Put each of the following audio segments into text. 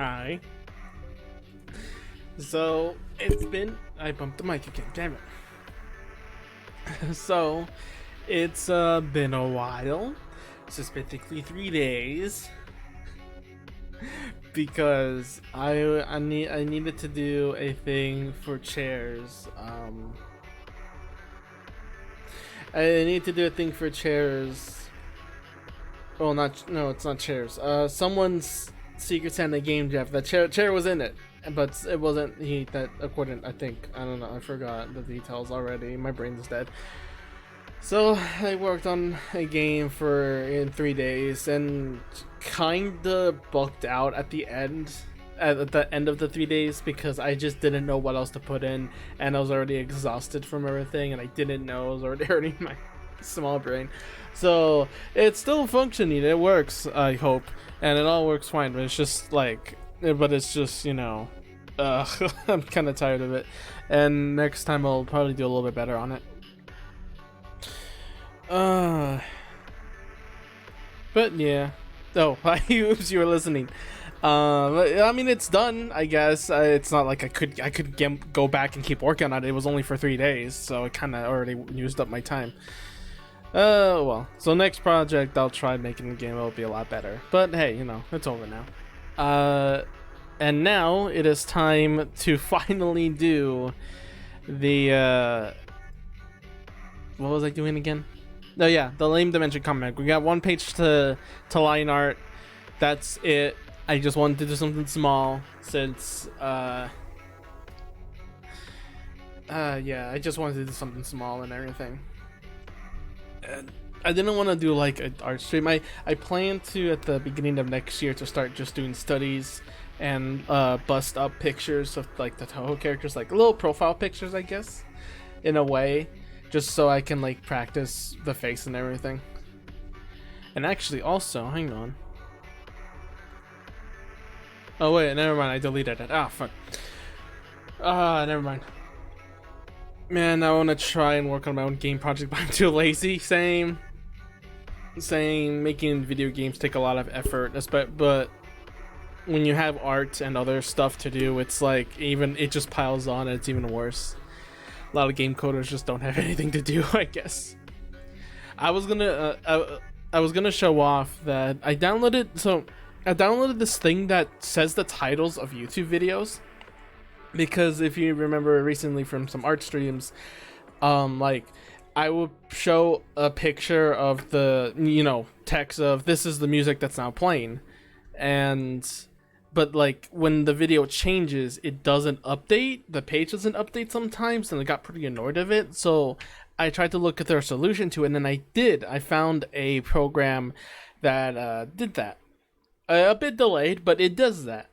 Hi. So it's been. I bumped the mic again. Damn it. So it's been a while, specifically 3 days, because I needed to do a thing for chairs. I need to do a thing for chairs. Well, not no, it's not chairs. Someone's Secret Santa game jam. The chair was in it, but it wasn't he that according. I think I don't know. I forgot the details already. My brain's dead. So I worked on a game for in 3 days and kinda bucked out at the end. At the end of the 3 days because I just didn't know what else to put in and I was already exhausted from everything and I didn't know I was already hurting my small brain. So it's still functioning, it works, I hope, and it all works fine, but it's just like, but it's just, I'm kind of tired of it, and next time I'll probably do a little bit better on it. But yeah. Oh, I you were listening. But, I mean, it's done, I guess. It's not like I could go back and keep working on it. It was only for 3 days, so it kind of already used up my time. Well, so next project I'll try making the game. It'll be a lot better. But hey, it's over now. And now it is time to finally do the what was I doing again? Oh yeah, the Lame Dimension comic. We got one page to line art. That's it. I just wanted to do something small since yeah, I just wanted to do something small and everything. And I didn't want to do like an art stream. I plan to at the beginning of next year to start just doing studies and bust up pictures of like the Toho characters, like little profile pictures, I guess, in a way, just so I can like practice the face and everything. And actually also, hang on. Oh wait, never mind, I deleted it. Ah, fuck. Never mind. Man, I want to try and work on my own game project, but I'm too lazy. Same. Making video games take a lot of effort, but when you have art and other stuff to do, it's like it just piles on and it's even worse. A lot of game coders just don't have anything to do, I guess. I was gonna show off that I downloaded this thing that says the titles of YouTube videos, because if you remember recently from some art streams, like I would show a picture of the text of this is the music that's now playing, but like when the video changes, it doesn't update, the page doesn't update sometimes, and I got pretty annoyed of it. So I tried to look at their solution to it, and then I found a program that did that. A bit delayed, but it does that.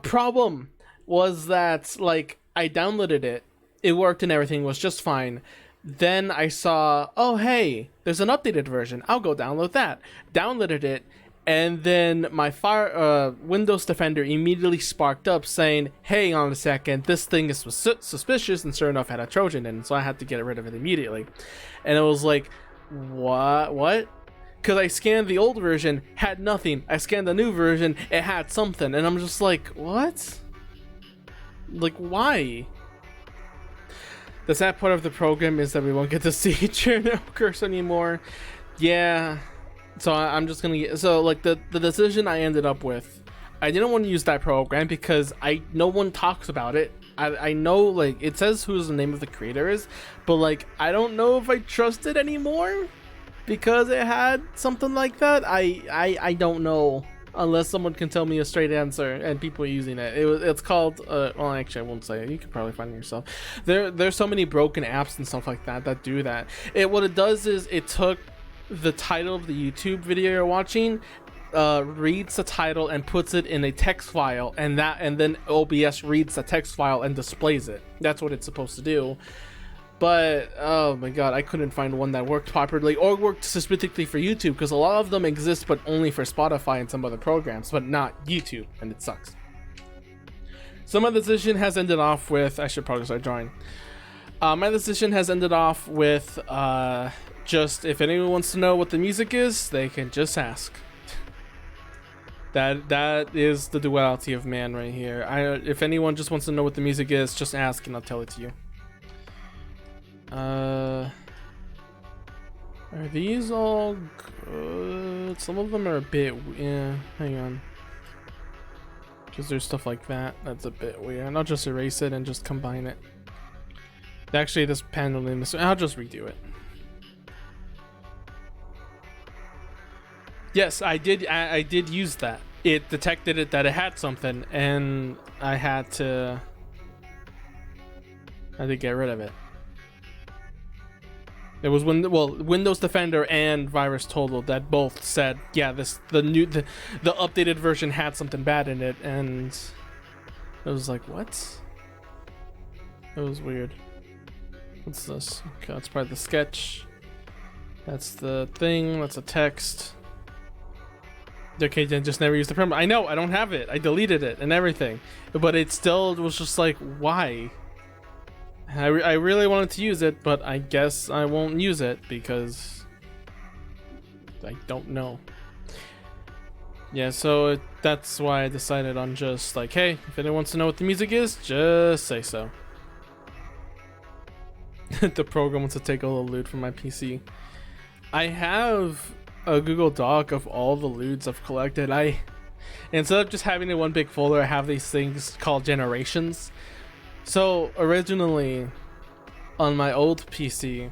Problem was that like I downloaded it, it worked and everything was just fine. Then I saw, oh hey, there's an updated version. I'll go download that. Downloaded it, and then my Windows Defender immediately sparked up saying, "Hey, on a second, this thing is suspicious," and sure enough, had a Trojan in, so I had to get rid of it immediately. And it was like, what? Because I scanned the old version, had nothing. I scanned the new version, it had something. And I'm just like, what? Like, why? The sad part of the program is that we won't get to see Chernokers anymore. Yeah. So I'm just gonna get... So, like, the decision I ended up with, I didn't want to use that program because no one talks about it. I know, like, it says who's the name of the creator is, but, like, I don't know if I trust it anymore. Because it had something like that. I don't know, unless someone can tell me a straight answer and people are using it. It's called well, actually I won't say it, you can probably find it yourself. There's so many broken apps and stuff like that do that. What it does is it took the title of the YouTube video you're watching, reads the title and puts it in a text file, and then OBS reads the text file and displays it. That's what it's supposed to do. But oh my god, I couldn't find one that worked properly or worked specifically for YouTube, because a lot of them exist but only for Spotify and some other programs, but not YouTube, and it sucks. So my decision has ended off with, I should probably start drawing. My decision has ended off with just, if anyone wants to know what the music is, they can just ask. That is the duality of man right here. If anyone just wants to know what the music is, just ask and I'll tell it to you. Are these all good? Some of them are a bit, yeah, hang on. Because there's stuff like that that's a bit weird. I'll just erase it and just combine it. Actually, this panel name is, I'll just redo it. Yes, I did use that. It detected it that it had something, and I had to get rid of it. It was Windows Defender and Virus Total that both said, yeah, the updated version had something bad in it, and it was like, what? It was weird. What's this? Okay, that's probably the sketch. That's the thing. That's a text. Okay, then just never use the permit. I know, I don't have it. I deleted it and everything, but it still was just like, why? I really wanted to use it, but I guess I won't use it because I don't know. Yeah, so that's why I decided on just like, hey, if anyone wants to know what the music is, just say so. The program wants to take all the loot from my PC. I have a Google Doc of all the loots I've collected. Instead of just having it in one big folder, I have these things called generations. So originally on my old PC,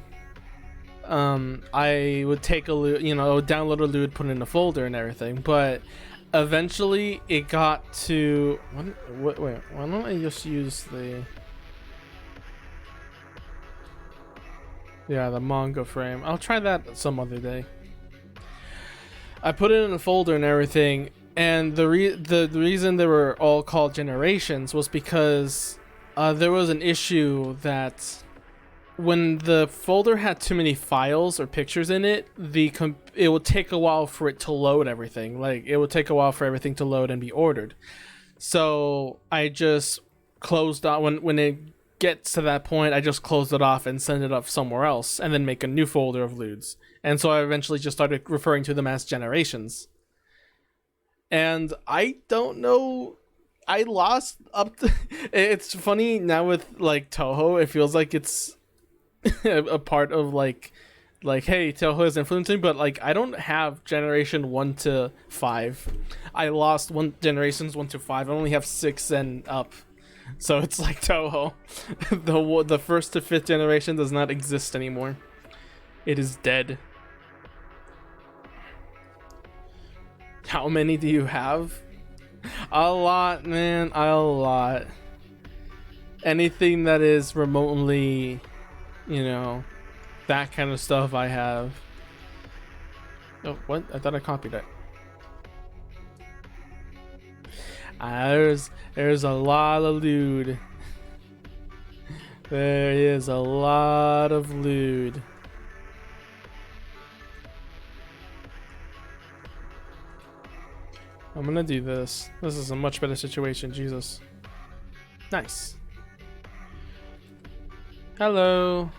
I would take a loot, I would download a loot, put it in a folder and everything, but eventually it got to, wait, why don't I just use the Mongo frame. I'll try that some other day. I put it in a folder and everything, and the reason they were all called generations was because there was an issue that when the folder had too many files or pictures in it, it would take a while for it to load everything. Like, it would take a while for everything to load and be ordered. So I just closed out when it gets to that point, I just close it off and send it up somewhere else, and then make a new folder of loots. And so I eventually just started referring to them as generations. And I don't know, I lost up to it's funny now with like Touhou, it feels like it's a part of like hey, Touhou is influencing, but like I don't have generation 1 to 5. I lost generations 1 to 5. I only have 6 and up. So it's like Touhou. The first to 5th generation does not exist anymore. It is dead. How many do you have? A lot, man. A lot. Anything that is remotely, that kind of stuff I have. Oh, what? I thought I copied it. There's a lot of loot. There is a lot of loot. I'm gonna do this. This is a much better situation, Jesus. Nice. Hello.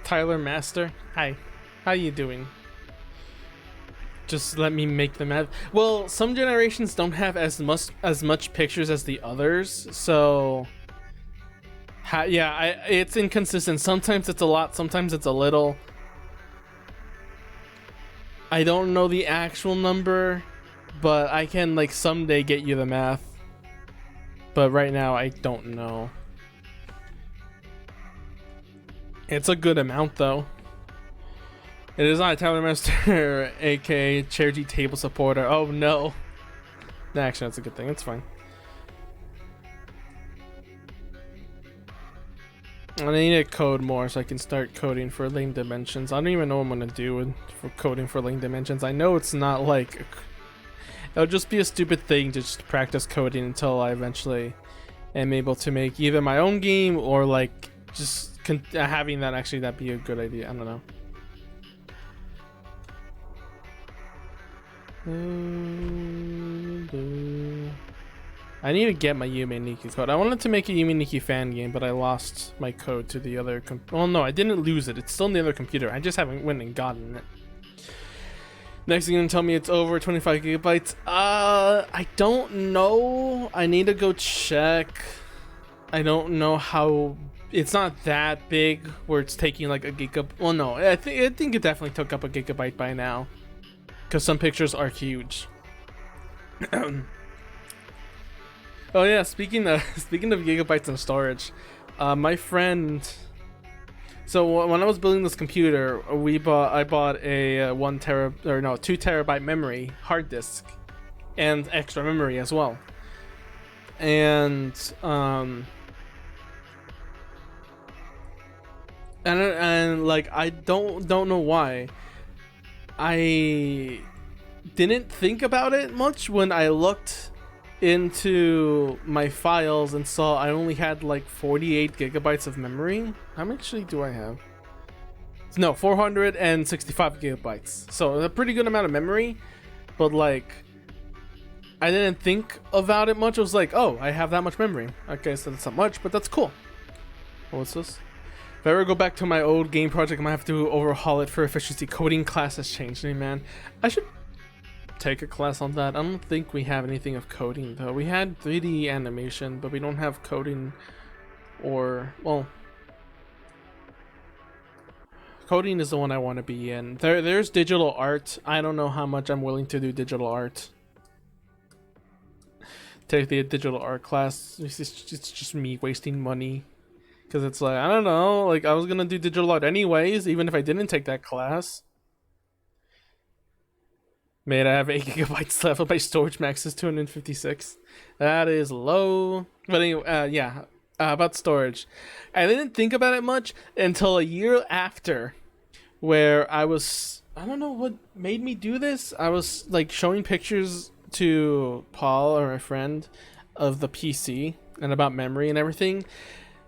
Tyler Master. Hi. How you doing? Just let me make them have. Well, some generations don't have as much pictures as the others, so it's inconsistent. Sometimes it's a lot, sometimes it's a little. I don't know the actual number, but I can like someday get you the math. But right now I don't know. It's a good amount though. It is not a Tyler Master, aka Chair G table supporter. Oh no. Actually, that's a good thing. It's fine. I need to code more so I can start coding for lane dimensions. I don't even know what I'm gonna do for coding for lane dimensions. I know it's not like it'll just be a stupid thing to just practice coding until I eventually am able to make either my own game or like just having that actually that be a good idea. I don't know. I need to get my Yume Nikki code. I wanted to make a Yume Nikki fan game, but I lost my code to the other well, no, I didn't lose it. It's still in the other computer. I just haven't went and gotten it. Next thing you're gonna tell me it's over 25 gigabytes. I don't know. I need to go check. I don't know how. It's not that big where it's taking like a gigabyte. Well, no, I think it definitely took up a gigabyte by now, because some pictures are huge. Oh yeah, speaking of gigabytes and storage, my friend. So when I was building this computer, I bought a 2 terabyte memory hard disk, and extra memory as well. And like I don't know why I didn't think about it much when I looked into my files and saw I only had like 48 gigabytes of memory. How much do I have? No, 465 gigabytes. So a pretty good amount of memory, but like I didn't think about it much. I was like, oh, I have that much memory. Okay, so that's not much, but that's cool. What's this? If I ever go back to my old game project, I might have to overhaul it for efficiency. Coding class has changed me, man. I should take a class on that. I don't think we have anything of coding though. We had 3D animation, but we don't have coding, or well, coding is the one I want to be in. There's digital art. I don't know how much I'm willing to do digital art. Take the digital art class. It's just me wasting money, because it's like, I don't know, like I was gonna do digital art anyways, even if I didn't take that class. Made I have 8 gigabytes left, but my storage max is 256. That is low. But anyway, yeah, about storage. I didn't think about it much until a year after, where I don't know what made me do this. I was like showing pictures to Paul, or a friend, of the PC and about memory and everything,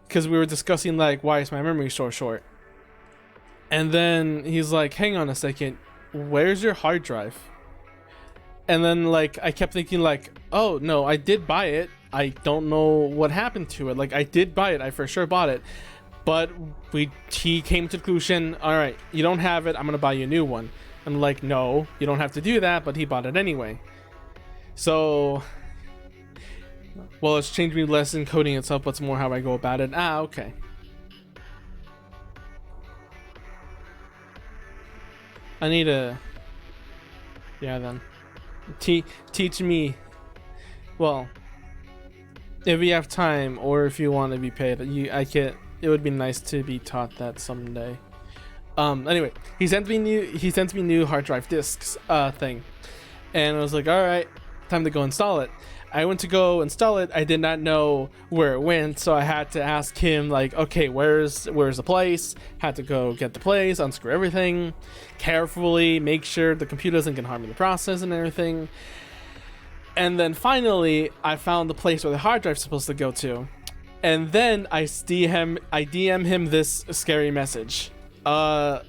because we were discussing like, why is my memory so short? And then he's like, hang on a second, where's your hard drive? And then like I kept thinking like, oh no, I did buy it. I don't know what happened to it. Like I did buy it. I for sure bought it. But he came to the conclusion, all right, you don't have it. I'm going to buy you a new one. I'm like, no, you don't have to do that. But he bought it anyway. So, well, it's changed me less in coding itself, but it's more how I go about it. Okay. I need a, yeah, then. Teach me, well, if you have time, or if you want to be paid, it would be nice to be taught that someday. Anyway, he sent me new hard drive discs thing, and I was like, all right, time to go install it. I went to go install it. I did not know where it went, so I had to ask him like, okay, where's the place? Had to go get the place, unscrew everything carefully, make sure the computer doesn't get harmed in the process and everything. And then finally, I found the place where the hard drive's supposed to go to. And then I DM him this scary message. I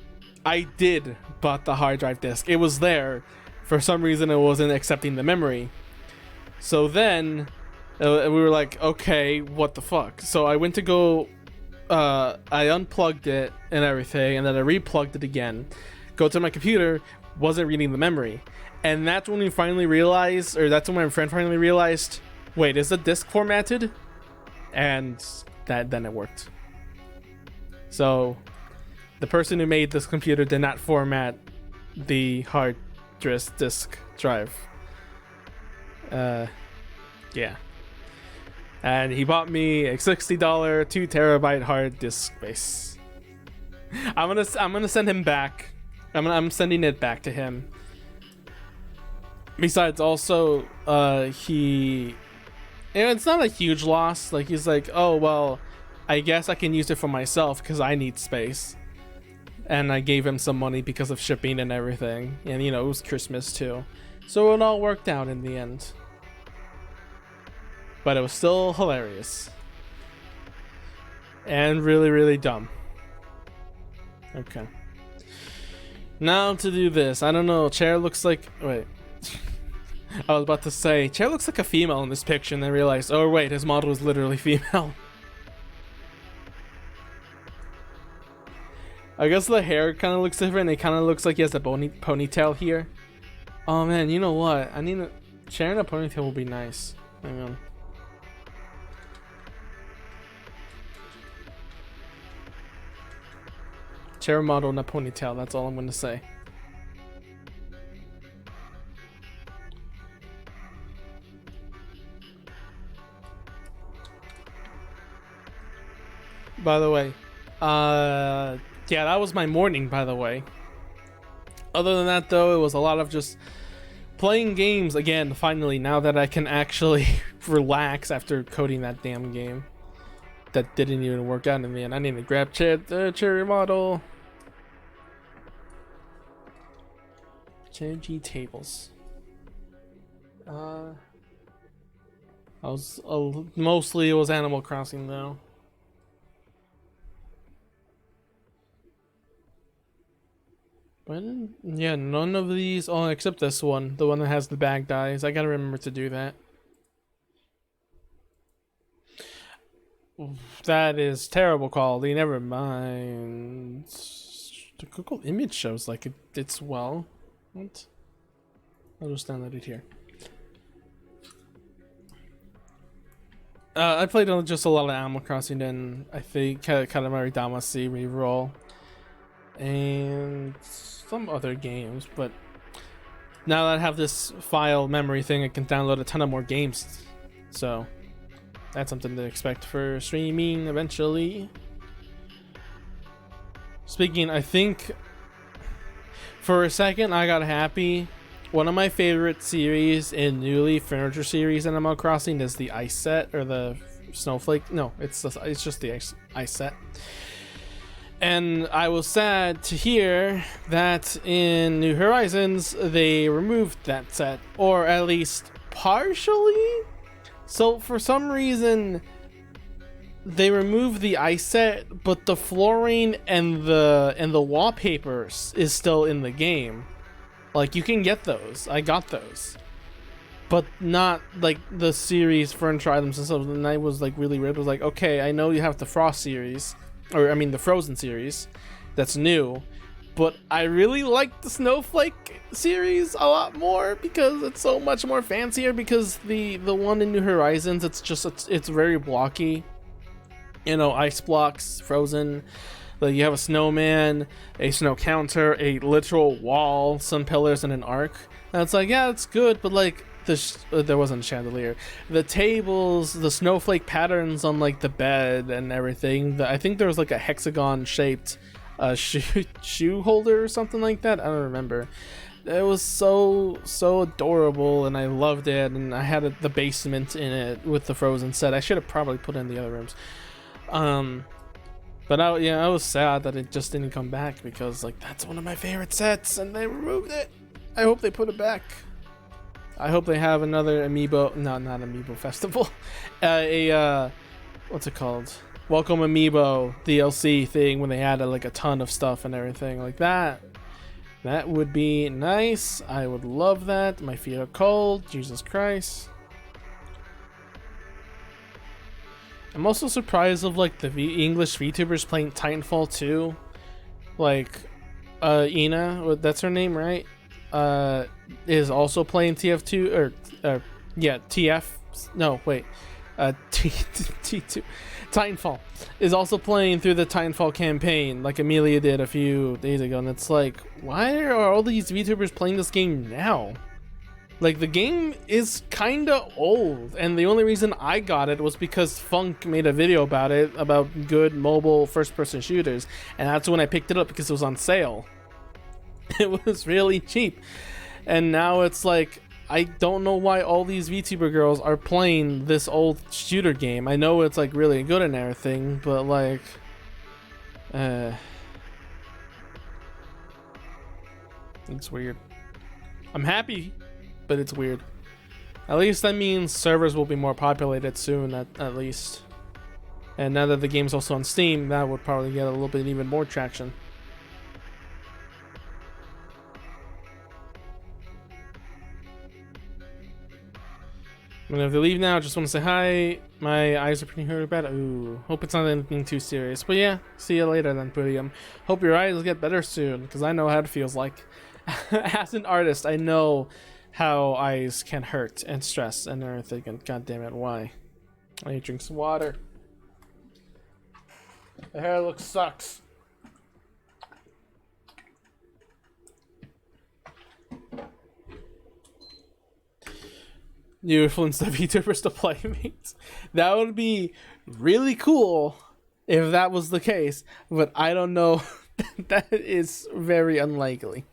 did bought the hard drive disk. It was there. For some reason, it wasn't accepting the memory. So then we were like, okay, what the fuck? So I went to go, I unplugged it and everything, and then I replugged it again. Go to my computer, wasn't reading the memory. And that's when we finally realized, or that's when my friend finally realized, wait, is the disk formatted? And then it worked. So the person who made this computer did not format the hard disk drive. Yeah. And he bought me a $60 2 terabyte hard disk space. I'm gonna send him back. I'm sending it back to him. Besides, also, it's not a huge loss. Like, he's like, oh well, I guess I can use it for myself because I need space. And I gave him some money because of shipping and everything, and it was Christmas too, so it all worked out in the end. But it was still hilarious. And really, really dumb. Okay. Now to do this. I don't know. Chair looks like... Wait. I was about to say, Chair looks like a female in this picture, and I realized, oh wait, his model is literally female. I guess the hair kind of looks different. It kind of looks like he has a ponytail here. Oh man, you know what? I need to sharing a ponytail will be nice. Hang on. Chair model and a ponytail, that's all I'm gonna say. By the way, yeah, that was my morning, by the way. Other than that, though, it was a lot of just playing games again, finally, now that I can actually relax after coding that damn game. That didn't even work out in the end. I need to grab cherry model. Cherry tables. I was mostly it was Animal Crossing though. But yeah, none of these. Oh, except this one, the one that has the bag dies. I gotta remember to do that. That is terrible quality. Never mind. The Google image shows like it's well. What? I'll just download it here. I played just a lot of Animal Crossing, and I think Katamari Damacy reroll, and some other games. But now that I have this file memory thing, I can download a ton of more games. So that's something to expect for streaming eventually. Speaking, I think for a second I got happy. One of my favorite series in newly furniture series in Animal Crossing is the ice set or the snowflake. No, it's just the ice set. And I was sad to hear that in New Horizons they removed that set, or at least partially. So for some reason they removed the ice set, but the flooring and the wallpapers is still in the game. Like, you can get those. I got those. But not, like, the series furniture items and stuff. And I was, like, really weird. I was like, okay, I know you have the Frost series. Or, I mean, the Frozen series. That's new. But I really like the Snowflake series a lot more because it's so much more fancier. Because the one in New Horizons, it's very blocky. You know, ice blocks, Frozen. Like, you have a snowman, a snow counter, a literal wall, some pillars, and an arc. And it's like, yeah, it's good, but like, there wasn't a chandelier. The tables, the snowflake patterns on like the bed and everything. I think there was like a hexagon-shaped shoe holder or something like that. I don't remember. It was so adorable, and I loved it. And I had the basement in it with the Frozen set. I should have probably put it in the other rooms. But I was sad that it just didn't come back because like that's one of my favorite sets and they removed it. I hope they put it back. I hope they have another amiibo, no, not amiibo festival, what's it called? Welcome Amiibo DLC thing when they added like a ton of stuff and everything like that. That would be nice. I would love that. My feet are cold. Jesus Christ. I'm also surprised of like the English VTubers playing Titanfall 2. Like, Ina, that's her name, right? Is also playing TF2 or yeah, TF. No, wait, T2. Titanfall is also playing through the Titanfall campaign, like Amelia did a few days ago, and it's like, why are all these VTubers playing this game now? Like, the game is kinda old, and the only reason I got it was because Funk made a video about it, about good mobile first-person shooters, and that's when I picked it up because it was on sale. It was really cheap, and now it's like, I don't know why all these VTuber girls are playing this old shooter game. I know it's like really good and everything, but like, it's weird. I'm happy, but it's weird. At least that means servers will be more populated soon, at least. And now that the game's also on Steam, that would probably get a little bit even more traction. I'm gonna have to leave now. Just want to say hi. My eyes are pretty hurt bad. Ooh, hope it's not anything too serious. But yeah, see you later then, Podium. Hope your eyes get better soon, because I know how it feels like. As an artist, I know how eyes can hurt and stress and everything, and god damn it, why? I need to drink some water. The hair looks sucks. New influenced VTubers to playmates. That would be really cool if that was the case, but I don't know. That is very unlikely.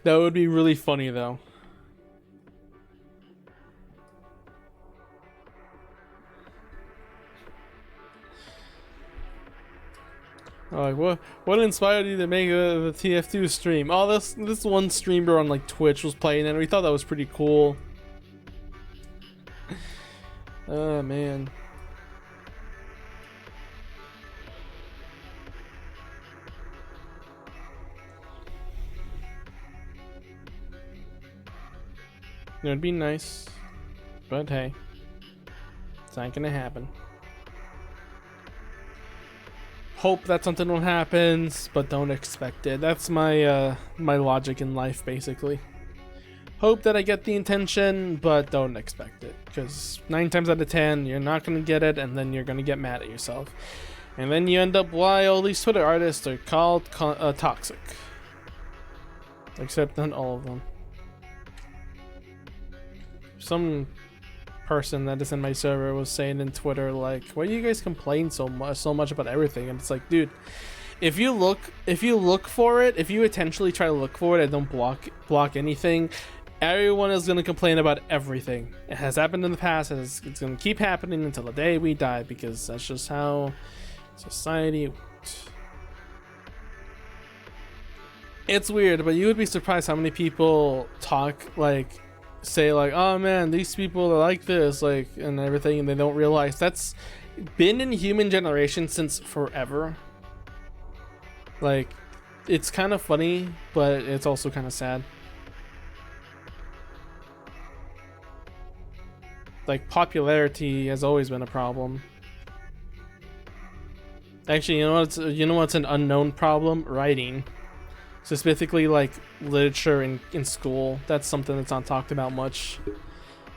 That would be really funny though. Like what inspired you to make the TF2 stream? Oh, this one streamer on like Twitch was playing and we thought that was pretty cool. Oh man. It'd be nice, but hey, it's not gonna happen. Hope that something will happen, but don't expect it. That's my my logic in life, basically. Hope that I get the intention, but don't expect it, because 9 times out of 10 you're not gonna get it, and then you're gonna get mad at yourself, and then you end up why all these Twitter artists are called toxic. Except not all of them. Some person that is in my server was saying in Twitter like, why do you guys complain so much about everything? And it's like, dude, if you look for it, if you intentionally try to look for it and don't block anything, everyone is going to complain about everything. It has happened in the past, and it's going to keep happening until the day we die, because that's just how society works. It's weird, but you would be surprised how many people say like, oh man, these people are like this, like, and everything, and they don't realize that's been in human generation since forever. Like, it's kind of funny, but it's also kind of sad. Like, popularity has always been a problem. Actually, you know what's an unknown problem? Writing. Specifically, like, literature in school. That's something that's not talked about much.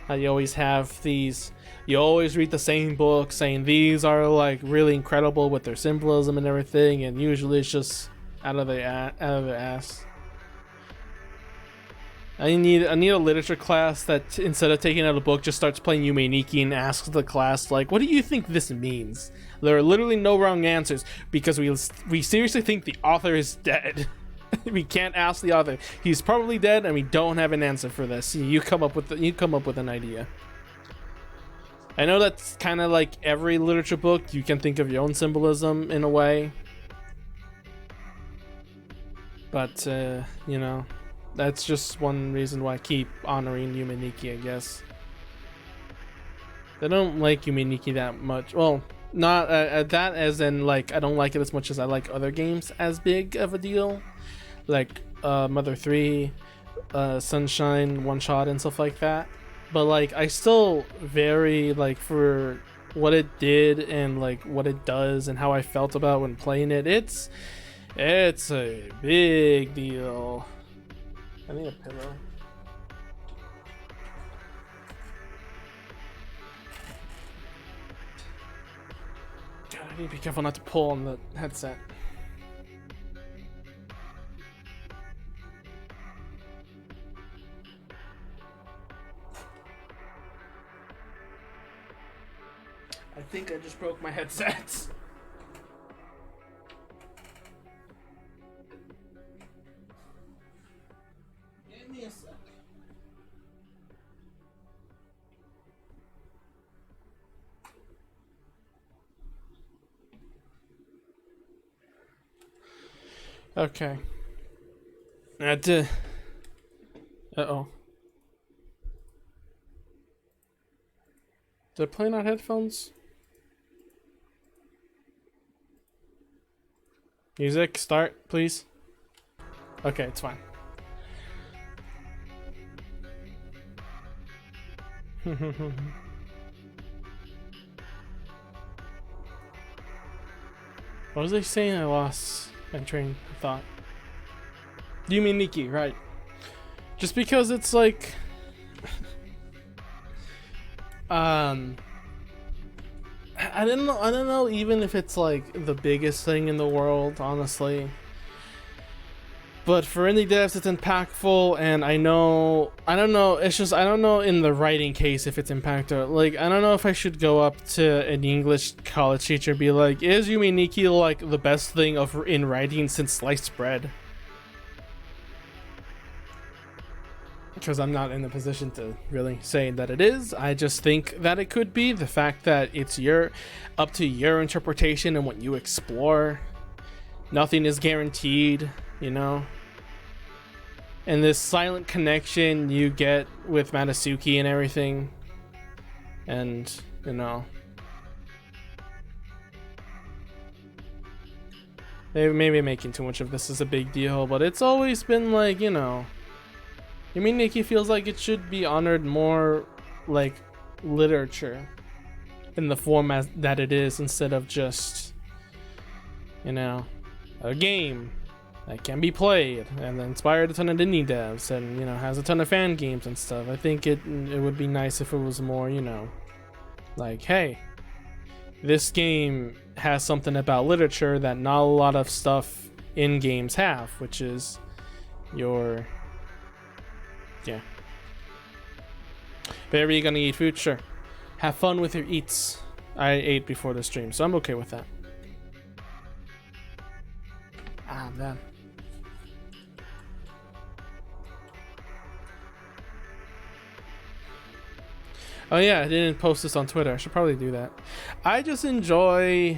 You always have these, you always read the same book saying these are like really incredible with their symbolism and everything, and usually it's just out of their ass. I need a literature class that instead of taking out a book just starts playing Yume Nikki and asks the class like, what do you think this means? There are literally no wrong answers, because we seriously think the author is dead. We can't ask the author. He's probably dead, and we don't have an answer for this. You come up with an idea. I know that's kind of like every literature book. You can think of your own symbolism in a way, but you know, that's just one reason why I keep honoring Yume Nikki, I guess. I don't like Yume Nikki that much. Well, not that as in like I don't like it as much as I like other games as big of a deal. Like Mother 3, Sunshine, One Shot, and stuff like that. But like I still very like for what it did and like what it does and how I felt about when playing it. It's a big deal. I need a pillow. God, I need to be careful not to pull on the headset. I think I just broke my headset. Give me a sec. Okay. Uh-oh. Did I play on headphones? Music, start, please. Okay, it's fine. What was I saying? I lost my train of thought. You mean Nikki, right? Just because it's like, I don't know. I don't know even if it's like the biggest thing in the world, honestly. But for indie devs, it's impactful, and I don't know. It's just I don't know in the writing case if it's impactful. Like I don't know if I should go up to an English college teacher and be like, "Is Yume Nikki like the best thing in writing since sliced bread?" Because I'm not in a position to really say that it is. I just think that it could be. The fact that it's up to your interpretation and what you explore. Nothing is guaranteed, you know. And this silent connection you get with Matsuki and everything, and you know, maybe making too much of this is a big deal, but it's always been like, you know, I mean, Nikki feels like it should be honored more like literature in the format that it is, instead of just, you know, a game that can be played and inspired a ton of indie devs, and you know, has a ton of fan games and stuff. I think it would be nice if it was more, you know, like, hey, this game has something about literature that not a lot of stuff in games have, which is your, yeah. Barry, you gonna eat food? Sure. Have fun with your eats. I ate before the stream, so I'm okay with that. Ah, man. Oh yeah, I didn't post this on Twitter. I should probably do that. I just enjoy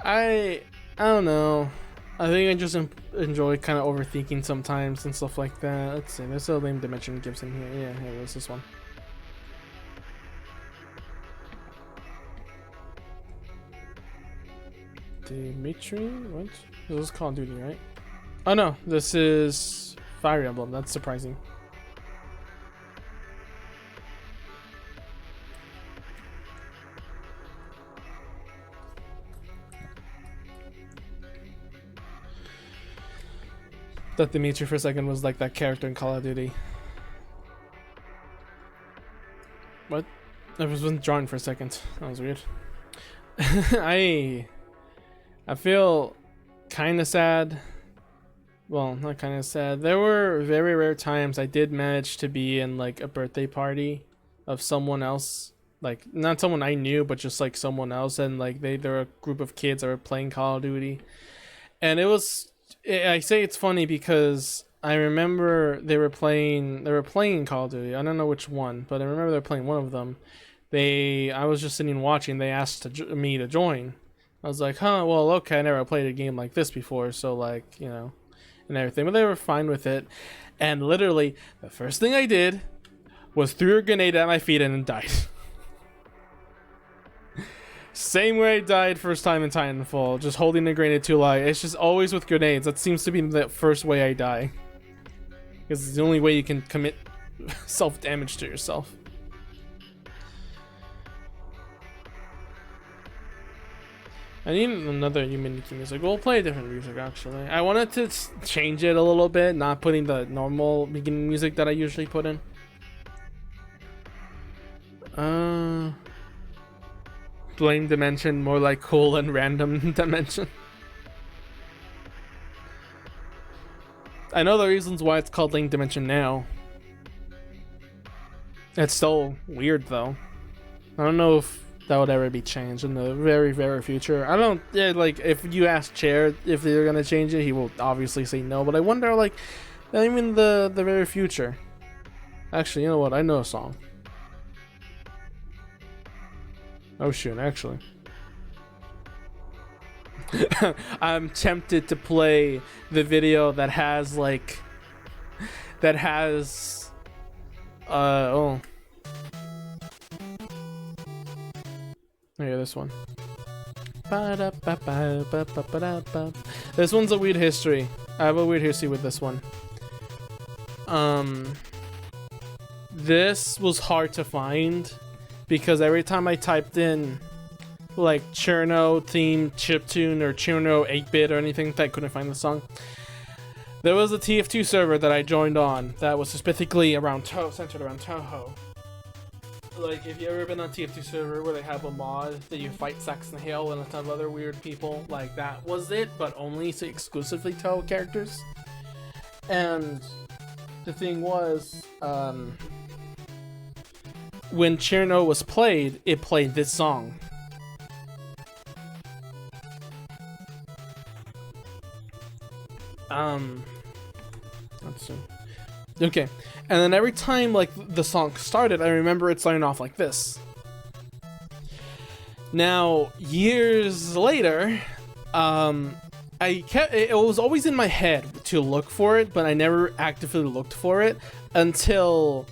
I don't know. I think I just enjoy kind of overthinking sometimes and stuff like that. Let's see, there's a lame dimension Gibson here. Yeah, here, there's this one. Dimitri? What? This is Call of Duty, right? Oh no, this is Fire Emblem. That's surprising. That Dimitri for a second was like that character in Call of Duty. What? I wasn't drawing for a second. That was weird. I feel kind of sad. Well, not kind of sad. There were very rare times I did manage to be in like a birthday party of someone else. Like, not someone I knew, but just like someone else. And like there were a group of kids that were playing Call of Duty. And it was, I say it's funny because I remember they were playing Call of Duty. I don't know which one, but I remember they were playing one of them. I was just sitting watching. They asked me to join. I was like, huh, well, okay, I never played a game like this before, so like, you know, and everything. But they were fine with it. And literally, the first thing I did was threw a grenade at my feet and then died. Same way I died first time in Titanfall, just holding a grenade too light. It's just always with grenades. That seems to be the first way I die. Because it's the only way you can commit self-damage to yourself. I need another Yume Nikki music. We'll play different music, actually. I wanted to change it a little bit, not putting the normal beginning music that I usually put in. Blame Dimension, more like cool and random Dimension. I know the reasons why it's called Lane Dimension now. It's still weird, though. I don't know if that would ever be changed in the very, very future. I don't, yeah, like, if you ask Chair if they're gonna change it, he will obviously say no, but I wonder, like, I mean, the very future. Actually, you know what? I know a song. Oh shoot, actually. I'm tempted to play the video that has, like, oh. Here, this one. This one's a weird history. I have a weird history with this one. This was hard to find because every time I typed in like Cherno theme chiptune or Cherno 8-bit or anything that couldn't find the song. There was a TF2 server that I joined on that was specifically centered around Touhou. Like, if you ever been on TF2 server where they have a mod that you fight Saxon Hale and a ton of other weird people, like that was it, but only exclusively Touhou characters. And the thing was, when Cherno was played, it played this song. Let's see. Okay, and then every time like the song started, I remember it starting off like this. Now, years later, it was always in my head to look for it, but I never actively looked for it until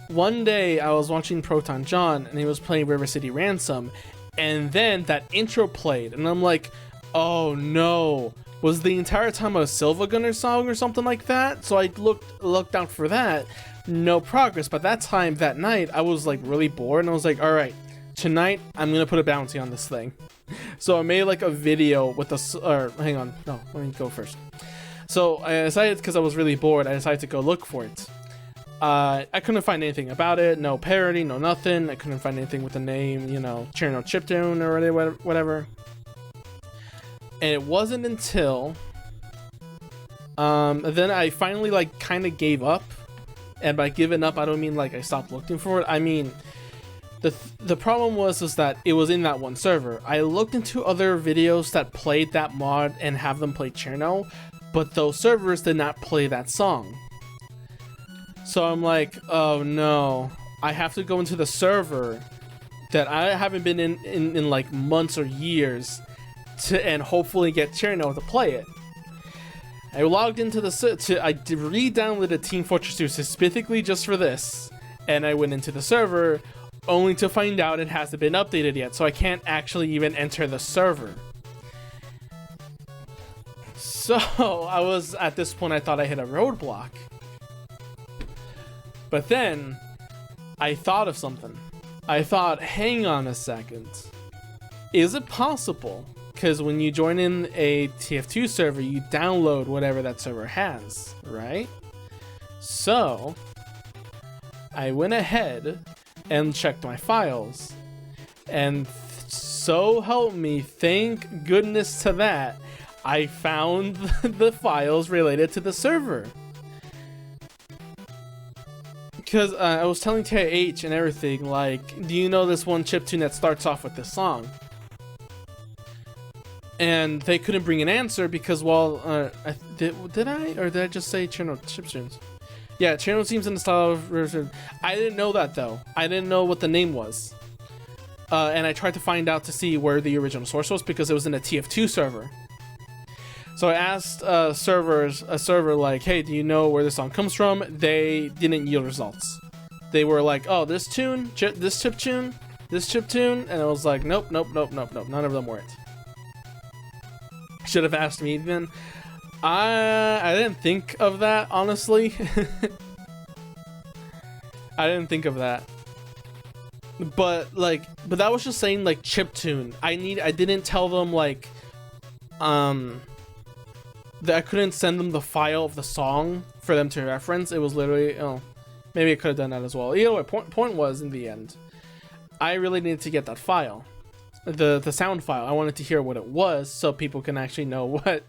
one day I was watching Proton John and he was playing River City Ransom, and then that intro played, and I'm like, oh no. Was the entire time a Silva Gunner song or something like that? So I looked out for that. No progress. But that night, I was like really bored, and I was like, all right, tonight I'm gonna put a bounty on this thing. So I made like a video with hang on, no, let me go first. So I decided, because I was really bored, I decided to go look for it. I couldn't find anything about it. No parody, no nothing. I couldn't find anything with the name, you know, Cherno Chiptune or whatever. And it wasn't until then I finally like kind of gave up. And by giving up, I don't mean like I stopped looking for it. I mean, the problem was that it was in that one server. I looked into other videos that played that mod and have them play Cherno, but those servers did not play that song. So I'm like, oh no, I have to go into the server that I haven't been in like months or years and hopefully get Cherno to play it. I logged into I re-downloaded Team Fortress 2 specifically just for this, and I went into the server only to find out it hasn't been updated yet, so I can't actually even enter the server. So I was, at this point, I thought I hit a roadblock. But then I thought of something. I thought, hang on a second. Is it possible? Because when you join in a TF2 server, you download whatever that server has, right? So I went ahead and checked my files. And so help me, thank goodness to that, I found the files related to the server. Because I was telling TIH and everything, like, do you know this one chiptune that starts off with this song? And they couldn't bring an answer because, well, did I just say Cherno chiptunes? Yeah, Cherno seems in the style of version. I didn't know that though. I didn't know what the name was. And I tried to find out to see where the original source was because it was in a TF2 server. So I asked a server like, hey, do you know where this song comes from? They didn't yield results. They were like, oh, this tune, this chiptune, and I was like, nope, none of them were it. Should have asked me then. I didn't think of that, honestly. I didn't think of that. But that was just saying like chiptune. I didn't tell them like that I couldn't send them the file of the song for them to reference. It was literally, oh, maybe I could have done that as well. Either way, point was, in the end, I really needed to get that file. The sound file. I wanted to hear what it was so people can actually know what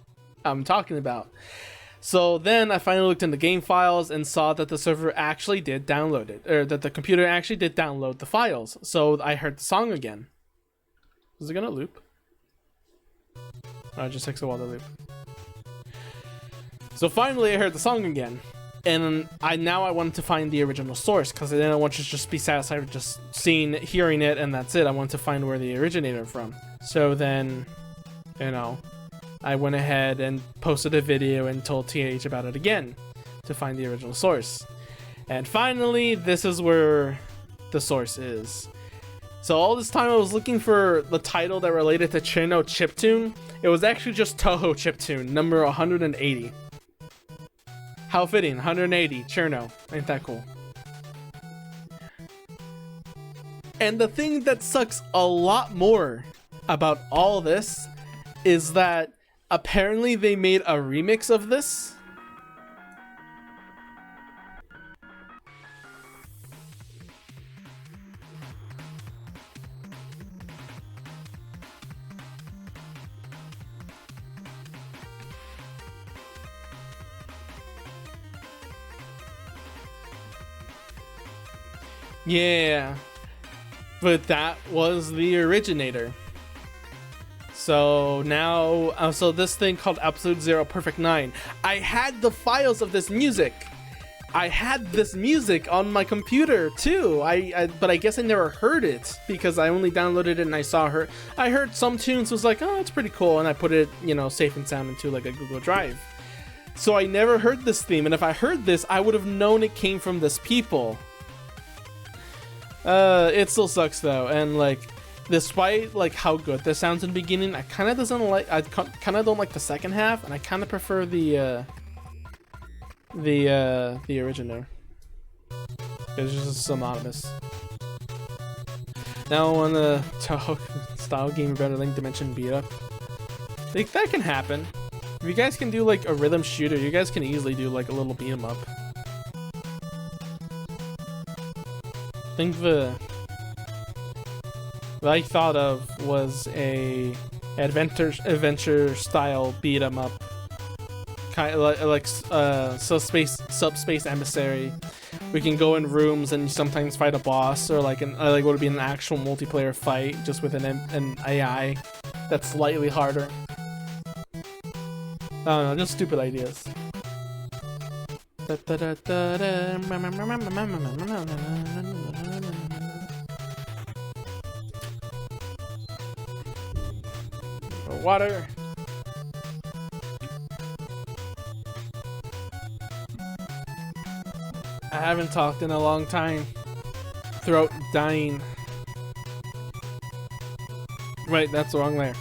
I'm talking about. So then I finally looked in the game files and saw that the server actually did download it, or that the computer actually did download the files. So I heard the song again. Is it gonna loop? Oh, it just takes a while to loop. So finally I heard the song again. And I wanted to find the original source because I didn't want to just be satisfied with just hearing it and that's it. I wanted to find where the originated from. So then, you know, I went ahead and posted a video and told TH about it again to find the original source. And finally, this is where the source is. So all this time I was looking for the title that related to Cherno chiptune. It was actually just Touhou chiptune, number 180. How fitting, 180, Cherno. Ain't that cool? And the thing that sucks a lot more about all this is that apparently they made a remix of this. Yeah, but that was the originator. So now, so this thing called Absolute Zero Perfect 9, I had the files of this music. I had this music on my computer too. But I guess I never heard it because I only downloaded it and I heard some tunes, was like, oh, it's pretty cool, and I put it, you know, safe and sound into like a Google Drive. So I never heard this theme, and if I heard this, I would have known it came from this people. It still sucks though, and like, despite like how good this sounds in the beginning, I kind of don't like the second half, and I kind of prefer the original. It's just synonymous. Now on the Toho style game Better Link Dimension beat up, like that can happen. If you guys can do like a rhythm shooter, you guys can easily do like a little beat 'em up. I think what I thought of was a adventure style beat 'em up, kind of like subspace emissary. We can go in rooms and sometimes fight a boss, or like what would be an actual multiplayer fight just with an AI that's slightly harder. I don't know, just stupid ideas. Water. I haven't talked in a long time. Throat dying. Wait, that's wrong there.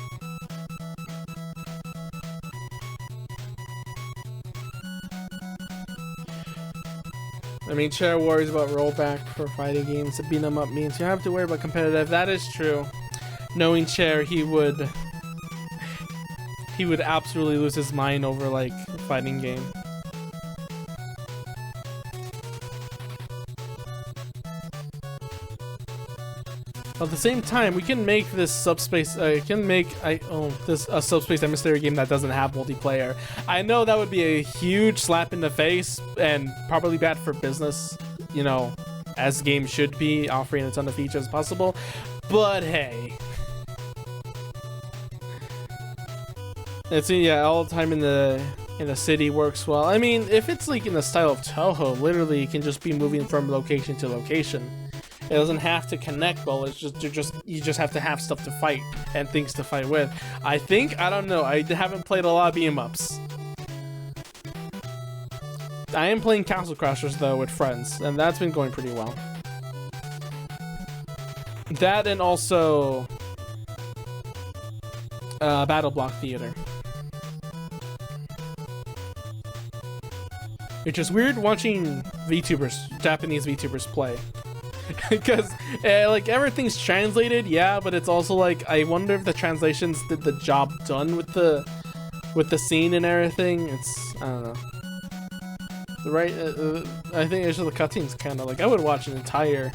I mean, Chair worries about rollback for fighting games. To beat them up means you have to worry about competitive. That is true. Knowing Chair, he would absolutely lose his mind over like a fighting game. At the same time, we can make this subspace. This a subspace emissary game that doesn't have multiplayer. I know that would be a huge slap in the face and probably bad for business. You know, as games should be, offering a ton of features as possible. But hey, it's all the time in the city works well. I mean, if it's like in the style of Toho, literally you can just be moving from location to location. It doesn't have to connect well. It's you just have to have stuff to fight and things to fight with. I don't know. I haven't played a lot of beat-em-ups. I am playing Castle Crashers though with friends, and that's been going pretty well. That and also Battle Block Theater. Which is weird watching Japanese VTubers play. Because like everything's translated, yeah, but it's also like I wonder if the translations did the job done with the scene and everything. I don't know. I think it's just the cutscenes kind of like I would watch an entire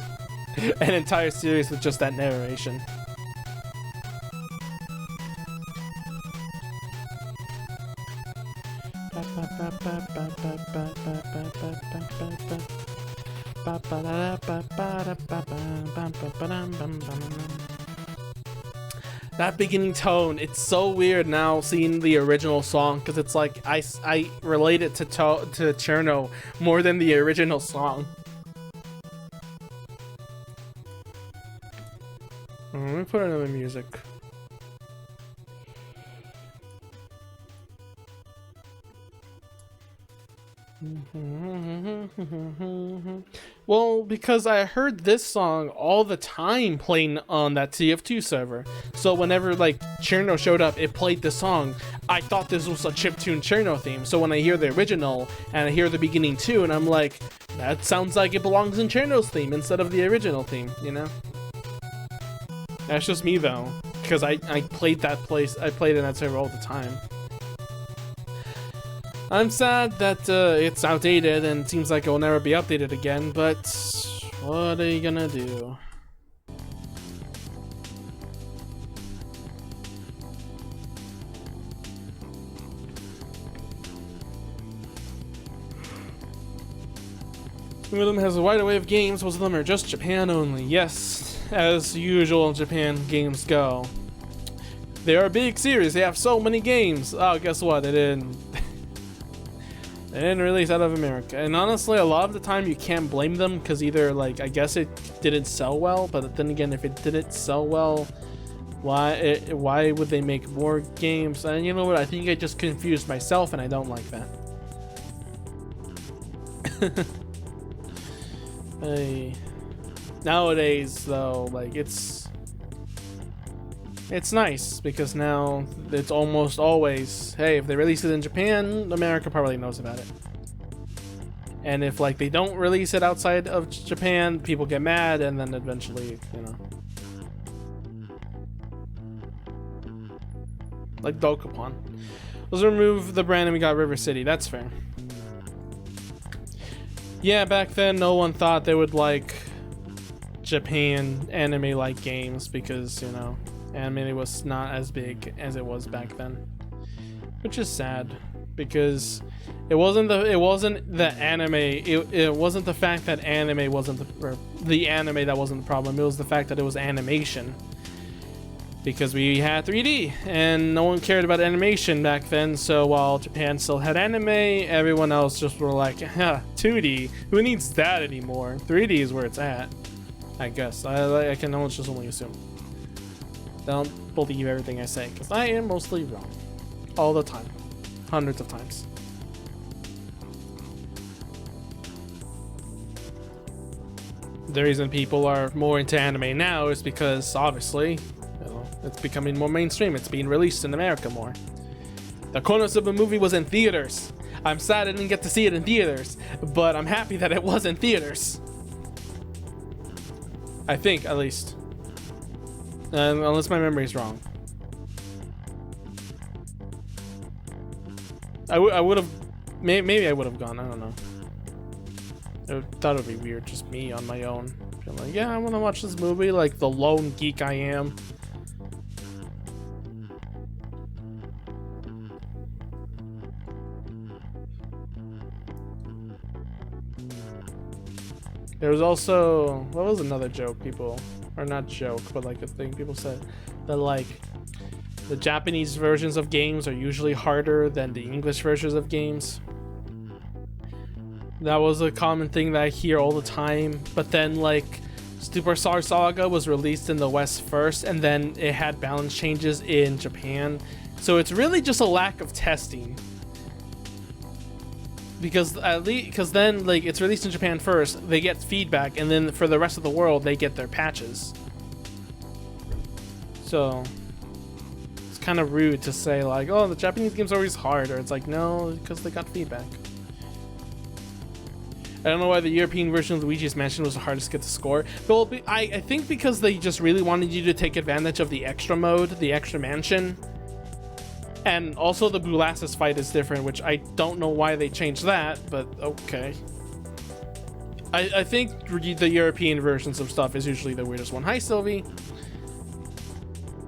series with just that narration. That beginning tone, it's so weird now seeing the original song, because it's like I relate it to Cherno more than the original song. Let me put another music. Well, because I heard this song all the time playing on that TF2 server. So whenever like Cherno showed up, it played the song. I thought this was a chiptune Cherno theme. So when I hear the original and I hear the beginning tune, I'm like, that sounds like it belongs in Cherno's theme instead of the original theme, you know? That's just me though, because I played that place. I played in that server all the time. I'm sad that it's outdated and seems like it will never be updated again, but what are you gonna do? Some of them has a wide array of games, most of them are just Japan only. Yes, as usual Japan games go. They are a big series, they have so many games. Oh, guess what? They didn't release out of America. And honestly, a lot of the time you can't blame them because either, like, I guess it didn't sell well, but then again, if it didn't sell well, why would they make more games? And you know what? I think I just confused myself and I don't like that. Hey. Nowadays, though, like, it's nice because now it's almost always, hey, if they release it in Japan, America probably knows about it. And if, like, they don't release it outside of Japan, people get mad, and then eventually, you know. Like Dokapon. Let's remove the brand and we got River City. That's fair. Yeah, back then no one thought they would like Japan anime-like games because, you know, anime was not as big as it was back then, which is sad because it wasn't the anime. It wasn't the fact that anime wasn't the anime that wasn't the problem. It was the fact that it was animation. Because we had 3D and no one cared about animation back then, so while Japan still had anime, everyone else just were like, 2D, who needs that anymore? 3D is where it's at, I guess. I can just only assume. Don't believe everything I say, because I am mostly wrong. All the time. Hundreds of times. The reason people are more into anime now is because, obviously, it's becoming more mainstream. It's being released in America more. The Konosuba movie was in theaters. I'm sad I didn't get to see it in theaters, but I'm happy that it was in theaters. I think, at least. Unless my memory's wrong. I would have... Maybe I would have gone. I don't know. I thought it would be weird, just me on my own. I'm like, yeah, I want to watch this movie like the lone geek I am. There was also, what was another joke people, or not joke, but like a thing people said, that like the Japanese versions of games are usually harder than the English versions of games. That was a common thing that I hear all the time, but then like Superstar Saga was released in the West first, and then it had balance changes in Japan. So it's really just a lack of testing. Because at least, because then like it's released in Japan first, they get feedback, and then for the rest of the world they get their patches. So it's kind of rude to say like, oh, the Japanese game's always harder. It's like, no, because they got feedback. I don't know why the European version of Luigi's Mansion was the hardest to get to score. Well, I think because they just really wanted you to take advantage of the extra mode, the extra mansion. And also the Boolasters fight is different, which I don't know why they changed that, but okay. I think the European versions of stuff is usually the weirdest one. Hi, Sylvie.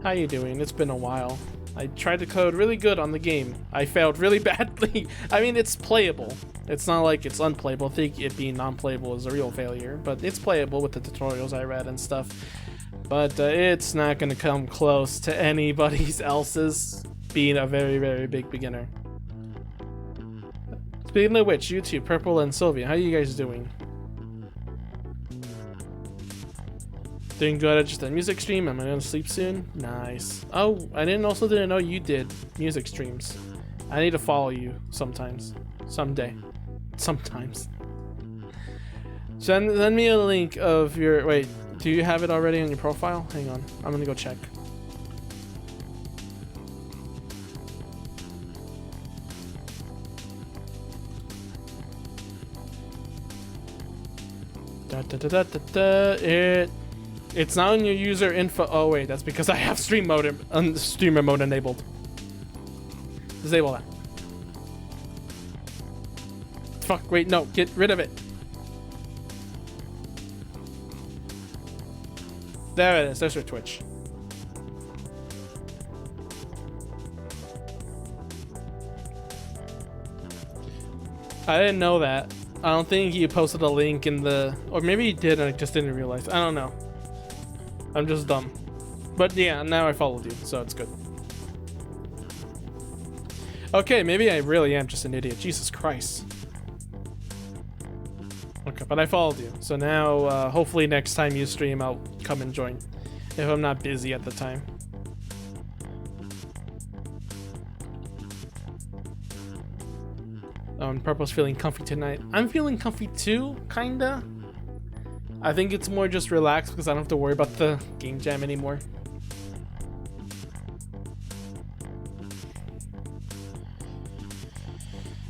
How you doing? It's been a while. I tried to code really good on the game. I failed really badly. I mean, it's playable. It's not like it's unplayable. I think it being non-playable is a real failure, but it's playable with the tutorials I read and stuff. But it's not going to come close to anybody's else's. Being a very, very big beginner. Speaking of which, YouTube, Purple and Sylvia, how are you guys doing? Doing good. I just did a music stream. Am I gonna sleep soon? Nice. Oh, I didn't know you did music streams. I need to follow you sometimes. Someday. Sometimes. Send me a link of your... Wait, do you have it already on your profile? Hang on. I'm gonna go check. It It's not on your user info. Oh wait, that's because I have streamer mode enabled. Disable that. Fuck, wait, no, get rid of it. There it is, there's your Twitch. I didn't know that. I don't think he posted a link in the... Or maybe he did and I just didn't realize. I don't know. I'm just dumb. But yeah, now I followed you, so it's good. Okay, maybe I really am just an idiot. Jesus Christ. Okay, but I followed you. So now, hopefully next time you stream, I'll come and join. If I'm not busy at the time. Purple's feeling comfy tonight. I'm feeling comfy too, kinda. I think it's more just relaxed because I don't have to worry about the game jam anymore.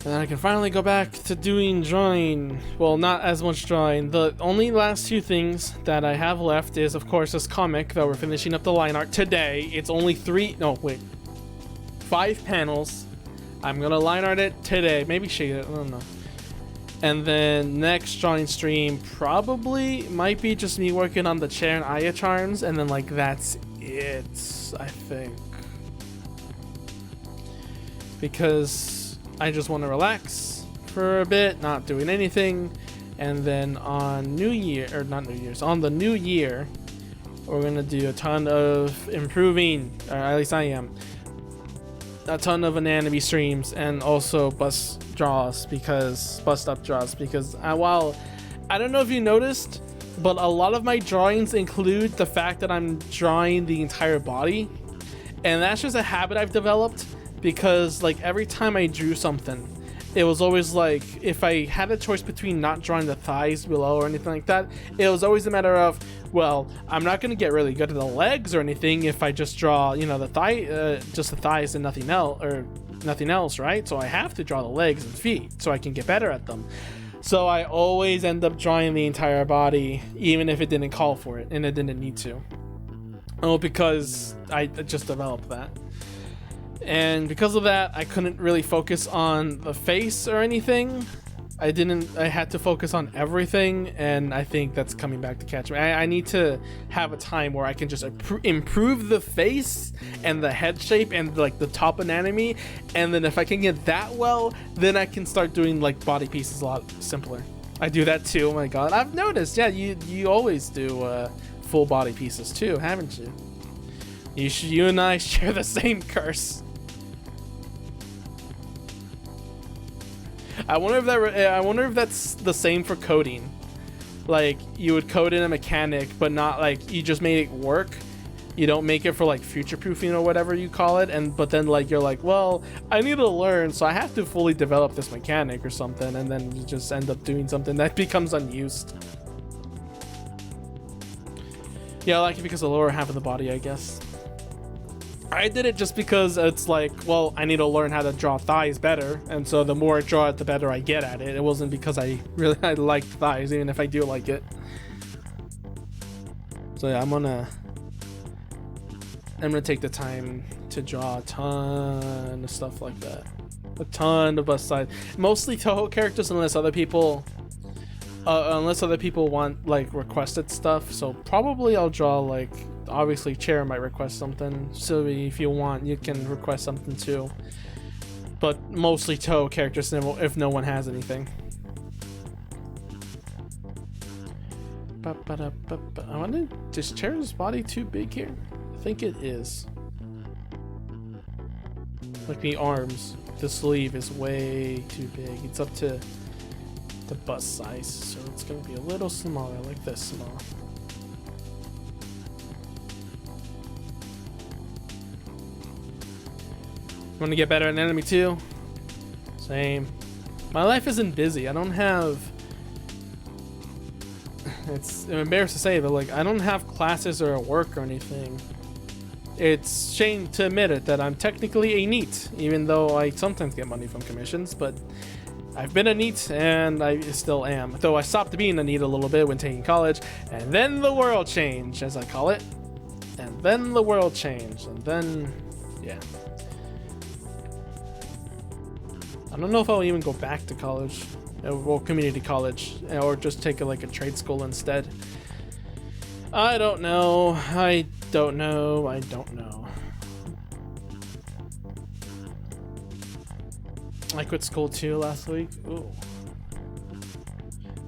And I can finally go back to doing drawing. Well, not as much drawing. The only last two things that I have left is, of course, this comic that we're finishing up the line art today. It's only 5 panels. I'm gonna line art it today. Maybe shade it, I don't know. And then next drawing stream probably might be just me working on the chair and Aya charms, and then like that's it, I think. Because I just want to relax for a bit, not doing anything, and then on New Year, or not New Year's, on the New Year, we're gonna do a ton of improving, or at least I am. A ton of anatomy streams and also bust up draws because while I don't know if you noticed, but a lot of my drawings include the fact that I'm drawing the entire body, and that's just a habit I've developed because like every time I drew something, it was always like if I had a choice between not drawing the thighs below or anything like that, it was always a matter of, well, I'm not gonna get really good at the legs or anything if I just draw, you know, just the thighs and nothing else, right? So I have to draw the legs and feet so I can get better at them. So I always end up drawing the entire body, even if it didn't call for it and it didn't need to. Oh, because I just developed that. And because of that, I couldn't really focus on the face or anything. I had to focus on everything, and I think that's coming back to catch me. I need to have a time where I can just improve the face and the head shape and like the top anatomy, and then if I can get that well, then I can start doing like body pieces a lot simpler. I do that too, oh my god. I've noticed, yeah, you always do full body pieces too, haven't you? You and I share the same curse. I wonder if that's the same for coding. Like you would code in a mechanic, but not like you just made it work. You don't make it for like future proofing or whatever you call it, but then like you're like, well, I need to learn, so I have to fully develop this mechanic or something, and then you just end up doing something that becomes unused. Yeah, I like it because of the lower half of the body, I guess. I did it just because it's like, well, I need to learn how to draw thighs better, and so the more I draw it, the better I get at it. It wasn't because I liked thighs, even if I do like it. So yeah, I'm gonna take the time to draw a ton of stuff like that. A ton of bust sides. Mostly Toho characters unless other people want like requested stuff. So probably I'll draw like, obviously Chair might request something, so if you want you can request something too, but mostly Toho characters if no one has anything. I wonder, is Chair's body too big here? I think it is. Like the arms, the sleeve is way too big. It's up to the bust size, so it's gonna be a little smaller, like this small. Want to get better at anatomy too? Same. My life isn't busy. I don't have... I'm embarrassed to say, but like I don't have classes or work or anything. It's shame to admit it that I'm technically a NEET, even though I sometimes get money from commissions, but I've been a NEET, and I still am. Though I stopped being a NEET a little bit when taking college, and then the world changed, as I call it. And then the world changed, and then, yeah. I don't know if I'll even go back to college, well, community college, or just take like a trade school instead. I don't know. I don't know. I don't know. I quit school too last week. Ooh.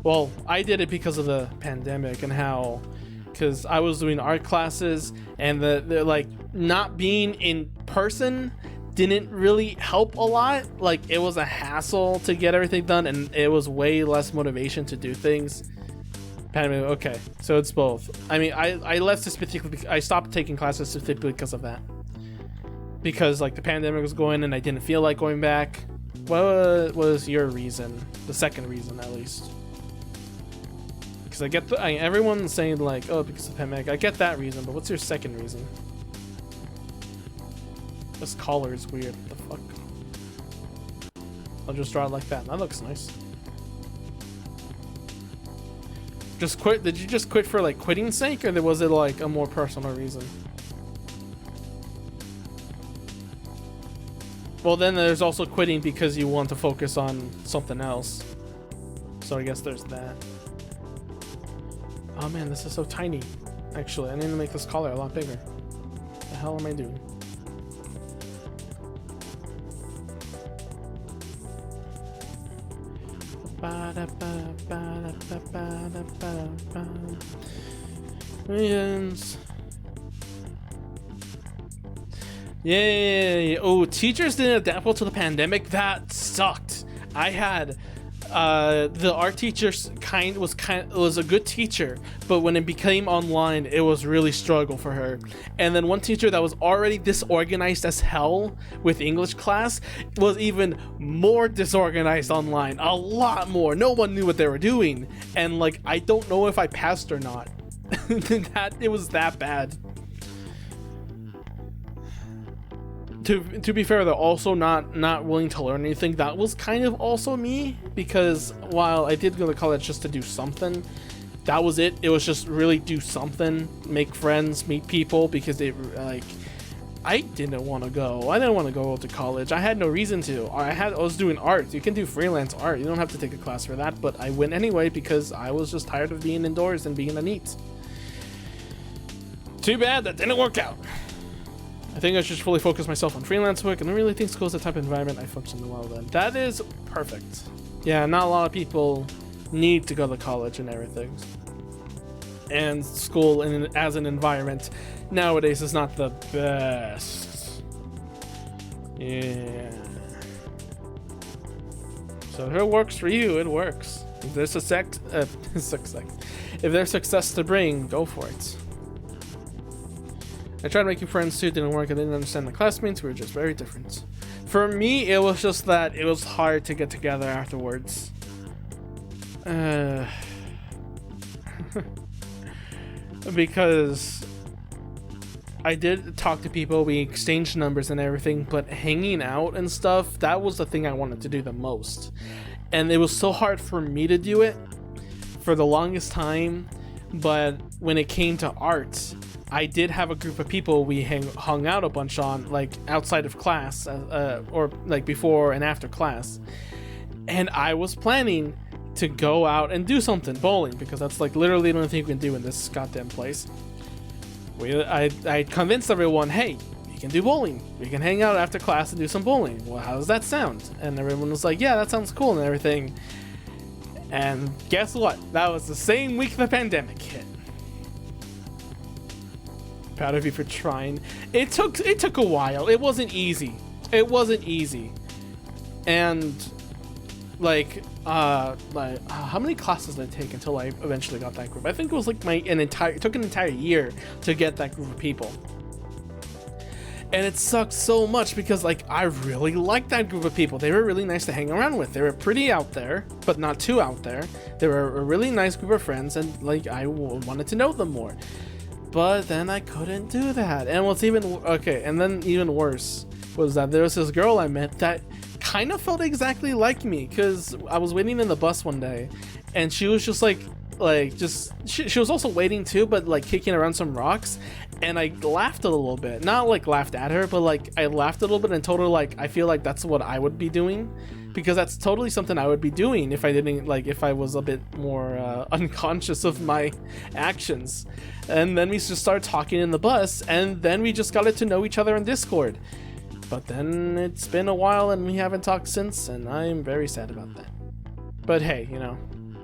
Well, I did it because of the pandemic and how, because I was doing art classes and the like not being in person didn't really help a lot. Like, it was a hassle to get everything done, and it was way less motivation to do things. Pandemic, okay, so it's both. I mean, I left specifically, I stopped taking classes specifically because of that. Because like the pandemic was going and I didn't feel like going back. What was your reason? The second reason, at least. Because I get everyone's saying like, oh, because of the pandemic. I get that reason, but what's your second reason? This collar is weird. What the fuck? I'll just draw it like that. That looks nice. Just quit? Did you just quit for like quitting's sake, or was it like a more personal reason? Well, then there's also quitting because you want to focus on something else. So I guess there's that. Oh man, this is so tiny. Actually, I need to make this collar a lot bigger. What the hell am I doing? Millions. Yay! Oh, teachers didn't adapt well to the pandemic. That sucked. I had the art teacher was a good teacher, but when it became online, it was really struggle for her. And then one teacher that was already disorganized as hell with English class was even more disorganized online. A lot more. No one knew what they were doing, and like I don't know if I passed or not. It was that bad. To be fair, they're also not willing to learn anything. That was kind of also me, because while I did go to college just to do something, that was it. It was just really do something, make friends, meet people, because they like I didn't want to go. I didn't want to go to college. I had no reason to. I was doing art. You can do freelance art. You don't have to take a class for that, but I went anyway because I was just tired of being indoors and being a NEET. Too bad that didn't work out. I think I should fully focus myself on freelance work, and I really think school is the type of environment I function well in. That is perfect. Yeah, not a lot of people need to go to college and everything. And school as an environment nowadays is not the best. Yeah. So if it works for you, it works. If there's if there's success to bring, go for it. I tried making friends too, didn't work. I didn't understand the classmates, we were just very different. For me, it was just that it was hard to get together afterwards. Because I did talk to people, we exchanged numbers and everything, but hanging out and stuff, that was the thing I wanted to do the most. And it was so hard for me to do it for the longest time, but when it came to art, I did have a group of people we hung out a bunch on, like outside of class, or like before and after class. And I was planning to go out and do something, bowling, because that's like literally the only thing you can do in this goddamn place. I convinced everyone, hey, we can do bowling. We can hang out after class and do some bowling. Well, how does that sound? And everyone was like, yeah, that sounds cool and everything. And guess what? That was the same week the pandemic hit. Proud of you for trying. It took a while. It wasn't easy. It wasn't easy. And like how many classes did I take until I eventually got that group? I think it was like it took an entire year to get that group of people. And it sucked so much because like I really liked that group of people. They were really nice to hang around with. They were pretty out there, but not too out there. They were a really nice group of friends, and like I wanted to know them more. But then I couldn't do that. And what's even okay, and then even worse was that there was this girl I met that kind of felt exactly like me, because I was waiting in the bus one day, and she was just like she was also waiting too, but like kicking around some rocks, and I laughed a little bit. Not like laughed at her, but like I laughed a little bit and told her like I feel like that's what I would be doing, because that's totally something I would be doing if I didn't, like, if I was a bit more unconscious of my actions. And then we just started talking in the bus, and then we just got to know each other in Discord. But then it's been a while and we haven't talked since, and I'm very sad about that. But hey, you know,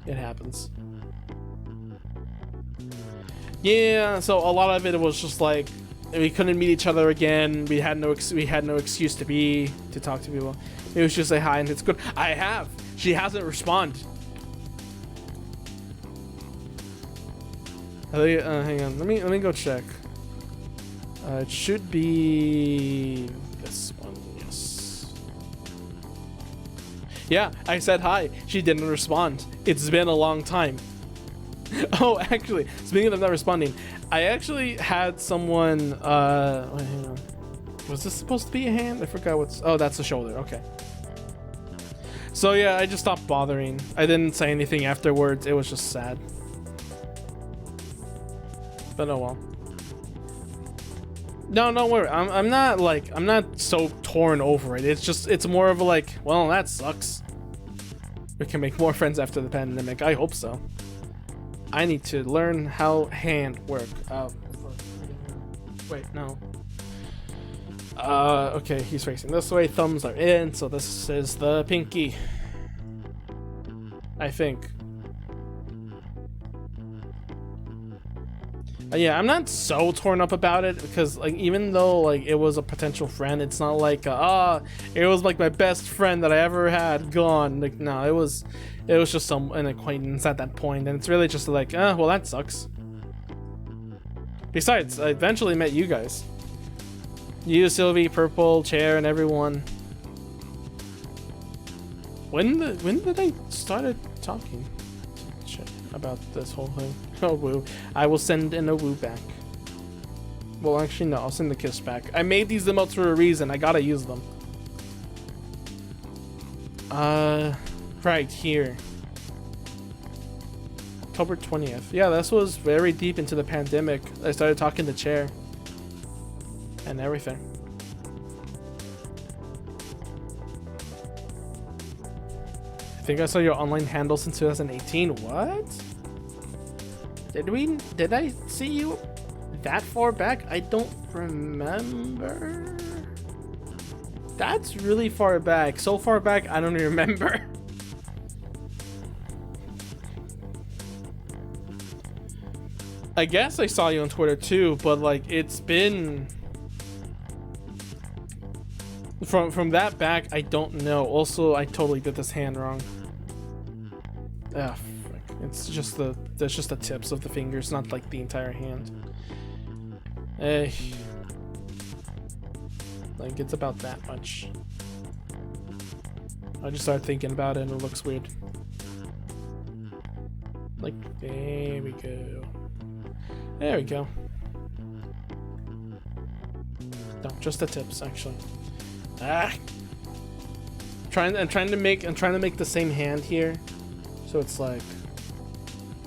it happens. Yeah, so a lot of it was just like we couldn't meet each other again. We had no excuse to talk to people. It was just say hi and it's good. I have. She hasn't responded. Hang on. Let me go check. It should be this one. Yes. Yeah, I said hi. She didn't respond. It's been a long time. Oh, actually, speaking of not responding, I actually had someone. Wait, hang on. Was this supposed to be a hand? I forgot what's. Oh, that's the shoulder. Okay. So yeah, I just stopped bothering. I didn't say anything afterwards. It was just sad. But oh well. No, don't worry. I'm not so torn over it. It's more of a like, well, that sucks. We can make more friends after the pandemic. I hope so. I need to learn how hand work. Wait, no. Okay, he's facing this way. Thumbs are in, so this is the pinky. I think. Yeah, I'm not so torn up about it, because like even though like it was a potential friend, it's not like it was like my best friend that I ever had gone. Like no, it was just an acquaintance at that point, and it's really just like well, that sucks. Besides, I eventually met you guys. You, Sylvie, Purple, Chair, and everyone. When did I started talking about this whole thing? Oh, woo. I will send in a woo back. Well, actually, no. I'll send the kiss back. I made these emotes for a reason. I gotta use them. Right here. October 20th. Yeah, this was very deep into the pandemic. I started talking to Chair. And everything. I think I saw your online handle since 2018. What? Did I see you that far back? I don't remember. That's really far back. So far back, I don't even remember. I guess I saw you on Twitter too, but like it's been from that back, I don't know. Also, I totally did this hand wrong. Ah, frick. It's just that's just the tips of the fingers, not like the entire hand. Like it's about that much. I just started thinking about it and it looks weird. Like, there we go. There we go. No, just the tips actually. Ah. I'm trying to make the same hand here. So it's like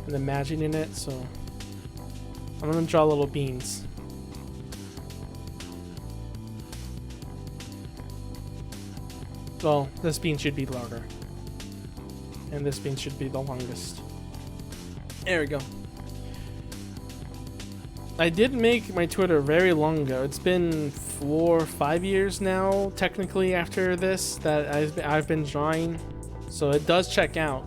I'm imagining it, so I'm gonna draw little beans. Well, this bean should be longer. And this bean should be the longest. There we go. I did make my Twitter very long ago. It's been 4 or 5 years now, technically, after this, that I've been drawing. So it does check out.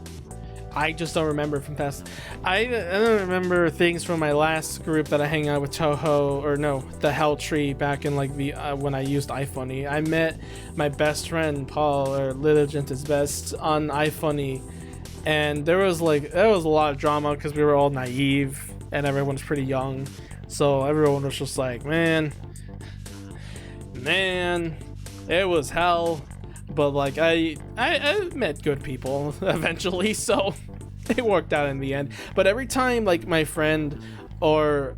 I just don't remember from past. I don't remember things from my last group that I hang out with Toho, or no, the Hell Tree back in like the when I used iFunny. I met my best friend Paul, or Litigent is best, on iFunny, and there was a lot of drama because we were all naive and everyone's pretty young, so everyone was just like, man, it was hell. But like I met good people eventually, so it worked out in the end. But every time like my friend or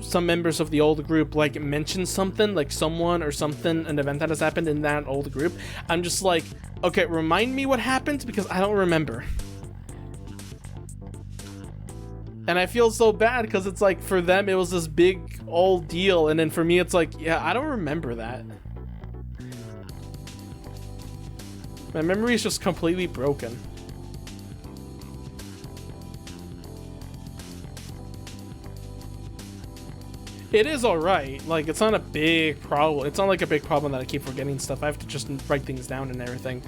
some members of the old group like mention something, like someone or something, an event that has happened in that old group, I'm just like, okay, remind me what happened because I don't remember. And I feel so bad because it's like for them it was this big old deal, and then for me it's like, yeah, I don't remember that. My memory is just completely broken. It is alright, like it's not a big problem. It's not like a big problem that I keep forgetting stuff. I have to just write things down and everything.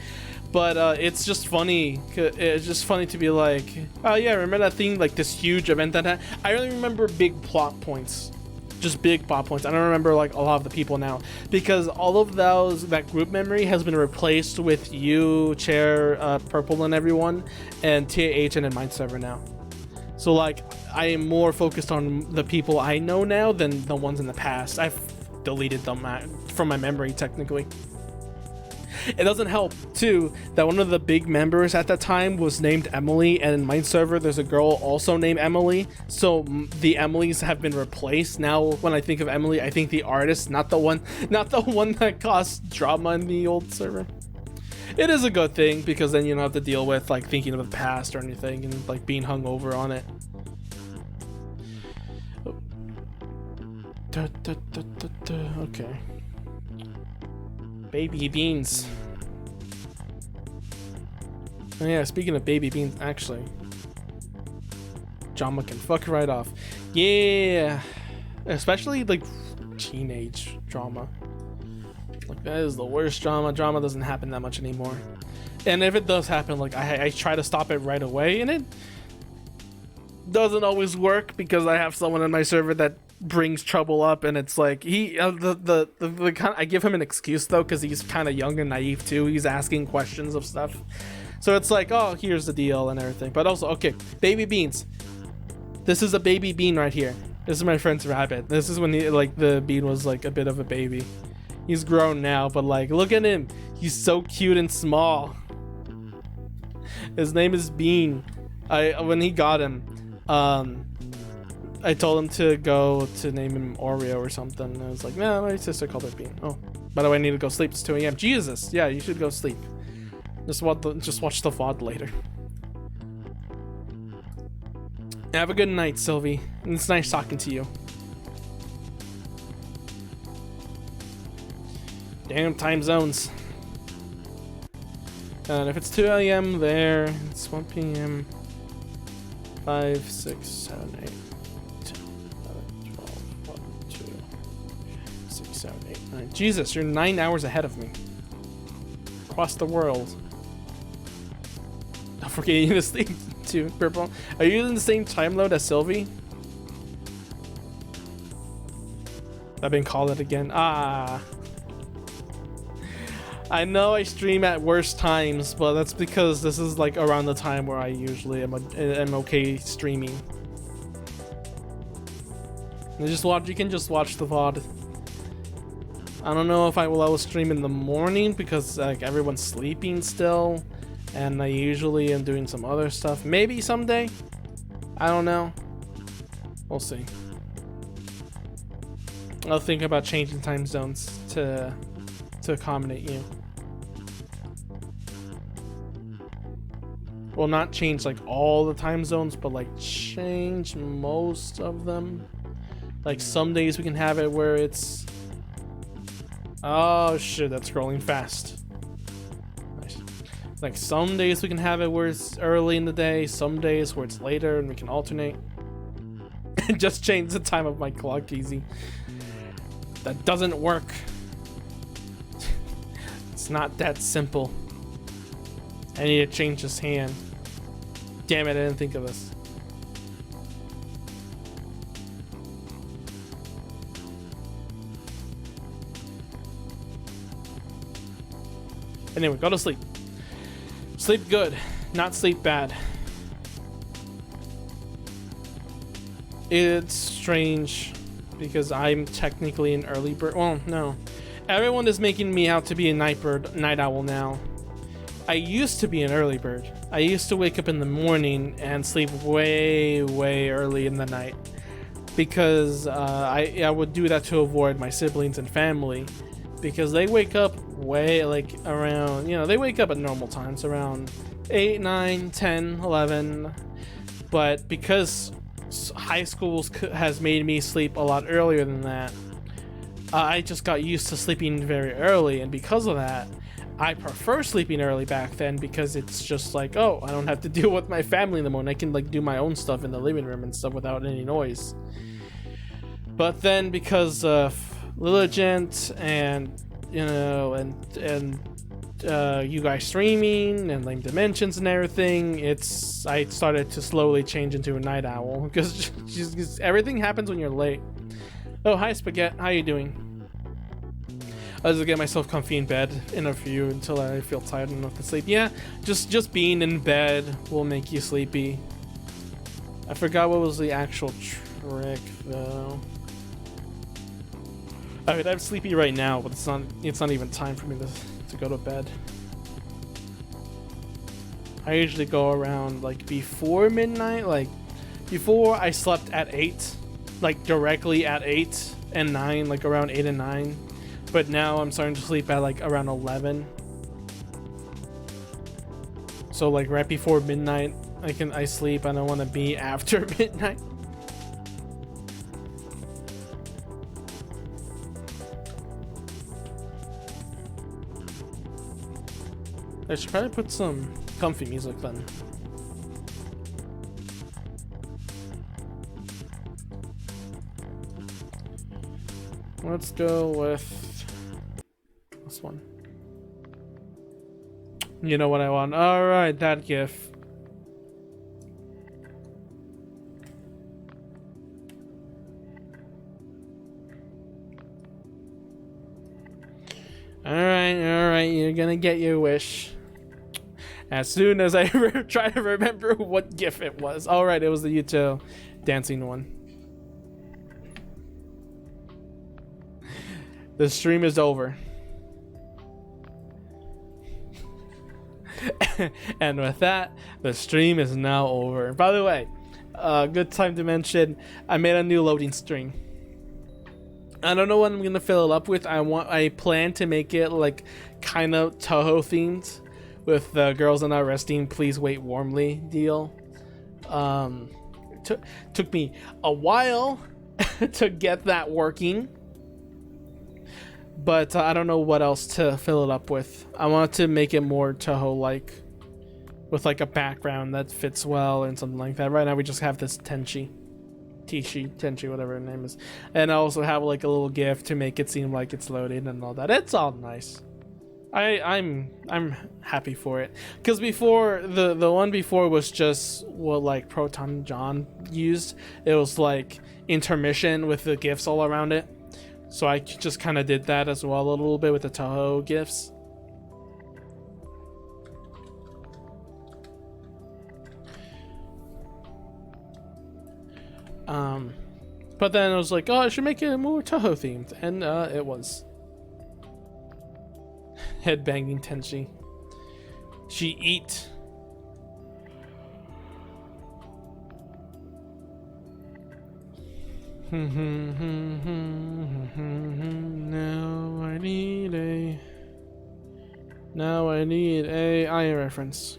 But it's just funny. It's just funny to be like, oh yeah, remember that thing, like this huge event that I only remember big plot points. Just big plot points. I don't remember like a lot of the people now because all of that group memory has been replaced with you, Chair, Purple, and everyone, and TAH and in Mindserver now. So like I am more focused on the people I know now than the ones in the past. I've deleted them from my memory technically. It doesn't help too that one of the big members at that time was named Emily, and in Mindserver there's a girl also named Emily, so the Emilys have been replaced. Now when I think of Emily, I think the artist, not the one that caused drama in the old server. It is a good thing because then you don't have to deal with like thinking of the past or anything and like being hung over on it. Okay. Baby beans. Oh yeah, speaking of baby beans, actually, drama can fuck right off. Yeah, especially like teenage drama. Like that is the worst drama. Drama doesn't happen that much anymore, and if it does happen, like I try to stop it right away, and it doesn't always work because I have someone in my server that brings trouble up, and it's like he the kind, I give him an excuse though because he's kind of young and naive too. He's asking questions of stuff, so it's like, oh, here's the deal and everything. But also, okay, baby beans. This is a baby bean right here. This is my friend's rabbit. This is when he, like, the bean was like a bit of a baby. He's grown now, but like, look at him. He's so cute and small. His name is Bean. When he got him, I told him to go to name him Oreo or something. And I was like, no, my sister called it Bean. Oh, by the way, I need to go sleep. It's 2 a.m. Jesus, yeah, you should go sleep. Just watch the VOD later. Have a good night, Sylvie. And it's nice talking to you. Damn time zones. And if it's 2 a.m. there, it's 1 p.m. 5, 6, 7, 8, 10, 11, 12, 1, 2, 6, 7, 8, 9. Jesus, you're 9 hours ahead of me. Across the world. Don't forget you need to sleep too, Purple. Are you in the same time load as Sylvie? I've been called it again. Ah. I know I stream at worst times, but that's because this is like around the time where I usually am okay streaming. You can just watch the VOD. I don't know if I will stream in the morning because like everyone's sleeping still, and I usually am doing some other stuff. Maybe someday. I don't know. We'll see. I'll think about changing time zones to accommodate you. Well, not change like all the time zones, but like change most of them. Like some days we can have it where it's... Oh shit, that's scrolling fast. Nice. Like some days we can have it where it's early in the day, some days where it's later, and we can alternate. Just change the time of my clock, easy. That doesn't work. It's not that simple. I need to change this hand. Damn it, I didn't think of this. Anyway, go to sleep. Sleep good, not sleep bad. It's strange because I'm technically an early bird. Well, no. Everyone is making me out to be a night owl now. I used to be an early bird. I used to wake up in the morning and sleep way, way early in the night. because I would do that to avoid my siblings and family, because they wake up way like around, they wake up at normal times around 8, 9, 10, 11, but because high school has made me sleep a lot earlier than that, I just got used to sleeping very early, and because of that, I prefer sleeping early back then, because it's just like, oh, I don't have to deal with my family in the morning. I can like do my own stuff in the living room and stuff without any noise. But then because of Lilligent and you guys streaming and like dimensions and everything, I started to slowly change into a night owl, because just everything happens when you're late. Oh, hi Spaghetti, how you doing? I'll just get myself comfy in bed in a few until I feel tired enough to sleep. Yeah, just being in bed will make you sleepy. I forgot what was the actual trick though. I mean, I'm sleepy right now, but it's not even time for me to go to bed. I usually go around like before midnight, like before I slept at 8, like directly at 8 and 9, like around 8 and 9. But now I'm starting to sleep at like around 11. So like right before midnight, I sleep. I don't want to be after midnight. I should probably put some comfy music then. Let's go with this one. You know what I want. Alright, that GIF. Alright, you're gonna get your wish. As soon as I try to remember what GIF it was. Alright, it was the Yuto dancing one. The stream is over. And with that, the stream is now over. By the way, good time to mention, I made a new loading screen. I don't know what I'm gonna fill it up with. I plan to make it like kind of Toho themed, with the girls are not resting, please wait warmly deal. Took me a while to get that working, but I don't know what else to fill it up with. I want to make it more Toho like, with like a background that fits well and something like that. Right now we just have this Tenchi, whatever her name is, and I also have like a little GIF to make it seem like it's loaded and all that. It's all nice. I'm happy for it, because before the one before was just what like Proton John used. It was like intermission with the GIFs all around it, so I just kind of did that as well a little bit with the Toho GIFs. But then I was like, oh, I should make it more Toho themed, and it was. Headbanging Tenchi. She eat. Now I need a eye reference.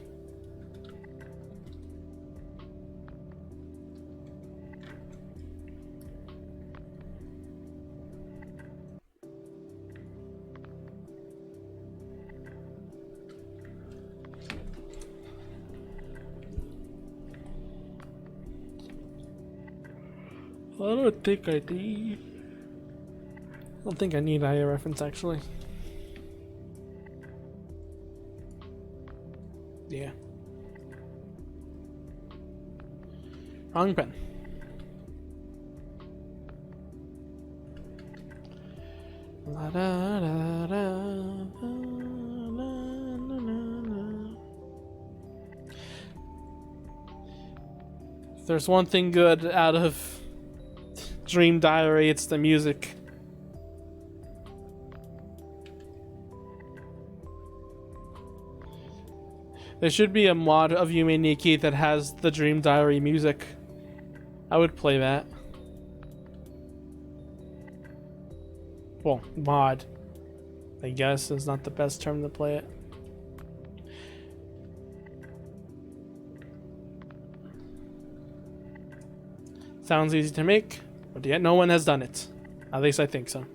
I don't think I need. I don't think I need eye reference actually. Yeah. Wrong pen. La da da da. If there's one thing good out of Dream Diary, it's the music. There should be a mod of Yume Nikki that has the Dream Diary music. I would play that. Well, mod, I guess, is not the best term to play it. Sounds easy to make, but yet no one has done it. At least I think so.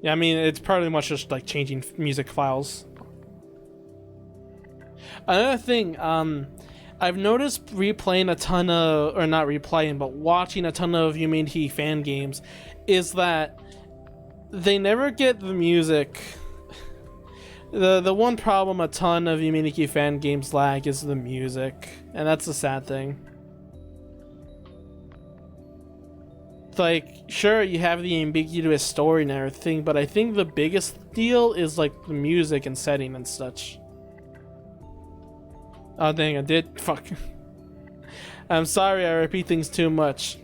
Yeah, I mean, it's pretty much just like changing music files. Another thing, I've noticed replaying a ton of, or not replaying, but watching a ton of Humanity fan games, is that they never get the music. The one problem a ton of Humanity fan games lack is the music, and that's the sad thing. Like, sure, you have the ambiguous story and everything, but I think the biggest deal is like the music and setting and such. Oh dang, I did. Fuck. I'm sorry, I repeat things too much.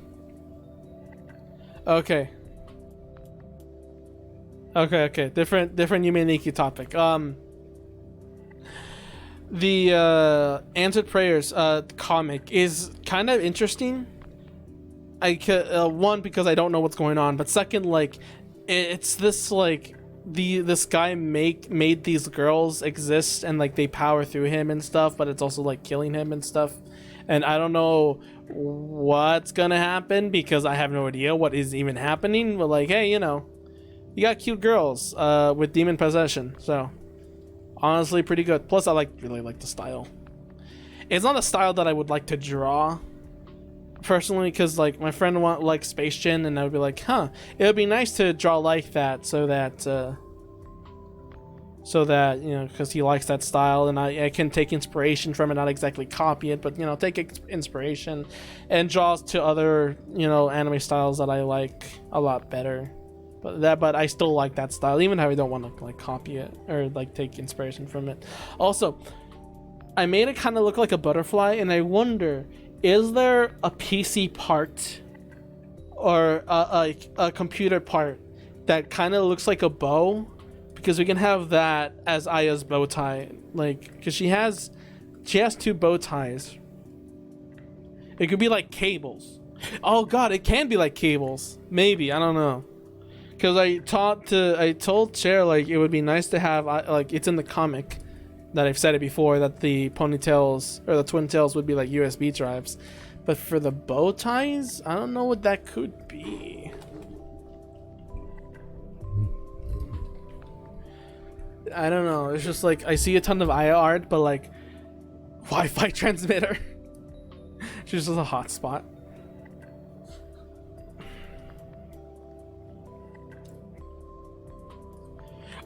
Okay. Okay. Different Humanity topic. The Answered Prayers comic is kind of interesting. I could one, because I don't know what's going on, but second, like, it's this like this guy made these girls exist, and like they power through him and stuff, but it's also like killing him and stuff, and I don't know what's gonna happen because I have no idea what is even happening. But like, hey, you know, you got cute girls with demon possession, so honestly pretty good. Plus I really like the style. It's not a style that I would like to draw personally, because like my friend likes Space Gen, and I would be like, huh, it would be nice to draw like that, so that you know, because he likes that style, and I can take inspiration from it, not exactly copy it, but you know, take inspiration and draw to other, you know, anime styles that I like a lot better. But I still like that style, even if I don't want to like copy it or like take inspiration from it. Also, I made it kind of look like a butterfly, and I wonder, is there a PC part or a computer part that kind of looks like a bow? Because we can have that as Aya's bow tie, like, because she has two bow ties. It could be like cables. Oh god, it can be like cables. Maybe, I don't know. Because I told Cher, like, it would be nice to have, like, it's in the comic that I've said it before, that the ponytails or the twin tails would be like USB drives, but for the bow ties, I don't know what that could be. I don't know. It's just like I see a ton of Aya art, but like Wi-Fi transmitter. She's just a hotspot.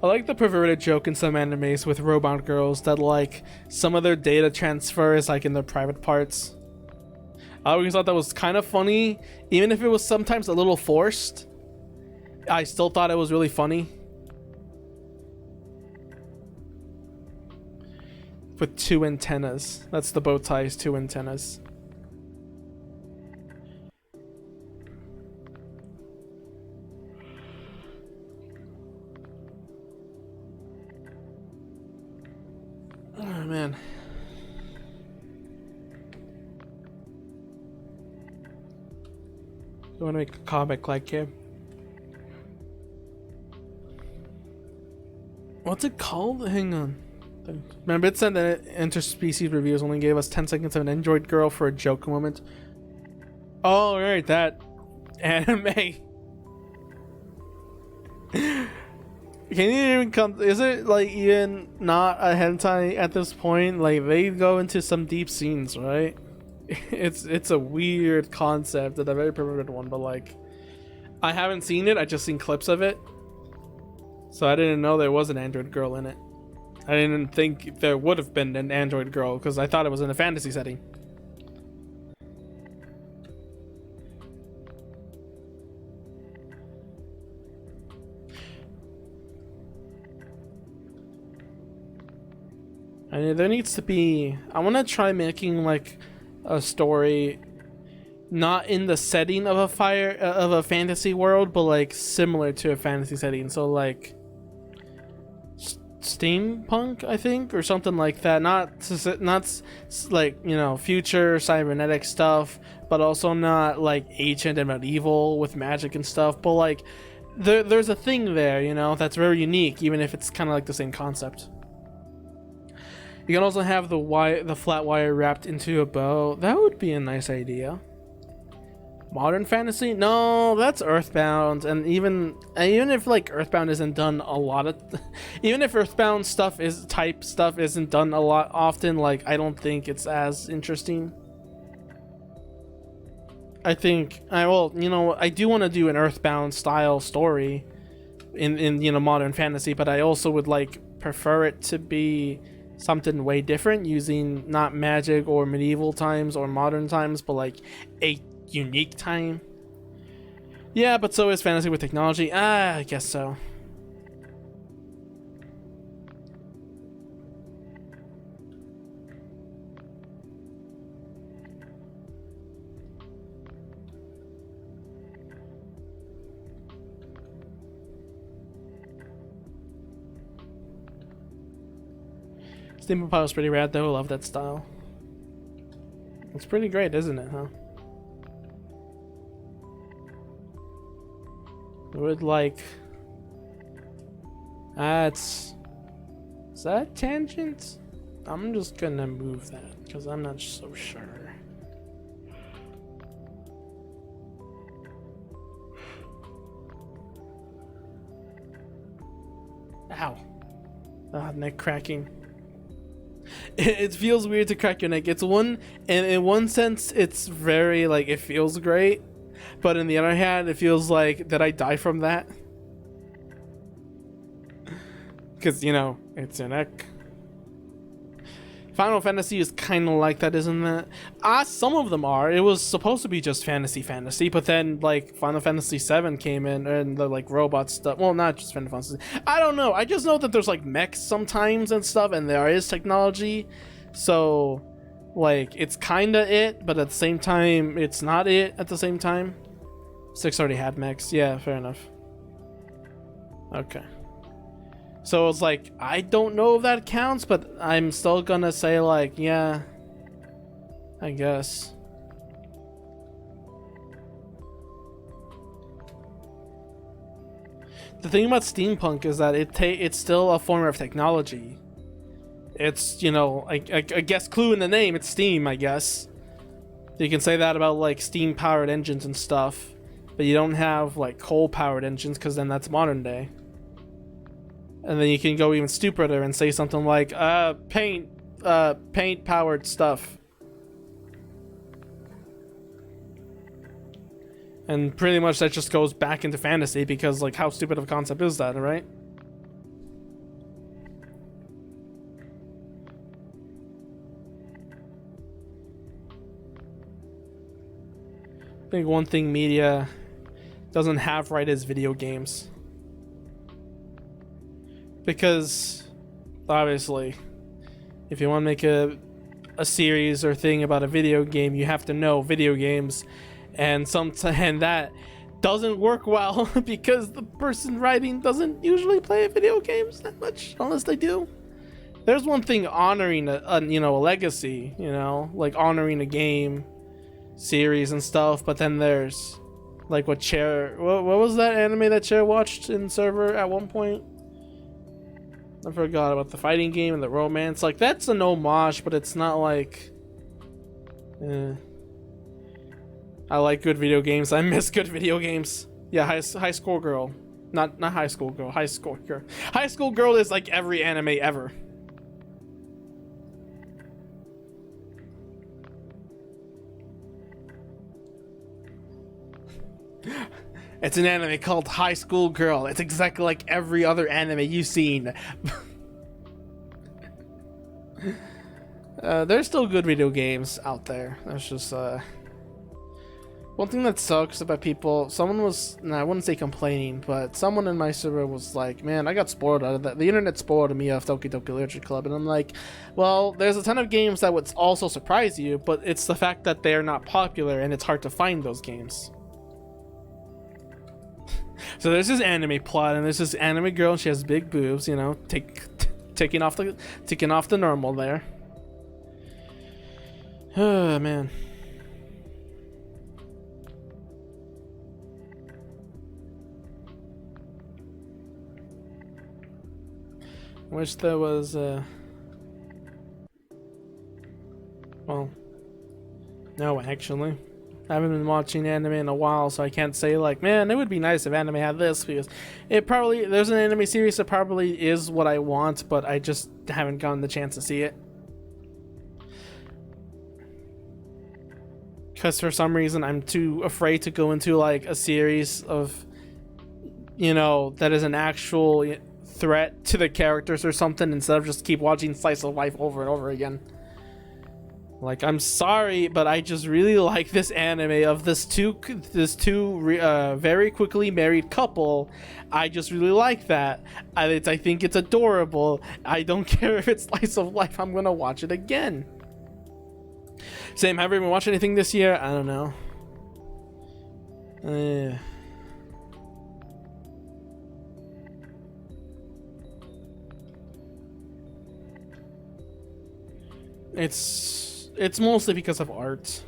I like the perverted joke in some animes with robot girls that like some of their data transfer is like in their private parts. I always thought that was kind of funny, even if it was sometimes a little forced. I still thought it was really funny. With two antennas. That's the bow ties, two antennas. Oh man. You want to make a comic like him? What's it called? Hang on. Remember, it said that interspecies reviews only gave us 10 seconds of an android girl for a joke moment. Oh, right, that anime. Can you even come? Is it like even not a hentai at this point? Like, they go into some deep scenes, right? It's a weird concept and a very perverted one, but like, I haven't seen it. I just seen clips of it, so I didn't know there was an android girl in it. I didn't think there would have been an android girl because I thought it was in a fantasy setting. I mean, there needs to be. I want to try making like a story, not in the setting of a fantasy world, but like similar to a fantasy setting. So like steampunk, I think, or something like that. Not like, you know, future cybernetic stuff, but also not like ancient and medieval with magic and stuff. But like there's a thing there, you know, that's very unique, even if it's kind of like the same concept. You can also have the flat wire wrapped into a bow. That would be a nice idea. Modern fantasy? No, that's Earthbound, and even if like Earthbound isn't done a lot of, even if Earthbound stuff isn't done a lot often, like I don't think it's as interesting. I think I do want to do an Earthbound style story in modern fantasy, but I also would like prefer it to be something way different, using not magic or medieval times or modern times, but like a unique time. Yeah, but so is fantasy with technology. I guess so. Steampunk Pile is pretty rad though. I love that style. It's pretty great, isn't it, huh? Would like... Is that tangent? I'm just gonna move that, because I'm not so sure. Ow. Ah, neck cracking. It feels weird to crack your neck. It's one, and in one sense, it's very, like, it feels great. But in the other hand, it feels like, did I die from that? Because, you know, it's your neck. Final Fantasy is kind of like that, isn't it? Some of them are. It was supposed to be just fantasy, but then, like, Final Fantasy 7 came in, and the, like, robot stuff. Well, not just Final Fantasy. I don't know. I just know that there's, like, mechs sometimes and stuff, and there is technology. So, like, it's kind of it, but at the same time, it's not it at the same time. 6 already had mechs. Yeah, fair enough. Okay. So it's like, I don't know if that counts, but I'm still gonna say, like, yeah, I guess. The thing about steampunk is that it's still a form of technology. It's, you know, I guess clue in the name, it's steam, I guess. You can say that about, like, steam-powered engines and stuff, but you don't have, like, coal-powered engines, because then that's modern day. And then you can go even stupider and say something like, paint-powered stuff. And pretty much that just goes back into fantasy, because, like, how stupid of a concept is that, right? I think one thing media doesn't have right is video games. Because, obviously, if you want to make a series or thing about a video game, you have to know video games, and that doesn't work well because the person writing doesn't usually play video games that much, unless they do. There's one thing honoring a legacy, you know, like honoring a game series and stuff, but then there's like what was that anime that Chair watched in server at one point? I forgot about the fighting game and the romance. Like, that's an homage, but it's not like... I like good video games. I miss good video games. Yeah, High School Girl. Not High School Girl. High School Girl. High School Girl is like every anime ever. It's an anime called High School Girl. It's exactly like every other anime you've seen. There's still good video games out there. That's just one thing that sucks about people. Someone was, I wouldn't say complaining, but someone in my server was like, man, I got spoiled out of that. The internet spoiled me of Doki Doki Literature Club. And I'm like, well, there's a ton of games that would also surprise you, but it's the fact that they're not popular and it's hard to find those games. So there's this anime plot, and there's this anime girl, and she has big boobs, you know, ticking off the normal there. Oh man. Wish there was well, no, actually. I haven't been watching anime in a while, so I can't say like, man, it would be nice if anime had this, because it probably, there's an anime series that probably is what I want, but I just haven't gotten the chance to see it. Because for some reason I'm too afraid to go into like a series of, you know, that is an actual threat to the characters or something, instead of just keep watching slice of life over and over again. Like, I'm sorry, but I just really like this anime of this two very quickly married couple. I just really like that. I think it's adorable. I don't care if it's slice of life. I'm gonna watch it again. Same. Have you been watching anything this year? I don't know. It's mostly because of art.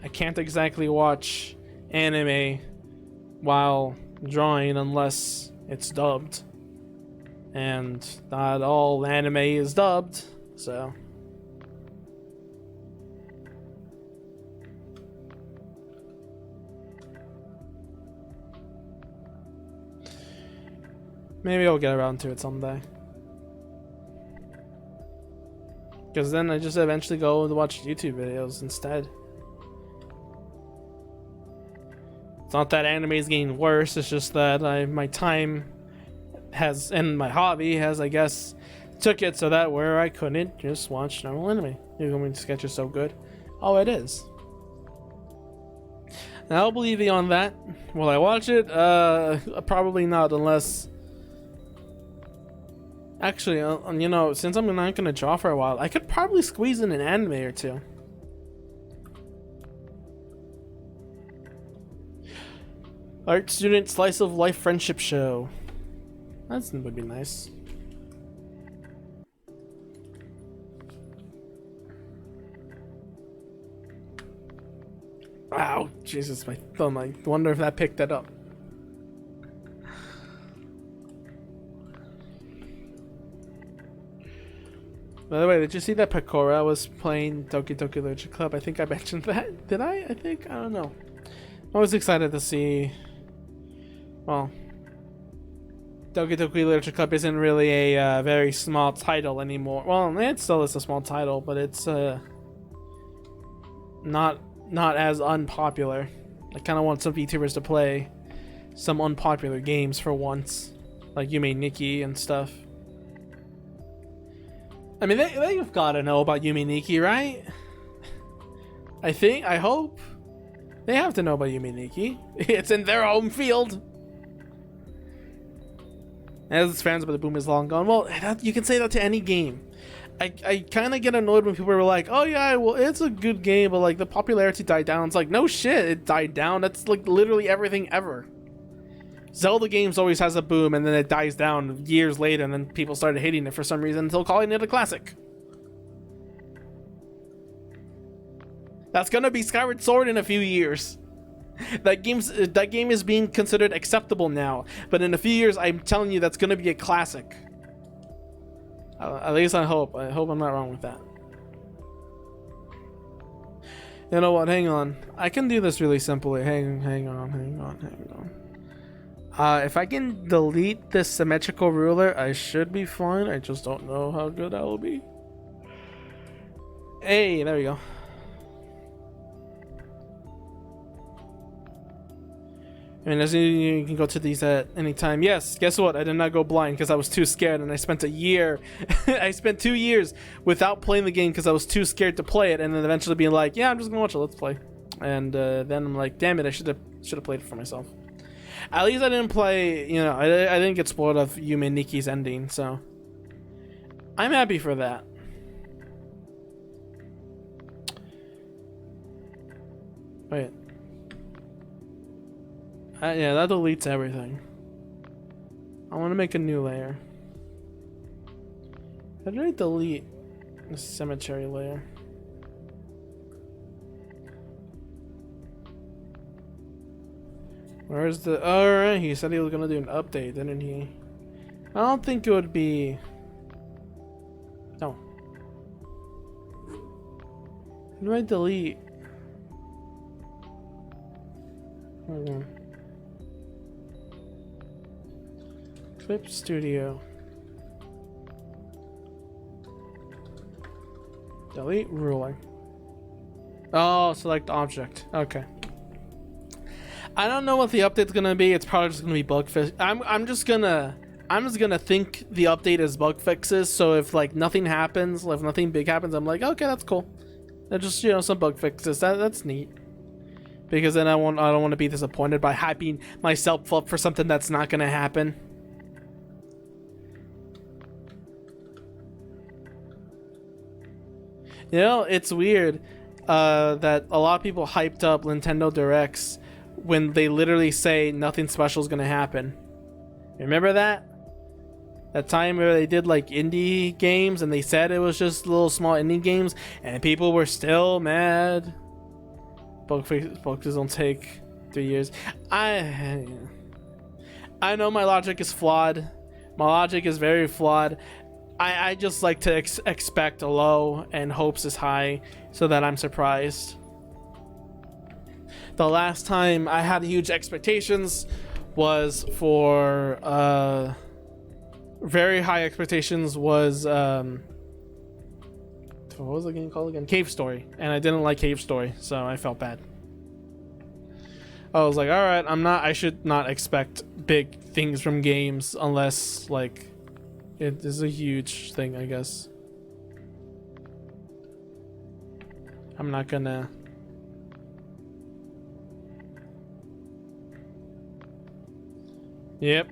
I can't exactly watch anime while drawing unless it's dubbed. And not all anime is dubbed, so. Maybe I'll get around to it someday. Because then I just eventually go and watch YouTube videos instead. It's not that anime is getting worse, it's just that my time has, and my hobby has, I guess, took it so that where I couldn't just watch normal anime. You're going to sketch is so good. Oh, it is. And I'll believe you on that. Will I watch it? Probably not, unless... Actually, you know, since I'm not gonna draw for a while, I could probably squeeze in an anime or two. Art student slice of life friendship show. That would be nice. Wow, Jesus, my thumb. I wonder if that picked that up. By the way, did you see that Pecora was playing Doki Doki Literature Club? I think I mentioned that. Did I? I think? I don't know. I was excited to see... Well... Doki Doki Literature Club isn't really a very small title anymore. Well, it still is a small title, but it's not as unpopular. I kind of want some VTubers to play some unpopular games for once. Like Yume Nikki and stuff. I mean, they've got to know about Yume Nikki, right? I hope. They have to know about Yume Nikki. It's in their home field. As fans, but the boom is long gone. Well, you can say that to any game. I kind of get annoyed when people are like, oh yeah, well, it's a good game, but like the popularity died down. It's like, no shit, it died down. That's like literally everything ever. Zelda games always has a boom and then it dies down years later, and then people started hating it for some reason until calling it a classic. That's gonna be Skyward Sword in a few years. That game is being considered acceptable now, but in a few years, I'm telling you, that's gonna be a classic. At least I hope. I hope I'm not wrong with that. You know what? Hang on. I can do this really simply. Hang on. If I can delete this symmetrical ruler, I should be fine. I just don't know how good that will be. Hey, there we go. I mean, as you can go to these at any time. Yes, guess what? I did not go blind because I was too scared, and I spent a year. I spent 2 years without playing the game because I was too scared to play it, and then eventually being like, "Yeah, I'm just gonna watch it. Let's play." And then I'm like, "Damn it! I should have played it for myself." At least I didn't play. You know, I didn't get spoiled of Yume Nikki's ending, so I'm happy for that. Wait. Yeah, that deletes everything. I want to make a new layer. How did I delete the cemetery layer? Where's the... Alright, he said he was going to do an update, didn't he? I don't think it would be What do I delete? Hold on. Clip Studio. Delete ruler. Oh, select object. Okay. I don't know what the update's gonna be. It's probably just gonna be bug fix. I'm just gonna think the update is bug fixes. So if like nothing happens, if nothing big happens, I'm like, okay, that's cool. They're just, you know, some bug fixes. That's neat. Because then I don't want to be disappointed by hyping myself up for something that's not gonna happen. You know, it's weird that a lot of people hyped up Nintendo Directs when they literally say nothing special is gonna happen. Remember that? That time where they did like indie games and they said it was just little small indie games and people were still mad. Bug fixes don't take 3 years. I know my logic is flawed. My logic is very flawed. I just like to expect a low and hopes is high so that I'm surprised. The last time I had huge expectations was for very high expectations was what was the game called again? Cave Story, and I didn't like Cave Story, so I felt bad. I was like, all right, I should not expect big things from games unless like it is a huge thing, I guess. I'm not gonna. Yep.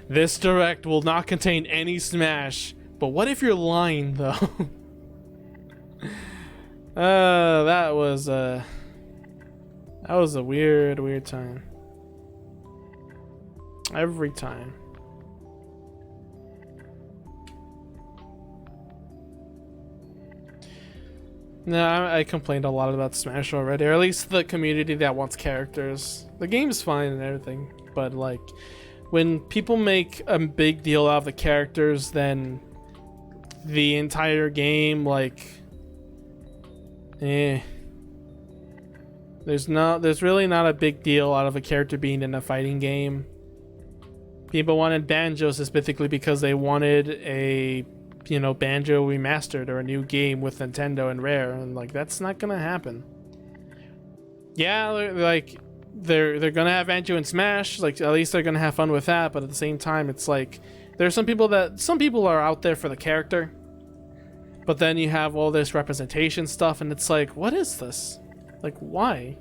This direct will not contain any Smash. But what if you're lying, though? That was a weird time. Every time. No, I complained a lot about Smash already, or at least the community that wants characters. The game's fine and everything, but like, when people make a big deal out of the characters, then the entire game, like, there's really not a big deal out of a character being in a fighting game. People wanted Banjo specifically because they wanted a, you know, Banjo remastered or a new game with Nintendo and Rare, and like that's not gonna happen. Yeah, they're gonna have Banjo and Smash, like at least they're gonna have fun with that, but at the same time it's like there's some people are out there for the character, but then you have all this representation stuff and it's like, what is this? Like, why?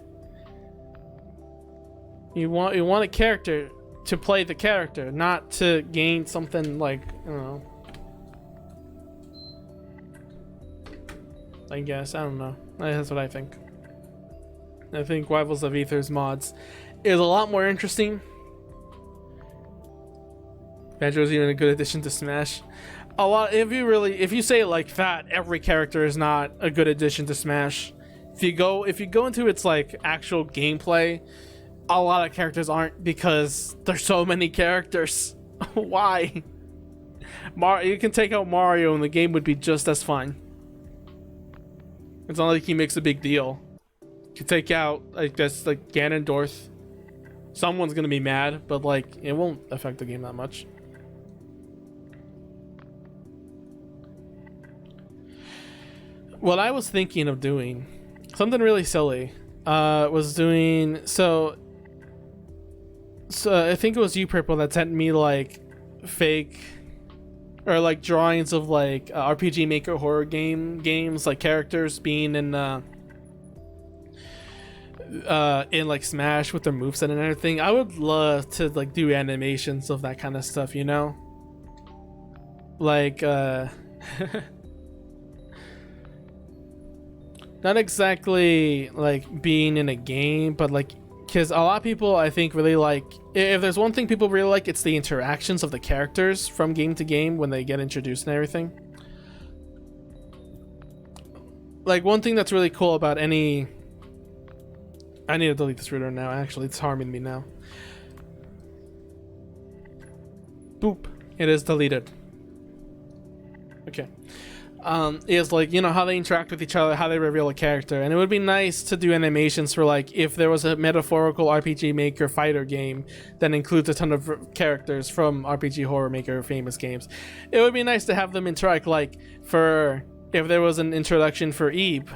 You want a character to play the character, not to gain something like, I don't know. I guess, I don't know. That's what I think. I think Rivals of Aether's mods is a lot more interesting. Banjo's even a good addition to Smash. If you say it like that, every character is not a good addition to Smash. If you go into its like actual gameplay, a lot of characters aren't, because there's so many characters. Why? You can take out Mario and the game would be just as fine. It's not like he makes a big deal. You take out, I guess, like Ganondorf, someone's gonna be mad, but like it won't affect the game that much. What I was thinking of doing, something really silly, was doing so I think it was you, Purple, that sent me like fake or like drawings of like RPG Maker horror games, like characters being in like Smash with their moveset and everything. I would love to like do animations of that kind of stuff, you know? Like not exactly like being in a game, but like, because a lot of people, I think, really like, if there's one thing people really like, it's the interactions of the characters from game to game when they get introduced and everything. Like, one thing that's really cool about any... I need to delete this router now, actually. It's harming me now. Boop. It is deleted. Okay. Is like, you know, how they interact with each other, how they reveal a character. And it would be nice to do animations for, like, if there was a metaphorical RPG Maker fighter game that includes a ton of characters from RPG Horror Maker famous games. It would be nice to have them interact, like, for if there was an introduction for Eve,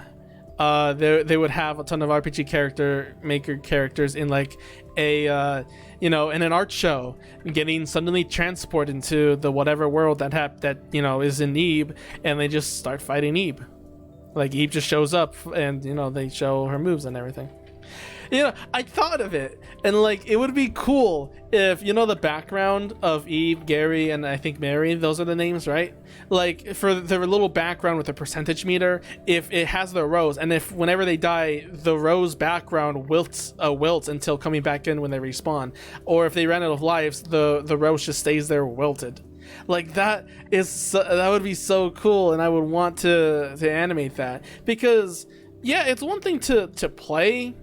they would have a ton of RPG character maker characters in like a you know, in an art show, getting suddenly transported into the whatever world that you know is in Eve, and they just start fighting Eve. Like Eve just shows up, and you know they show her moves and everything. You know, I thought of it, and like it would be cool if, you know, the background of Eve, Gary, and I think Mary, those are the names, right? Like for their little background with the percentage meter, if it has the rose, and if whenever they die, the rose background wilts until coming back in when they respawn, or if they ran out of lives, the rose just stays there wilted. Like that would be so cool, and I would want to animate that, because yeah, it's one thing to play.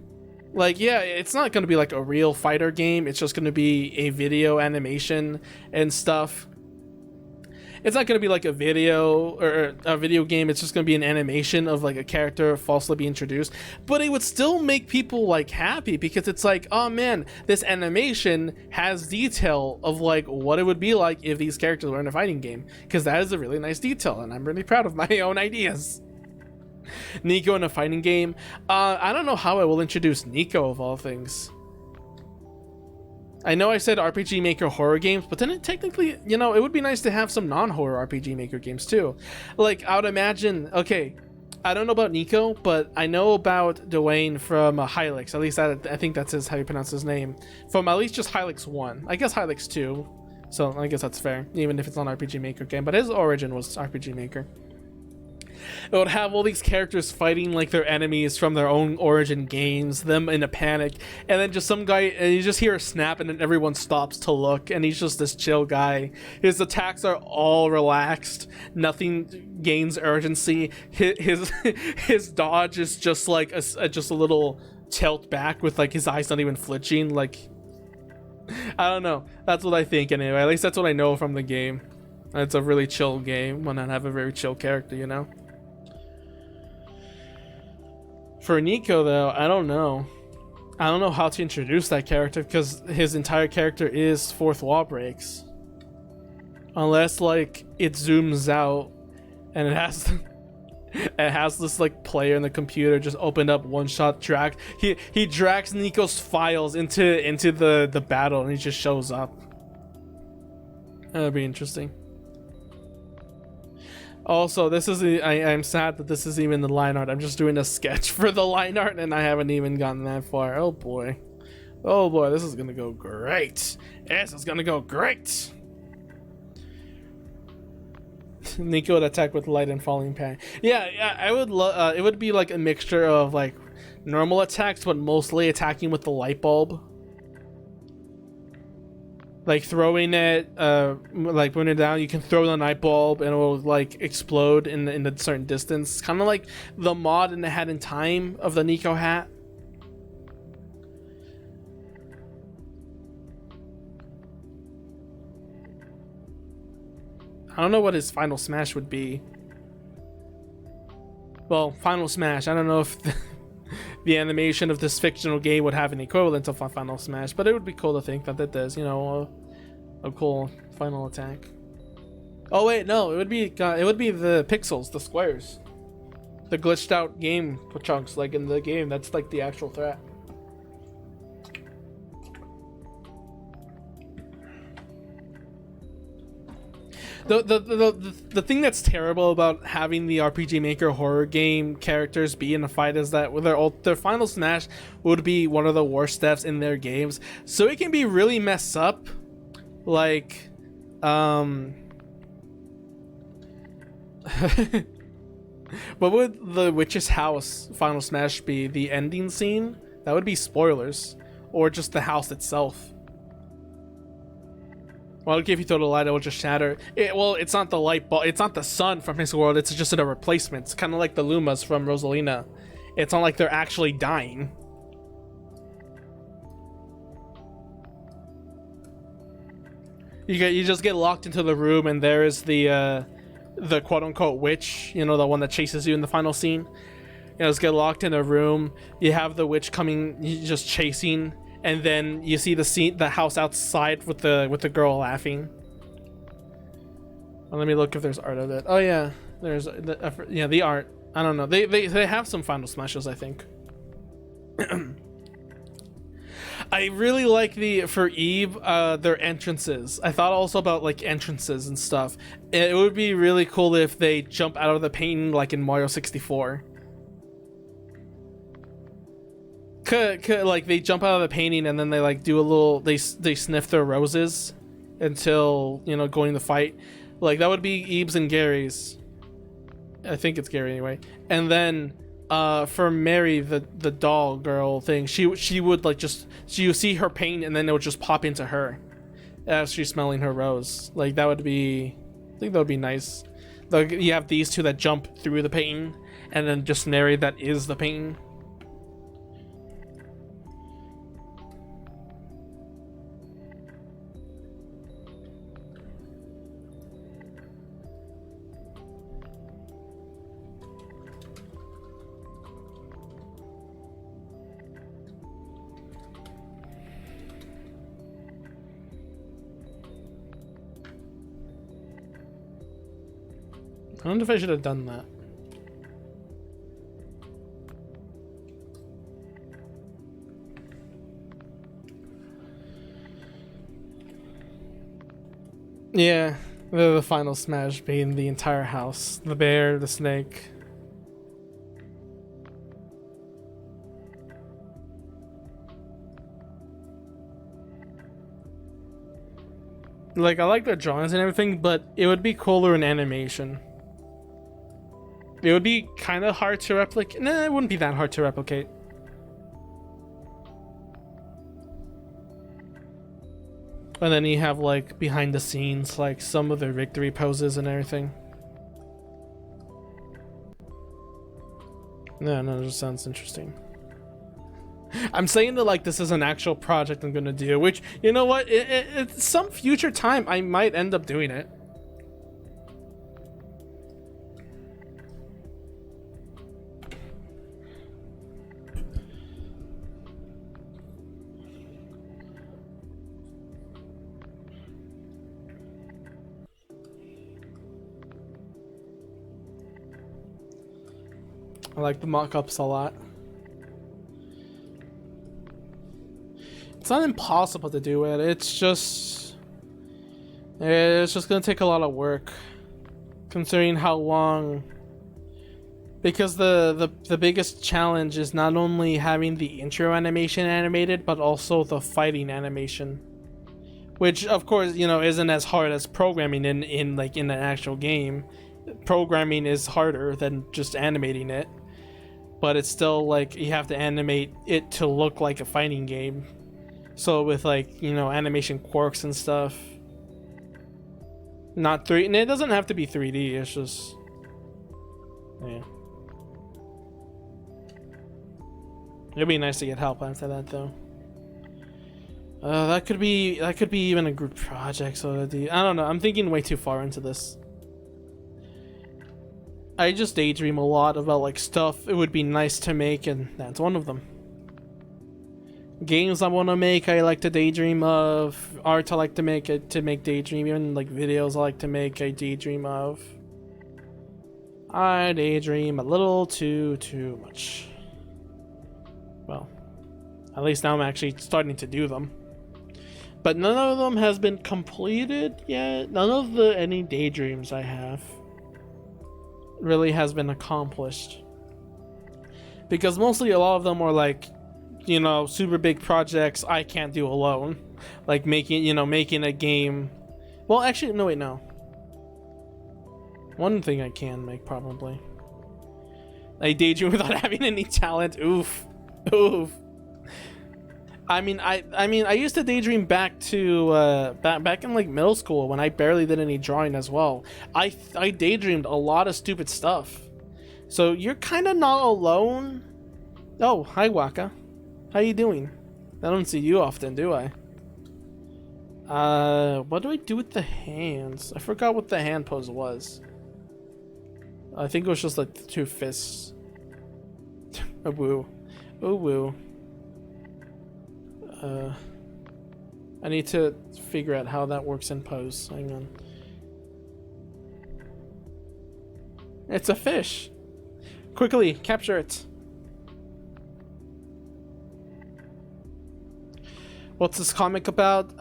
Like, yeah, it's not going to be like a real fighter game. It's just going to be a video animation and stuff. It's not going to be like a video or a video game. It's just going to be an animation of like a character falsely be introduced. But it would still make people like happy, because it's like, oh man, this animation has detail of like what it would be like if these characters were in a fighting game. Because that is a really nice detail, and I'm really proud of my own ideas. Nico in a fighting game. I don't know how I will introduce Nico of all things. I know I said RPG Maker horror games, but then it technically, you know, it would be nice to have some non-horror RPG Maker games too. Like, I would imagine, okay, I don't know about Nico, but I know about Dwayne from Hylics. At least I think that's how you pronounce his name. From at least just Hylics 1. I guess Hylics 2. So I guess that's fair, even if it's not an RPG Maker game. But his origin was RPG Maker. It would have all these characters fighting like their enemies from their own origin games, them in a panic, and then just some guy, and you just hear a snap, and then everyone stops to look, and he's just this chill guy. His attacks are all relaxed, nothing gains urgency. His dodge is just like just a little tilt back with like his eyes not even flinching. Like, I don't know. That's what I think anyway. At least that's what I know from the game. It's a really chill game when I have a very chill character, you know? For Nico, though, I don't know. I don't know how to introduce that character, because his entire character is fourth wall breaks. Unless, like, it zooms out and it has this, like, player in the computer just opened up one-shot drag. He drags Nico's files into the battle, and he just shows up. That'd be interesting. Also, I'm sad that this is even the line art. I'm just doing a sketch for the line art, and I haven't even gotten that far. Oh boy. Oh boy, this is gonna go great. This is gonna go great. Nico would attack with light and falling pan. Yeah, I would love. It would be like a mixture of like normal attacks, but mostly attacking with the light bulb. Like throwing it, like when it down, you can throw the light bulb and it will like explode in a certain distance. Kind of like the mod in the Hat in Time of the Nico hat. I don't know what his final smash would be. Well, final smash. I don't know if the animation of this fictional game would have an equivalent of a final smash, but it would be cool to think that it does. You know, a cool final attack. Oh wait, no, it would be the pixels, the squares, the glitched out game chunks, like in the game. That's like the actual threat. The thing that's terrible about having the RPG Maker horror game characters be in a fight is that with their final smash would be one of the worst steps in their games, so it can be really messed up. Like, what would the Witch's House final smash be? The ending scene? That would be spoilers, or just the house itself. Well, if you throw the light, it will just shatter. Well, it's not the light bulb. It's not the sun from his world. It's just a replacement. It's kind of like the Lumas from Rosalina. It's not like they're actually dying. You just get locked into the room, and there is the the quote unquote witch, you know, the one that chases you in the final scene. You know, just get locked in a room. You have the witch coming, just chasing, and then you see the house outside with the girl laughing. Well, let me look if there's art of it. Oh yeah, there's the art. I don't know. They have some Final Smashes, I think. I really like for Eve, their entrances. I thought also about like entrances and stuff. It would be really cool if they jump out of the painting like in Mario 64. Like they jump out of the painting and then they like do a little, they sniff their roses until, you know, going to fight. Like that would be Eve's and Gary's. I think it's Gary anyway. And then for Mary, the doll girl thing, she would like just, so you see her paint and then it would just pop into her as she's smelling her rose. Like that would be, I think that would be nice. Like you have these two that jump through the painting and then just Mary that is the painting. I wonder if I should have done that. Yeah, the final smash being the entire house. The bear, the snake. Like, I like the drawings and everything, but it would be cooler in animation. It would be kind of hard to replicate. Nah, it wouldn't be that hard to replicate. And then you have like behind the scenes, like some of their victory poses and everything. No, it just sounds interesting. I'm saying that like this is an actual project I'm gonna do, which, you know what, it's some future time I might end up doing it. I like the mock-ups a lot. It's not impossible to do it, it's just gonna take a lot of work, considering how long, because the biggest challenge is not only having the intro animation animated, but also the fighting animation, which of course, you know, isn't as hard as programming in an actual game. Programming is harder than just animating it, but it's still like you have to animate it to look like a fighting game. So with like, you know, animation quirks and stuff. Not 3D, and it doesn't have to be 3D, it's just, yeah. It'd be nice to get help after that though. That could be even a group project, so I don't know, I'm thinking way too far into this. I just daydream a lot about like stuff it would be nice to make, and that's one of them. Games I want to make, I like to daydream of. Art I like to make daydream. Even like videos I like to make, I daydream of. I daydream a little too much. Well, at least now I'm actually starting to do them. But none of them has been completed yet. None of any daydreams I have really has been accomplished. Because mostly a lot of them are like, you know, super big projects I can't do alone. Like making a game. Well, actually, no, wait, no. One thing I can make, probably. I daydream without having any talent. Oof. Oof. I mean, I used to daydream back to back in like middle school when I barely did any drawing as well. I daydreamed a lot of stupid stuff. So you're kind of not alone. Oh, hi Waka. How you doing? I don't see you often, do I? What do I do with the hands? I forgot what the hand pose was. I think it was just like the two fists. Oh woo. Oh woo. I need to figure out how that works in pose. Hang on. It's a fish. Quickly, capture it. What's this comic about?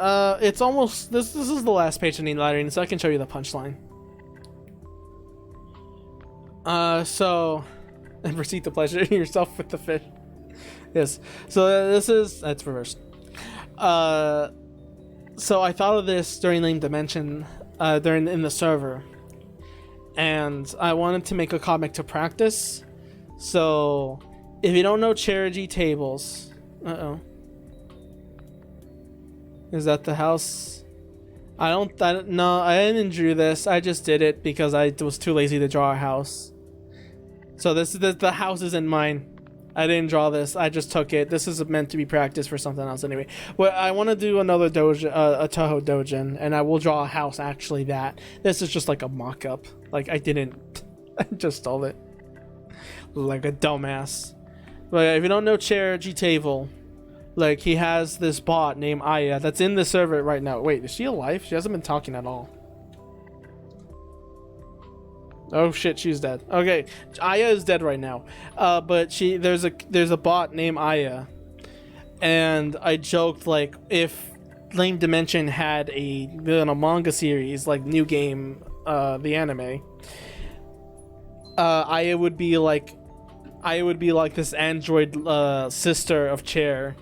It's almost this is the last page I need lettering, so I can show you the punchline. So and proceed to pleasure yourself with the fish. Yes. So that's reversed. So I thought of this during Lane Dimension, in the server, and I wanted to make a comic to practice. So if you don't know Cherigi tables, is that the house? I didn't draw this. I just did it because I was too lazy to draw a house. So the house isn't mine. I didn't draw this. I just took it. This is meant to be practice for something else anyway. Well, I want to do another a Touhou Dojin, and I will draw a house actually that. This is just like a mock-up. Like, I just stole it. Like a dumbass. But if you don't know Cherigi Table, like, he has this bot named Aya that's in the server right now. Wait, is she alive? She hasn't been talking at all. Oh shit, she's dead. Okay, Aya is dead right now. But there's a bot named Aya, and I joked like if Lane Dimension had a manga series like New Game, the anime, Aya would be like this android sister of Chair,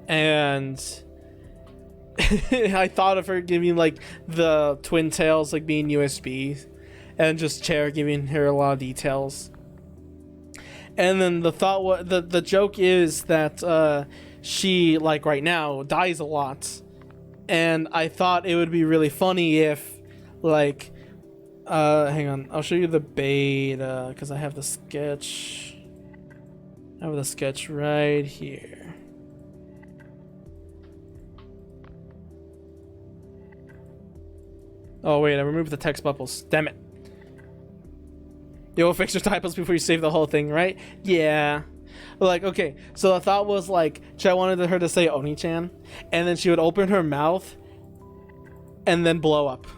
and I thought of her giving like the twin tails like being USB, and just Chair giving her a lot of details. And then the joke is that she, like right now, dies a lot, and I thought it would be really funny if like hang on, I'll show you the beta because I have the sketch. I have the sketch right here. Oh wait, I removed the text bubbles. Damn it. You'll fix your typos before you save the whole thing, right? Yeah. Like, okay, so the thought was like, I wanted her to say Oni-chan, and then she would open her mouth and then blow up.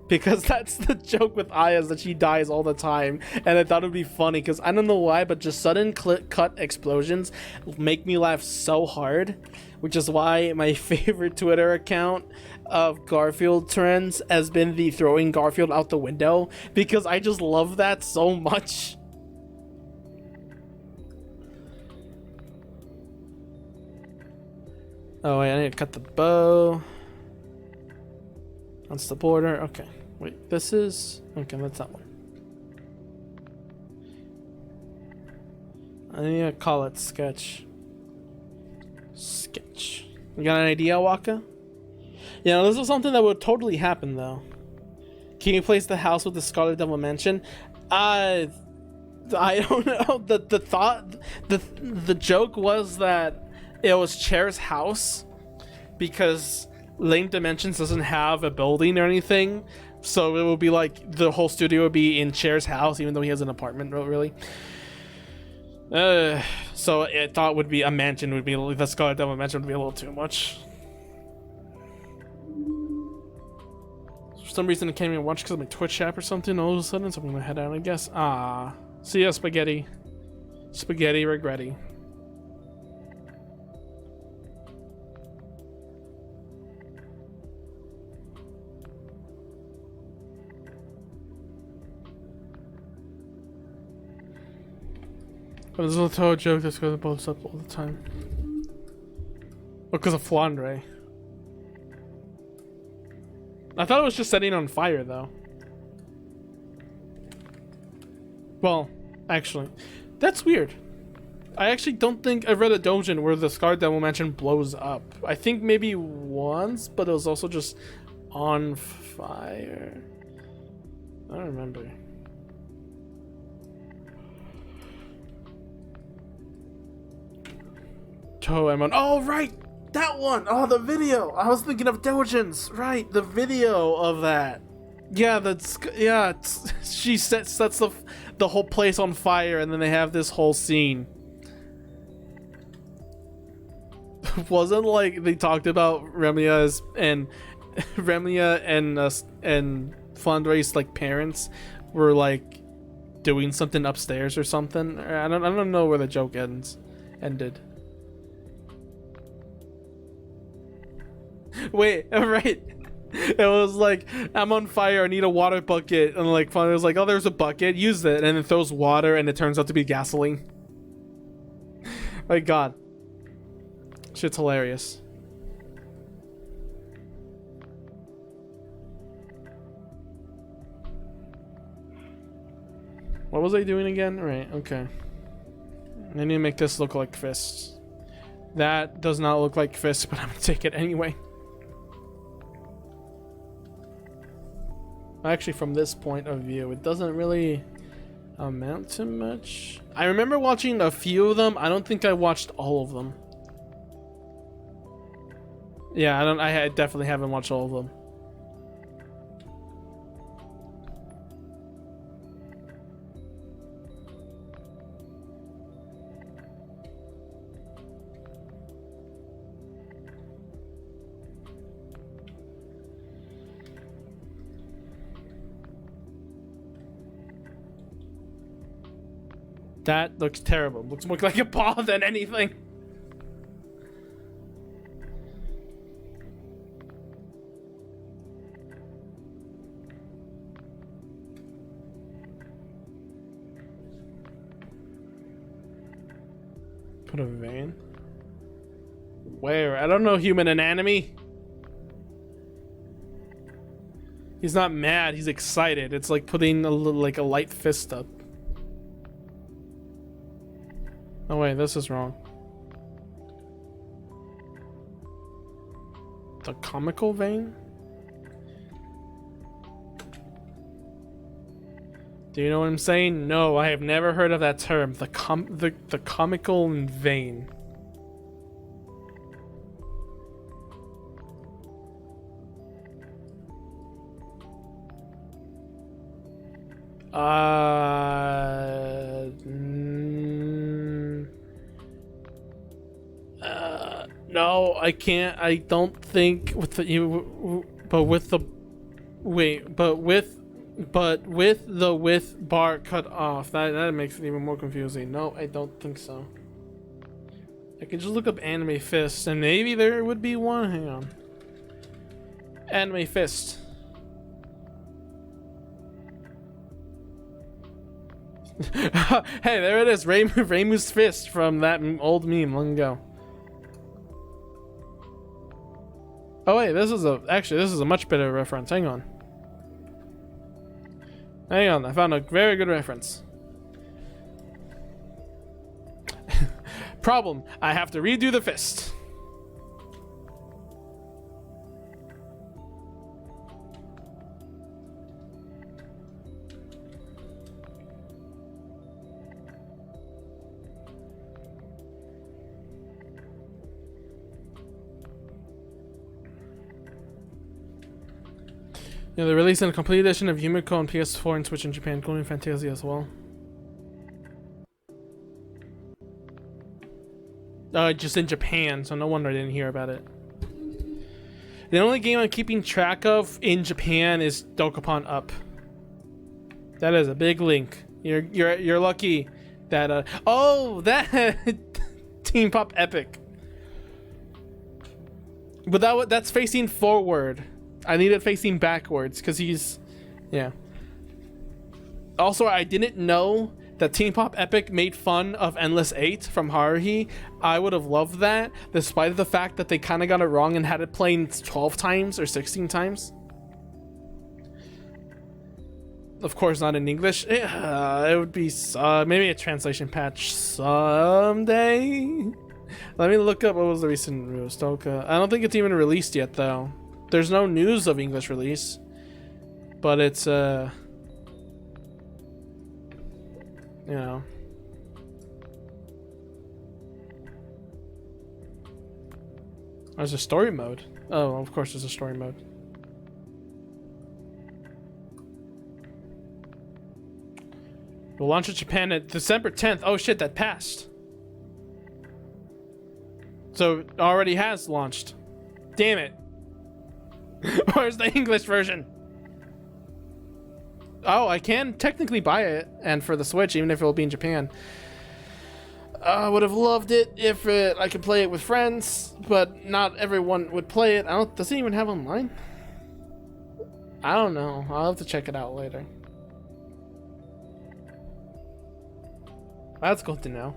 Because that's the joke with Aya, is that she dies all the time. And I thought it would be funny, because I don't know why, but just sudden cut explosions make me laugh so hard. Which is why my favorite Twitter account of Garfield trends has been the throwing Garfield out the window, because I just love that so much. Oh wait, I need to cut the bow. That's the border. Okay, wait, this is okay. That's that one. I need to call it sketch. Sketch. You got an idea, Waka? Yeah, this is something that would totally happen though. Can you place the house with the Scarlet Devil Mansion? I don't know. The joke was that it was Chair's house, because Lane Dimensions doesn't have a building or anything, so it would be like the whole studio would be in Chair's house, even though he has an apartment, really. So I thought would be a mansion would be the Scarlet Devil Mansion would be a little too much. For some reason I can't even watch because of my Twitch app or something. All of a sudden, so I'm gonna head out, I guess. See ya, spaghetti. Spaghetti regretti. But there's a little joke that's going to blow us up all the time. Because of Flandre. I thought it was just setting on fire, though. Well, actually, that's weird. I actually don't think I've read a doujin where the Scarlet Devil Mansion blows up. I think maybe once, but it was also just on fire. I don't remember. Toemon. Oh, right! That one! Oh, the video! I was thinking of doujins! Right, the video of that. Yeah, she sets the whole place on fire, and then they have this whole scene. Wasn't like they talked about Remia and Remia and Flandre's like parents were like doing something upstairs or something. I don't know where the joke ended. Wait, right. It was like, I'm on fire, I need a water bucket, and like Flandre was like, oh, there's a bucket, use it, and it throws water and it turns out to be gasoline. My god. Shit's hilarious. What was I doing again? Right, okay. I need to make this look like fists. That does not look like fists, but I'm gonna take it anyway. Actually, from this point of view, it doesn't really amount to much. I remember watching a few of them. I don't think I watched all of them. Yeah, I definitely haven't watched all of them. That looks terrible. Looks more like a paw than anything. Put a vein? Where? I don't know human anatomy. He's not mad, he's excited. It's like putting a little, like a light fist up. Oh wait, this is wrong. The comical vein? Do you know what I'm saying? No, I have never heard of that term. The comical vein. No, I can't. I don't think with the with bar cut off. That makes it even more confusing. No, I don't think so. I can just look up anime fist, and maybe there would be one. Hang on. Anime fist. Hey, there it is. Reimu's fist from that old meme long ago. Oh wait, this is a much better reference. Hang on. I found a very good reference. Problem, I have to redo the fist. Yeah, they're releasing a complete edition of Yumiko on PS4 and Switch in Japan, including Fantasia as well. Just in Japan, so no wonder I didn't hear about it. The only game I'm keeping track of in Japan is Dokapon Up. That is a big link. You're lucky that oh, that Team Pop Epic. But that's facing forward. I need it facing backwards because he's, yeah. Also, I didn't know that Teen Pop Epic made fun of Endless 8 from Haruhi. I would have loved that, despite the fact that they kind of got it wrong and had it playing 12 times or 16 times. Of course, not in English. It would be maybe a translation patch someday. Let me look up what was the recent Stoka. I don't think it's even released yet, though. There's no news of English release, but it's you know. There's a story mode. Oh, of course there's a story mode. We'll launch in Japan at December 10th. Oh shit, that passed. So it already has launched. Damn it. Where's the English version? Oh, I can technically buy it, and for the Switch, even if it will be in Japan. I would have loved it if I could play it with friends, but not everyone would play it. Does it even have online? I don't know. I'll have to check it out later. That's good to know.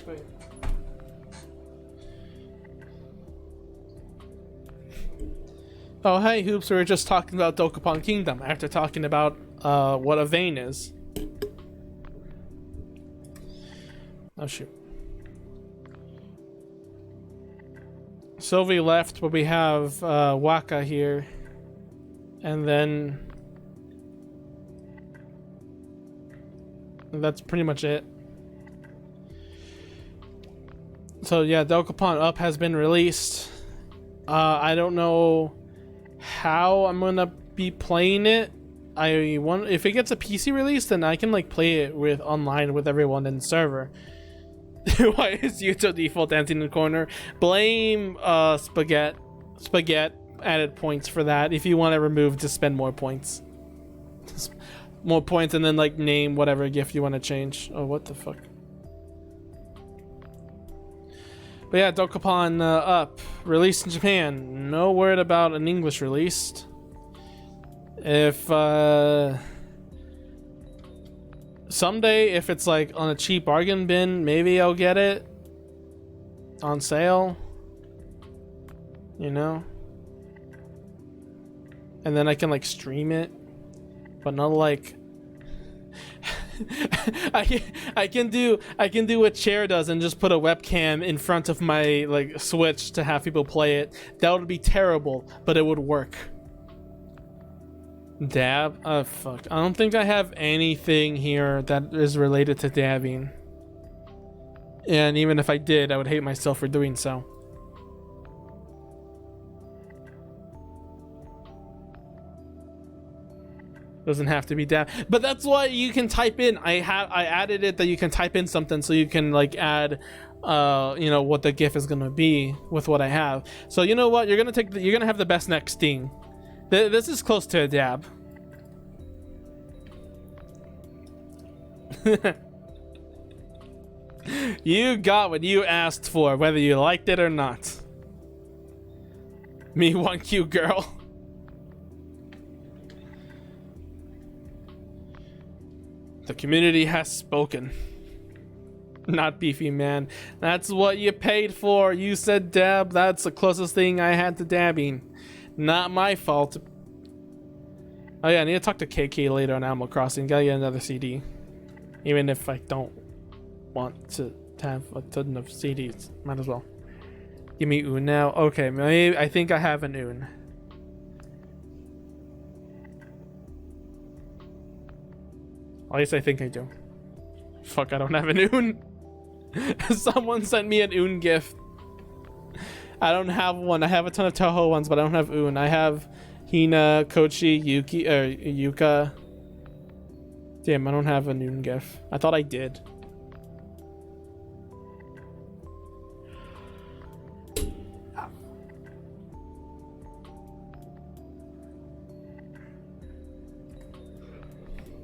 Wait. Oh, hey, Hoops, we were just talking about Dokapon Kingdom after talking about what a vein is. Oh, shoot. Sylvie left, but we have Waka here. And then... that's pretty much it. So yeah, Dokapon Up has been released. I don't know how I'm gonna be playing it. If it gets a PC release, then I can like play it with online with everyone in the server. Why is Yuto default dancing in the corner? Blame Spaghetti. Spaghetti added points for that. If you want to remove, just spend more points. More points, and then like name whatever gift you want to change. Oh, what the fuck? But yeah, Dokapon Up, released in Japan. No word about an English release. If someday, if it's like on a cheap bargain bin, maybe I'll get it on sale. You know? And then I can like stream it, but not like I can do what Chair does and just put a webcam in front of my like Switch to have people play it. That would be terrible, but it would work. Dab? Oh fuck. I don't think I have anything here that is related to dabbing. And even if I did, I would hate myself for doing so. Doesn't have to be dab, but that's why you can type in. I added it that you can type in something so you can like add you know what the GIF is gonna be with what I have. So you know what, you're gonna have the best next thing. This is close to a dab. You got what you asked for, whether you liked it or not. Me one cute girl. The community has spoken. Not Beefy Man. That's what you paid for. You said dab. That's the closest thing I had to dabbing. Not my fault. Oh yeah, I need to talk to KK later on Animal Crossing. Gotta get another CD. Even if I don't want to have a ton of CDs. Might as well. Give me Un now. Okay, maybe I think I have an Un. At least I think I do. Fuck, I don't have an Un. Someone sent me an Un gift. I don't have one. I have a ton of Toho ones, but I don't have Un. I have Hina, Kochi, Yuki, or Yuka. Damn, I don't have an Un gift. I thought I did.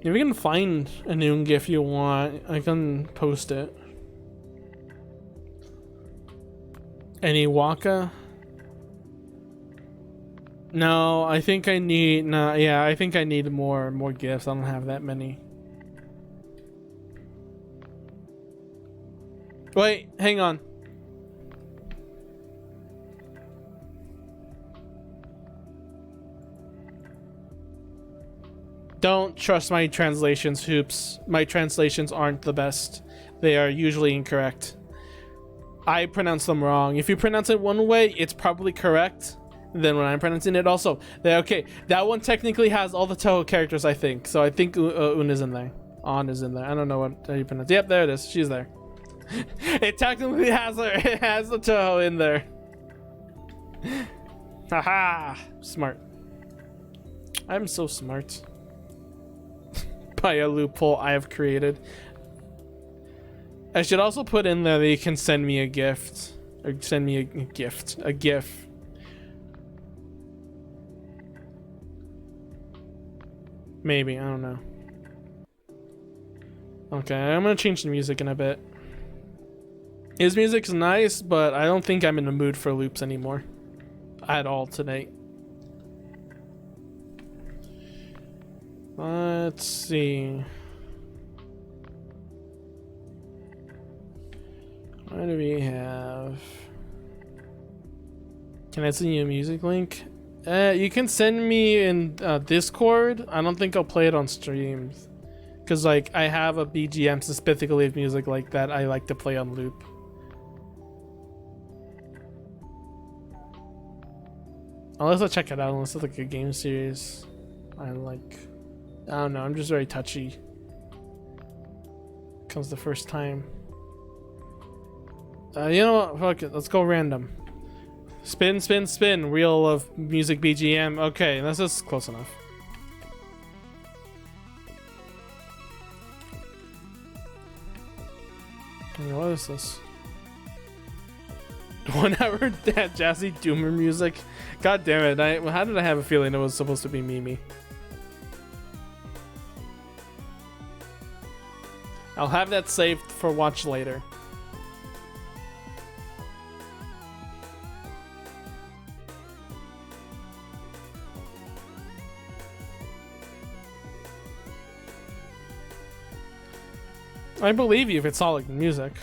If we can find a new GIF you want, I can post it. Any Waka? No, I think I need. No, yeah, I think I need more GIFs. I don't have that many. Wait, hang on. Don't trust my translations, Hoops. My translations aren't the best. They are usually incorrect. I pronounce them wrong. If you pronounce it one way, it's probably correct. Then when I'm pronouncing it also, okay, that one technically has all the Toho characters, I think. So I think Un is in there. On is in there. I don't know how you pronounce it. Yep, there it is. She's there. It technically has it has the Toho in there. Haha, smart. I'm so smart. By a loophole I have created. I should also put in there that you can send me a gift. Or send me a gift. A GIF. Maybe, I don't know. Okay, I'm gonna change the music in a bit. His music's nice, but I don't think I'm in the mood for loops anymore. At all tonight. Let's see. What do we have? Can I send you a music link? You can send me in Discord. I don't think I'll play it on streams. Because, like, I have a BGM specifically of music like that I like to play on loop. Unless I check it out, unless it's like a game series. I don't know, I'm just very touchy. Comes the first time. You know what? Fuck it. Let's go random. Spin, spin, spin. Reel of music BGM. Okay, this is close enough. What is this? 1 hour that jazzy doomer music. God damn it! How did I have a feeling it was supposed to be Mimi? I'll have that saved for watch later. I believe you if it's solid music.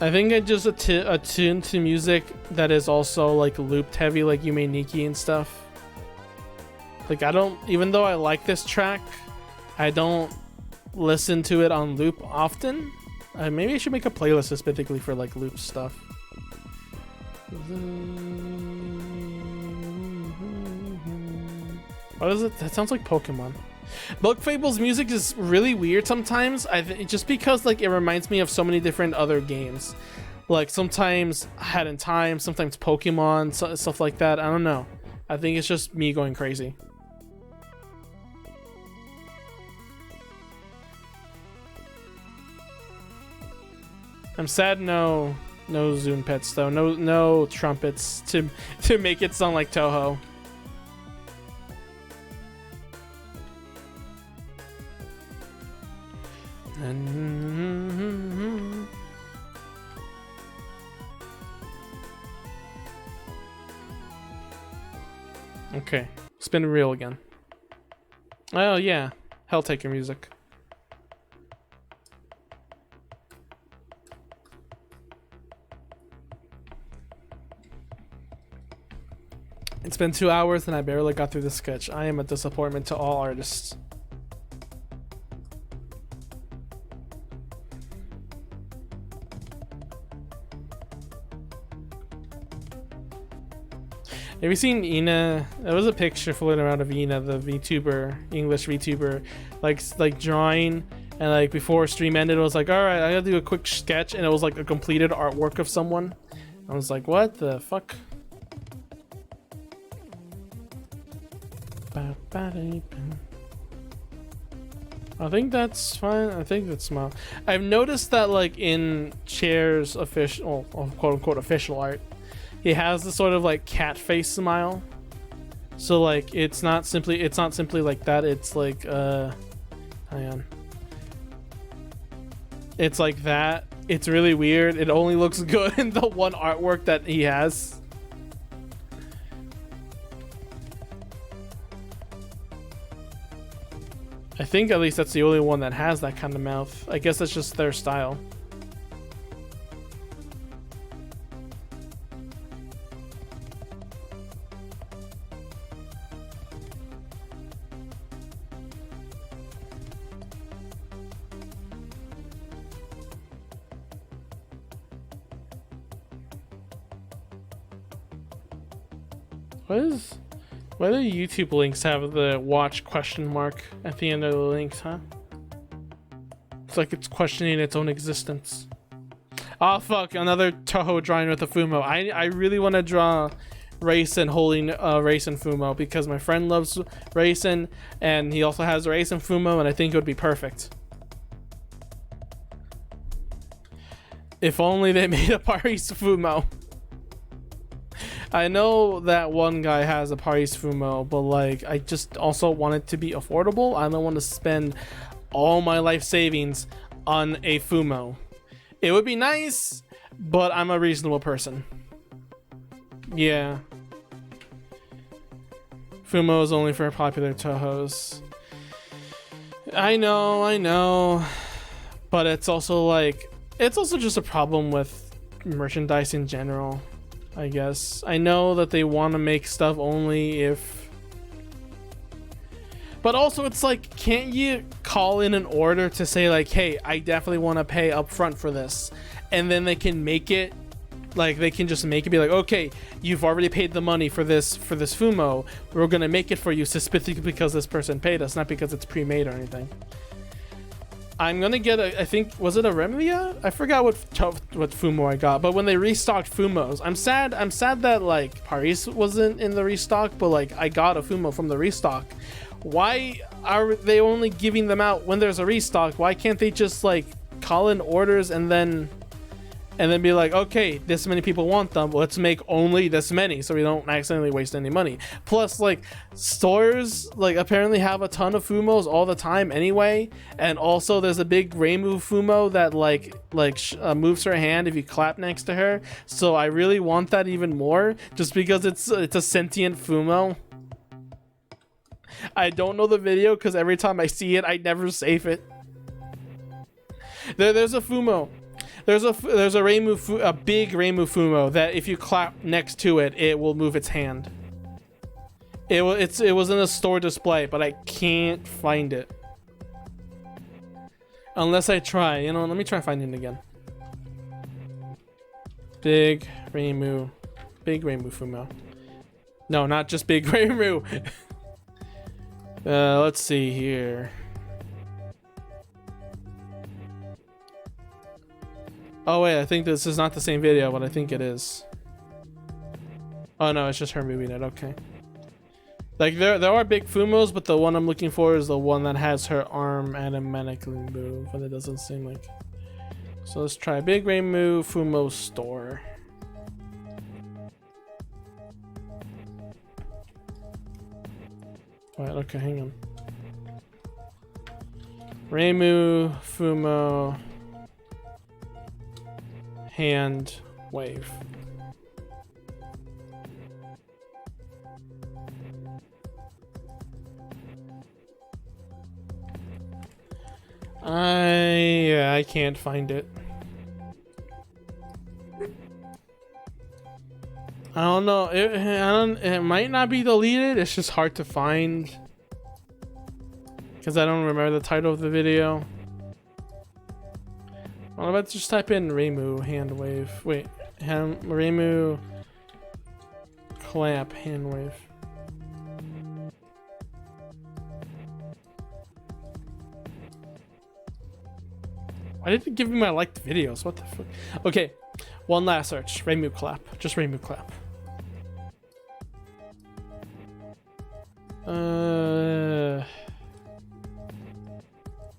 I think I just attune to music that is also like looped heavy, like Yume Nikki and stuff. Like I don't, even though I like this track, I don't listen to it on loop often. Maybe I should make a playlist specifically for like loop stuff. What is it? That sounds like Pokemon. Book Fable's music is really weird sometimes. Just because like it reminds me of so many different other games. Like sometimes Hat in Time, sometimes Pokemon, stuff like that. I don't know. I think it's just me going crazy. I'm sad no Zune pets though. No trumpets to make it sound like Toho. Okay, spin reel again. Oh yeah, Helltaker music. It's been 2 hours and I barely got through the sketch. I am a disappointment to all artists. Have you seen Ina? There was a picture floating around of Ina, the VTuber, English VTuber, like drawing, and like before stream ended, it was like, all right, I gotta do a quick sketch, and it was like a completed artwork of someone. I was like, what the fuck? I think that's fine. I think that's smile. I've noticed that like in Chair's official, quote unquote official art, he has this sort of like cat face smile. So like it's not simply like that. It's like hang on. It's like that. It's really weird. It only looks good in the one artwork that he has. I think at least that's the only one that has that kind of mouth. I guess that's just their style. Why do YouTube links have the watch question mark at the end of the links, huh? It's like it's questioning its own existence. Oh fuck, another Toho drawing with a Fumo. I really want to draw Raisin holding Raisin Fumo because my friend loves Raisin and he also has Raisin Fumo, and I think it would be perfect. If only they made a Paris Fumo. I know that one guy has a Paris Fumo, but like I just also want it to be affordable. I don't want to spend all my life savings on a Fumo. It would be nice, but I'm a reasonable person. Yeah. Fumo is only for popular Tohos. I know. But it's also like, it's also just a problem with merchandise in general, I guess. I know that they want to make stuff only if... But also it's like, can't you call in an order to say like, hey, I definitely want to pay up front for this? And then they can make it, like they can just make it be like, okay, you've already paid the money for this Fumo. We're going to make it for you specifically because this person paid us, not because it's pre-made or anything. I'm gonna get a, I think, was it a Remia? I forgot what Fumo I got, but when they restocked Fumos, I'm sad that like Paris wasn't in the restock, but like I got a Fumo from the restock. Why are they only giving them out when there's a restock? Why can't they just like call in orders and then be like, okay, this many people want them, let's make only this many so we don't accidentally waste any money. Plus, like, stores like apparently have a ton of Fumos all the time anyway, and also there's a big Reimu Fumo that moves her hand if you clap next to her, so I really want that even more just because it's a sentient Fumo. I don't know the video because every time I see it I never save it. There's a Fumo. There's a Reimu, a big Reimu Fumo that if you clap next to it, it will move its hand. It was in a store display, but I can't find it. Unless I try, you know, let me try finding it again. Big Reimu Fumo. No, not just Big Reimu. Let's see here. Oh wait, I think this is not the same video, but I think it is. Oh no, it's just her moving it, okay. Like there are big Fumos, but the one I'm looking for is the one that has her arm automatically move, and it doesn't seem like. So let's try Big Reimu Fumo store. Alright, okay, hang on. Reimu Fumo hand wave. I can't find it. I don't know. It might not be deleted. It's just hard to find because I don't remember the title of the video. Well, let's just type in Reimu hand wave. Wait, Reimu clamp hand wave. Why did it give me my liked videos? What the fuck? Okay, one last search. Reimu clap. Just Reimu clap.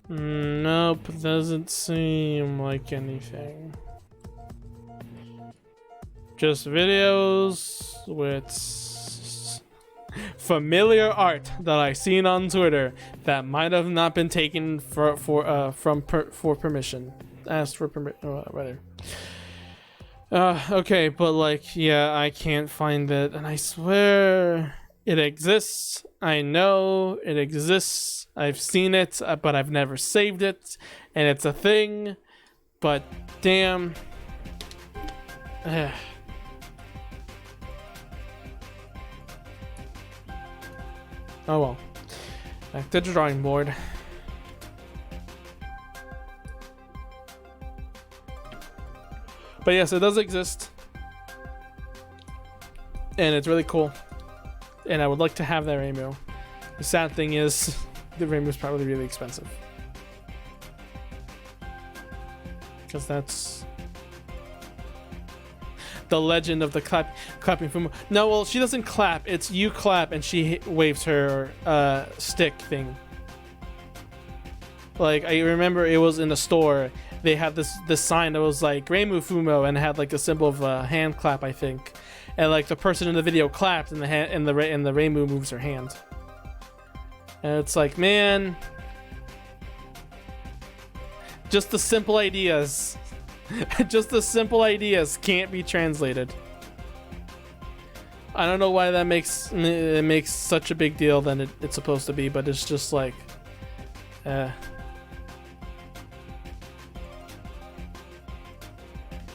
Nope, doesn't seem like anything. Just videos with familiar art that I seen on Twitter that might have not been taken for permission. Asked for permission, rather. Okay, but like, yeah, I can't find it, and I swear it exists. I know it exists. I've seen it, but I've never saved it, and it's a thing. But damn. Oh well. Back to the drawing board. But yes, it does exist. And it's really cool. And I would like to have that Reimu. The sad thing is, the Reimu is probably really expensive. because that's the legend of the clapping Fumo. No, well, she doesn't clap. It's you clap and she waves her stick thing. Like, I remember it was in the store. They had this sign that was like Reimu Fumo and it had like a symbol of a hand clap, I think. And like the person in the video clapped and the Reimu moves her hand. And it's like, man, just the simple ideas. Just the simple ideas can't be translated. I don't know why that makes such a big deal than it's supposed to be, but it's just like, I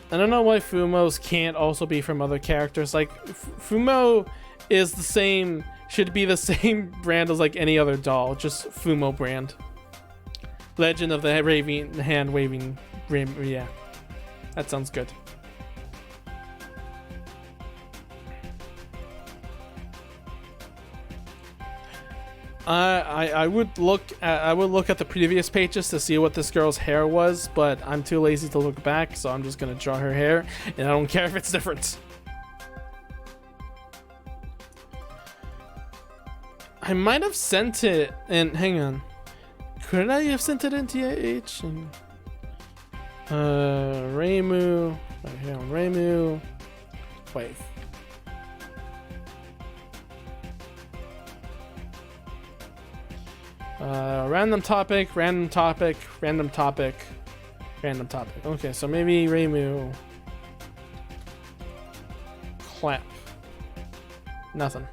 don't know why Fumos can't also be from other characters. Like, Fumo is the same, should be the same brand as like any other doll, just Fumo brand. Legend of the hand waving, yeah. That sounds good. I would look at the previous pages to see what this girl's hair was, but I'm too lazy to look back, so I'm just gonna draw her hair, and I don't care if it's different. I might have sent it, and hang on, could I have sent it in TH? And Reimu, right here on Reimu, wait. Random topic. Okay, so maybe Reimu. Clap. Nothing.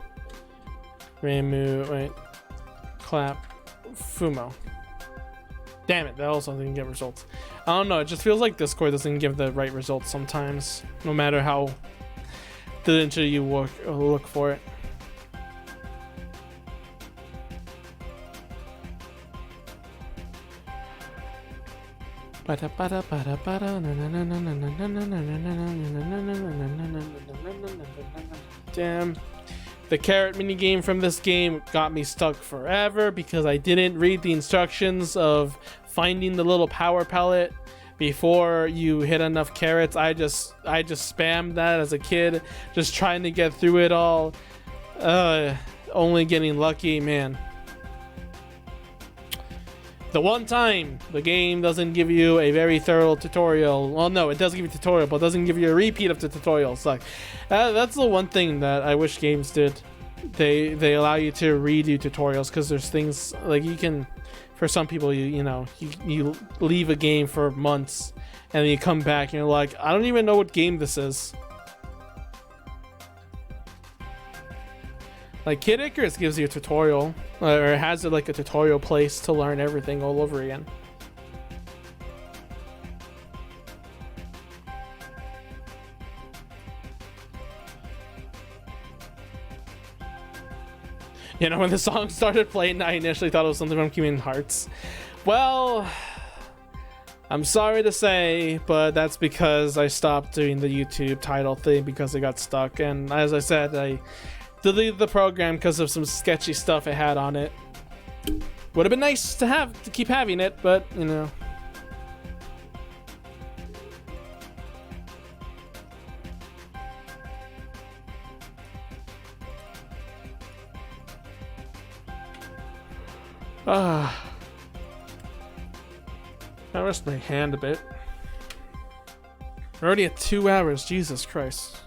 Reimu, wait. Clap. Fumo. Damn it, that also didn't get results. I don't know, it just feels like Discord doesn't give the right results sometimes, no matter how diligently you look for it. Damn. The carrot minigame from this game got me stuck forever because I didn't read the instructions of finding the little power pellet before you hit enough carrots. I just spammed that as a kid, just trying to get through it all. Only getting lucky, man. The one time the game doesn't give you a very thorough tutorial. Well, no, it does give you a tutorial, but doesn't give you a repeat of the tutorial. It's like, that's the one thing that I wish games did. They allow you to redo tutorials, because there's things like you can, for some people, you leave a game for months and then you come back and you're like, I don't even know what game this is. Like Kid Icarus gives you a tutorial, or has it like a tutorial place to learn everything all over again. You know, when the song started playing, I initially thought it was something from Kingdom Hearts. Well, I'm sorry to say, but that's because I stopped doing the YouTube title thing because it got stuck. And as I said, I deleted the program because of some sketchy stuff it had on it. Would have been nice to keep having it, but you know. I rest my hand a bit. We're already at 2 hours, Jesus Christ.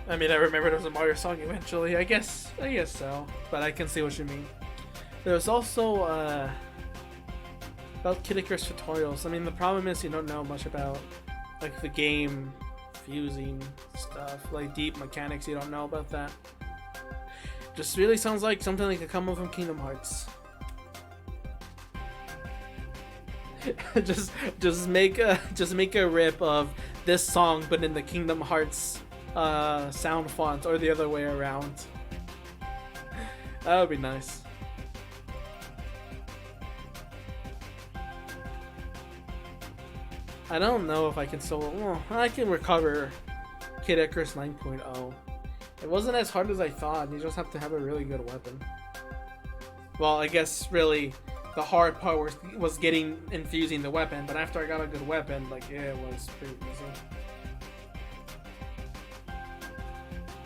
I mean, I remember there was a Mario song eventually. I guess so. But I can see what you mean. There's also about Kid Icarus tutorials. I mean, the problem is you don't know much about like the game fusing stuff, like deep mechanics. You don't know about that. Just really sounds like something that could come from Kingdom Hearts. just make a rip of this song, but in the Kingdom Hearts sound font, or the other way around. That would be nice. I don't know if I can still. Well, I can recover Kid Icarus 9.0. It wasn't as hard as I thought. You just have to have a really good weapon. Well, I guess really the hard part was getting infusing the weapon, but after I got a good weapon, like yeah, it was pretty easy.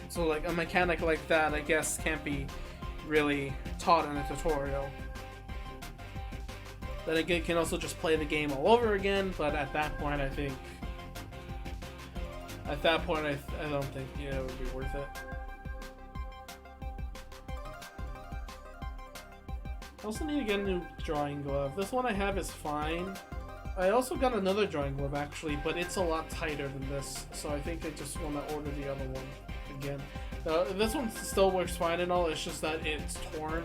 So like a mechanic like that, I guess, can't be really taught in a tutorial. Then again, you can also just play the game all over again, but at that point, I think... At that point, I don't think, yeah, it would be worth it. I also need to get a new drawing glove. This one I have is fine. I also got another drawing glove, actually, but it's a lot tighter than this, so I think I just want to order the other one again. This one still works fine and all, it's just that it's torn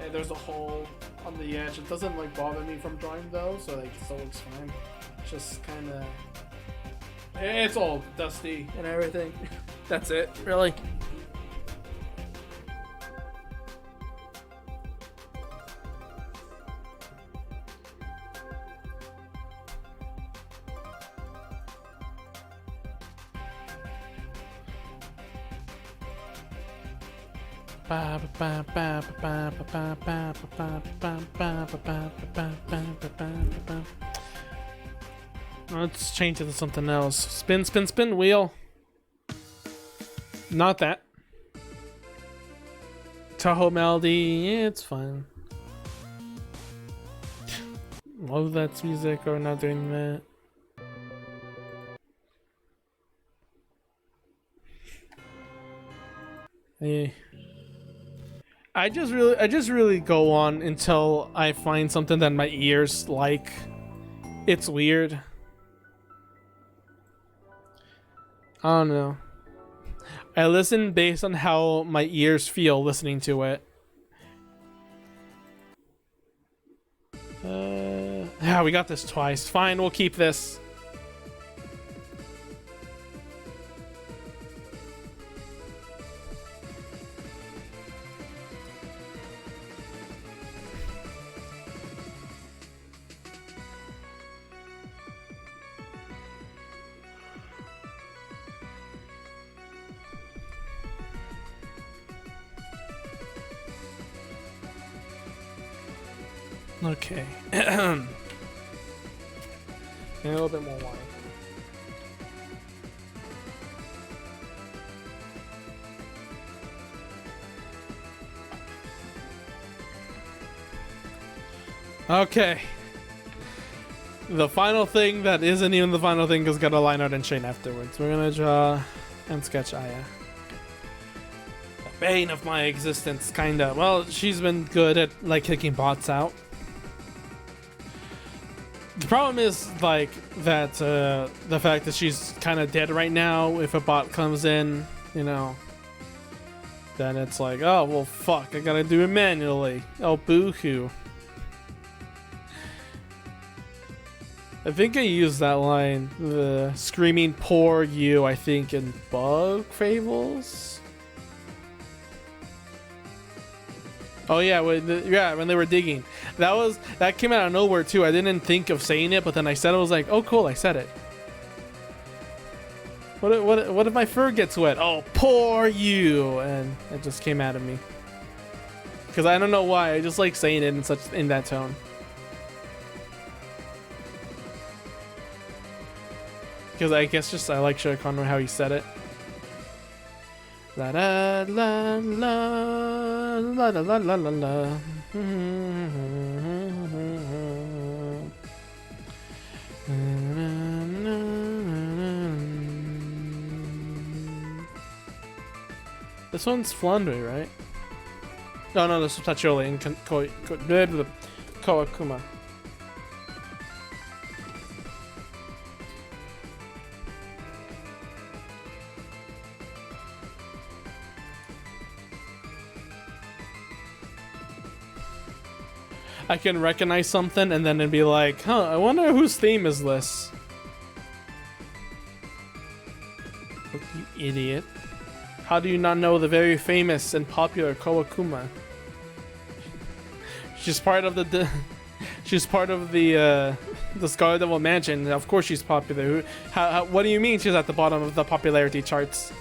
and there's a hole on the edge. It doesn't like bother me from drawing though, so like, it still looks fine. It's just kind of... It's all dusty and everything. That's it, really. Let's change it to something else. Spin, spin, spin, wheel. Not that. Tahoe melody, yeah, it's fine. Love that's music, or not doing that. Hey. I just really go on until I find something that my ears like. It's weird. I don't know. I listen based on how my ears feel listening to it. Yeah, we got this twice. Fine, we'll keep this. Okay. A little bit more wine. Okay. The final thing that isn't even the final thing is gonna line out and chain afterwards. We're gonna draw and sketch Aya. The bane of my existence, kinda. Well, she's been good at like kicking bots out. The problem is like that the fact that she's kind of dead right now. If a bot comes in, you know, then it's like, oh well, fuck, I gotta do it manually. Oh boo-hoo. I think I used that line, the screaming poor you, I think in Bug Fables. Oh yeah, when they were digging. That came out of nowhere too. I didn't think of saying it, but then I said it, I was like, oh cool, I said it. What if my fur gets wet? Oh, poor you, and it just came out of me. Cause I don't know why, I just like saying it in that tone. Because I guess just I like Shere Khan how he said it. La la la la la la la la la la. This one's Flandre, right? No, no, this is Tachioli and Kawakuma. I can recognize something and then it'd be like, huh, I wonder whose theme is this? Look, you idiot. How do you not know the very famous and popular Kawakuma? She's part of the... she's part of the The Scarlet Devil Mansion. Of course she's popular. What do you mean she's at the bottom of the popularity charts?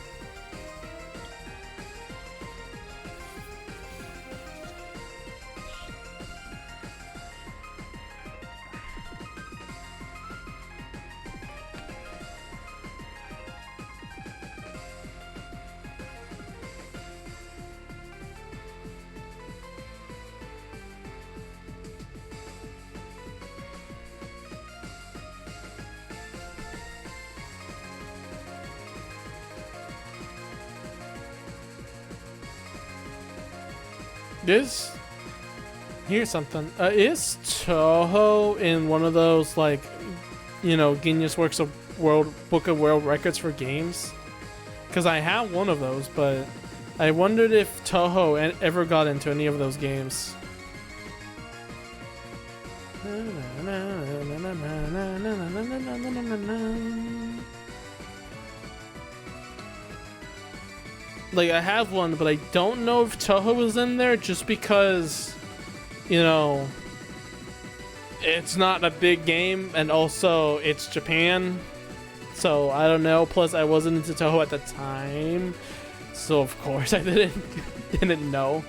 Here's something. Is Toho in one of those, like, you know, Guinness Works of Book of World Records for games? Because I have one of those, but I wondered if Toho ever got into any of those games. Like, I have one, but I don't know if Toho is in there just because, you know, it's not a big game, and also it's Japan, so I don't know. Plus, I wasn't into Toho at the time, so of course I didn't know.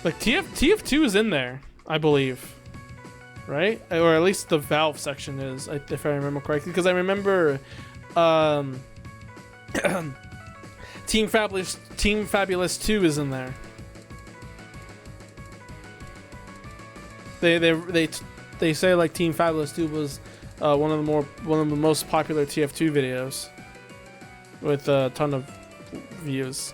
Like TF2 is in there, I believe. Right? Or at least the Valve section is, if I remember correctly. Because I remember Team Fabulous 2 is in there. They say like Team Fabulous 2 was one of the most popular TF2 videos with a ton of views.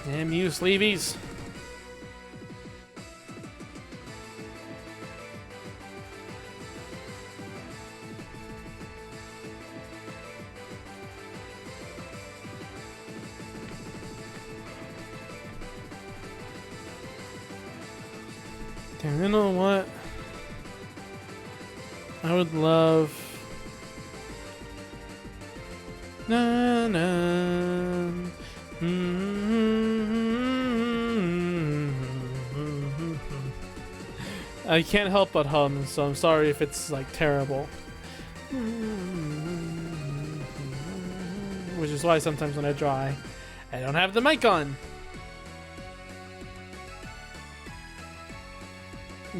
Damn you, sleeveys. Damn, you know what? I would love... Na, na. I can't help but hum, so I'm sorry if it's like terrible. Which is why sometimes when I draw, I don't have the mic on.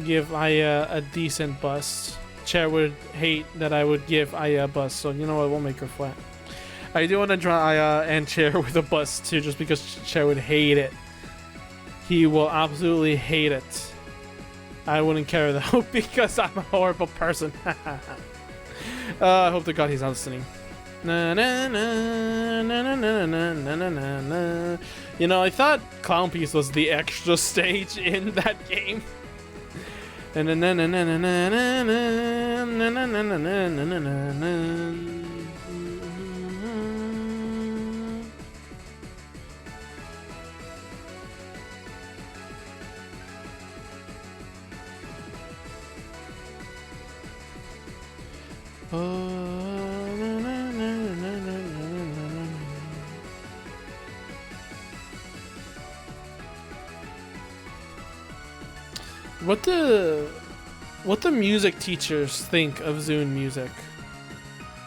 Give Aya a decent bust. Chair would hate that I would give Aya a bust, so you know what, we'll make her flat. I do want to draw Aya and Chair with a bust too, just because Chair would hate it. He will absolutely hate it. I wouldn't care though, because I'm a horrible person. I hope to God he's not listening. Na, na, na, na, na, na, na, na, na, na. You know, I thought Clown Piece was the extra stage in that game. Na na na na na na na na na na na na na na. What the music teachers think of Zune music?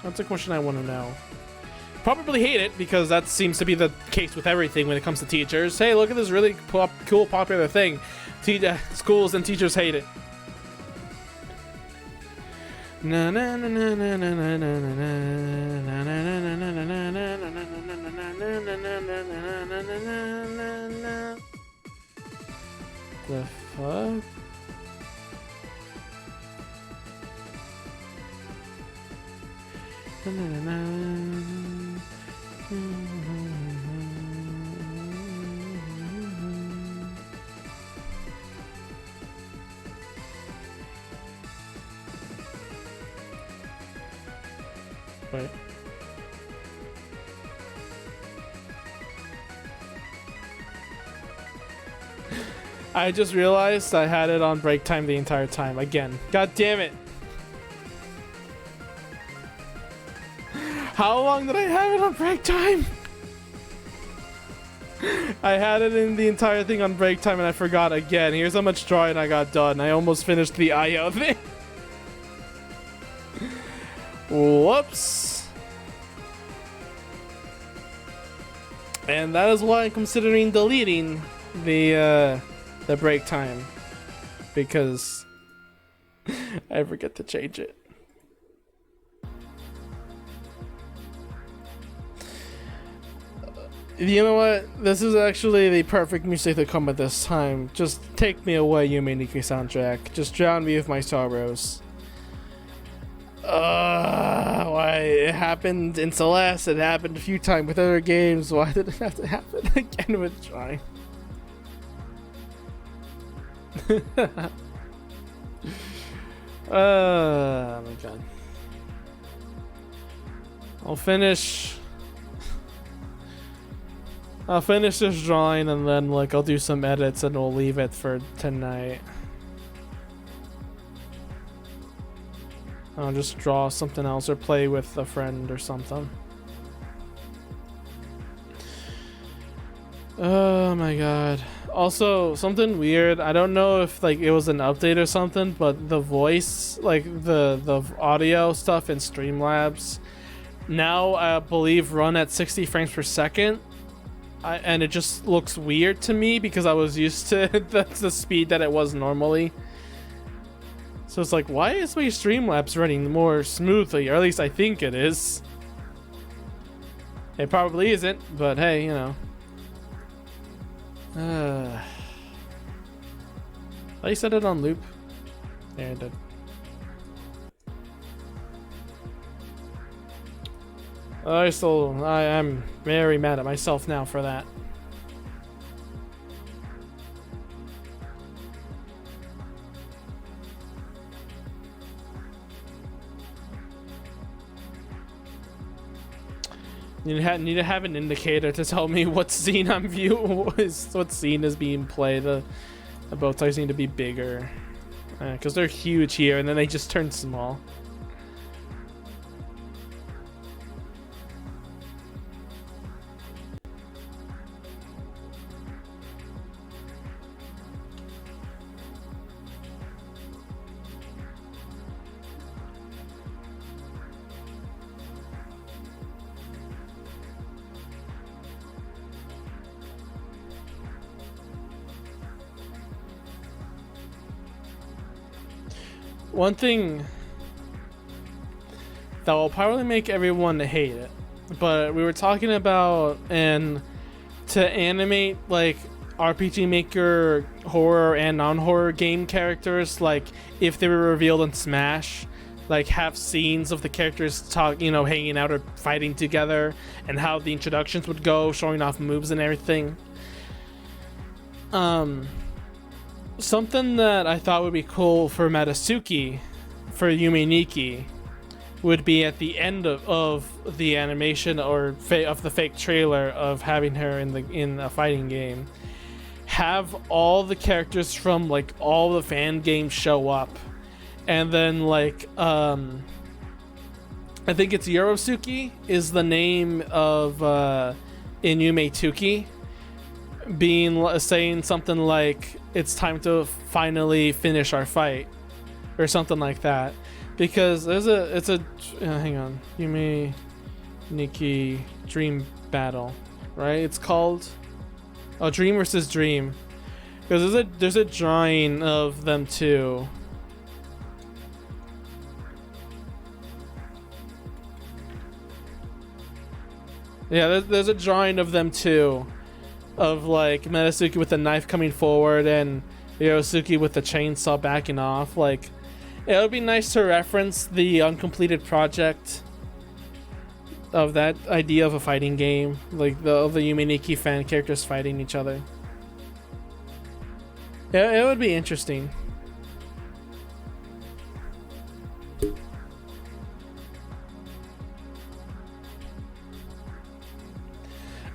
That's a question I want to know. Probably hate it, because that seems to be the case with everything when it comes to teachers. Hey, look at this really cool, popular thing. Schools and teachers hate it. Na na na na na na na na na na na. The fuck? Wait. I just realized I had it on break time the entire time again. God damn it. How long did I have it on break time? I had it in the entire thing on break time and I forgot again. Here's how much drawing I got done. I almost finished the IO thing. Whoops. And that is why I'm considering deleting the break time, because I forget to change it. You know what? This is actually the perfect music to come at this time. Just take me away, Yume Nikki soundtrack. Just drown me with my sorrows. Why it happened in Celeste, it happened a few times with other games. Why did it have to happen again with Trine? Oh my god. I'll finish this drawing and then I'll do some edits and we'll leave it for tonight. I'll just draw something else or play with a friend or something. Oh my god. Also, something weird. I don't know if it was an update or something, but the voice, the audio stuff in Streamlabs now I believe run at 60 frames per second. And it just looks weird to me because I was used to the speed that it was normally. So it's like, why is my Streamlabs running more smoothly? Or at least I think it is. It probably isn't, but hey, you know. I set it on loop. Yeah, I did. I am very mad at myself now for that. Need to have an indicator to tell me what scene I'm viewing, what scene is being played. The bow ties need to be bigger, because they're huge here, and then they just turn small. One thing that will probably make everyone hate it, but we were talking about and to animate RPG Maker horror and non-horror game characters, if they were revealed in Smash, have scenes of the characters hanging out or fighting together, and how the introductions would go, showing off moves and everything. Something that I thought would be cool for Matsuki, for Yume Nikki, would be at the end of the animation or of the fake trailer of having her in a fighting game, have all the characters from all the fan games show up, and then I think it's Yorosuke is the name of Inume Tuki, saying something like, it's time to finally finish our fight, or something like that, because hang on, Yume Nikki Dream Battle, right? It's called Dream versus Dream, because there's a drawing of them too. Yeah, there's a drawing of them too, of Matsuki with the knife coming forward and Yorosuke with the chainsaw backing off. It would be nice to reference the uncompleted project of that idea of a fighting game, like the Yume Nikki fan characters fighting each other. Yeah, it would be interesting.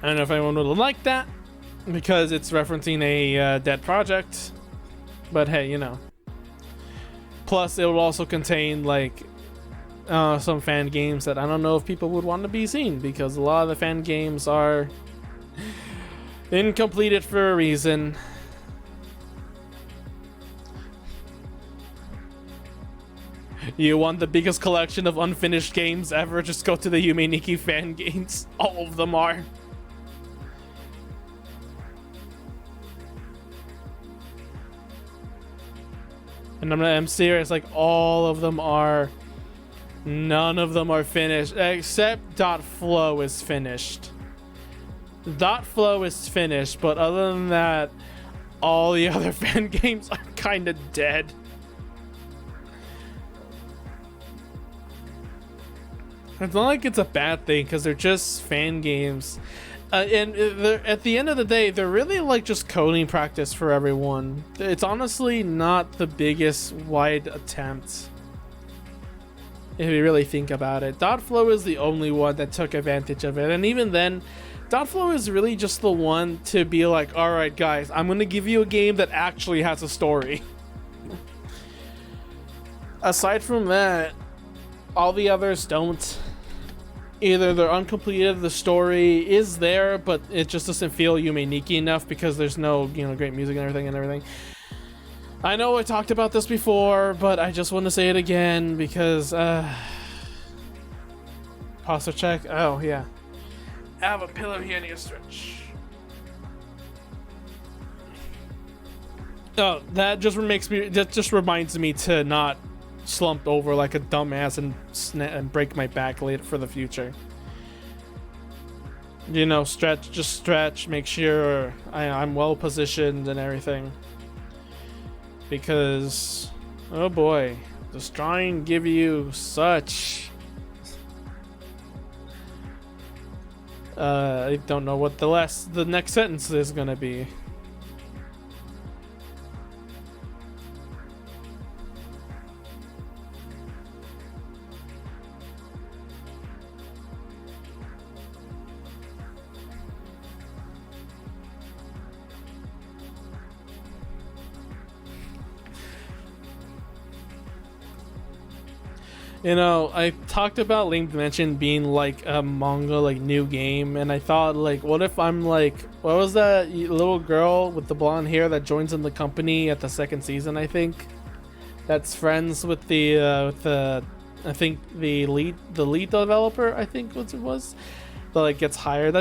I don't know if anyone would like that because it's referencing a dead project, but hey, you know. Plus, it will also contain like some fan games that I don't know if people would want to be seen, because a lot of the fan games are incompleted for a reason. You want the biggest collection of unfinished games ever? Just go to the Yume Nikki fan games. All of them are. And I'm serious, like all of them are. None of them are finished except .flow is finished. .flow is finished, but other than that, all the other fan games are kind of dead. It's not like it's a bad thing, because they're just fan games. And at the end of the day, they're really like just coding practice for everyone. It's honestly not the biggest wide attempt, if you really think about it. .flow is the only one that took advantage of it, and even then, .flow is really just the one to be like, alright guys, I'm gonna give you a game that actually has a story. Aside from that, all the others don't. Either they're uncompleted, the story is there, but it just doesn't feel Yume Nikki enough because there's no, you know, great music and everything. I know I talked about this before, but I just want to say it again because, posture check. Oh, yeah. I have a pillow here near stretch. Oh, that just reminds me to not slump over like a dumbass and break my back later for the future. You know, just stretch, make sure I'm well positioned and everything. Because, oh boy, does drawing give you such... I don't know what the next sentence is gonna be. You know, I talked about Lame Dimension being like a manga, like new game, and I thought, like, what if I'm like, what was that little girl with the blonde hair that joins in the company at the second season? I think that's friends with the I think the lead developer. I think what it was that like gets hired.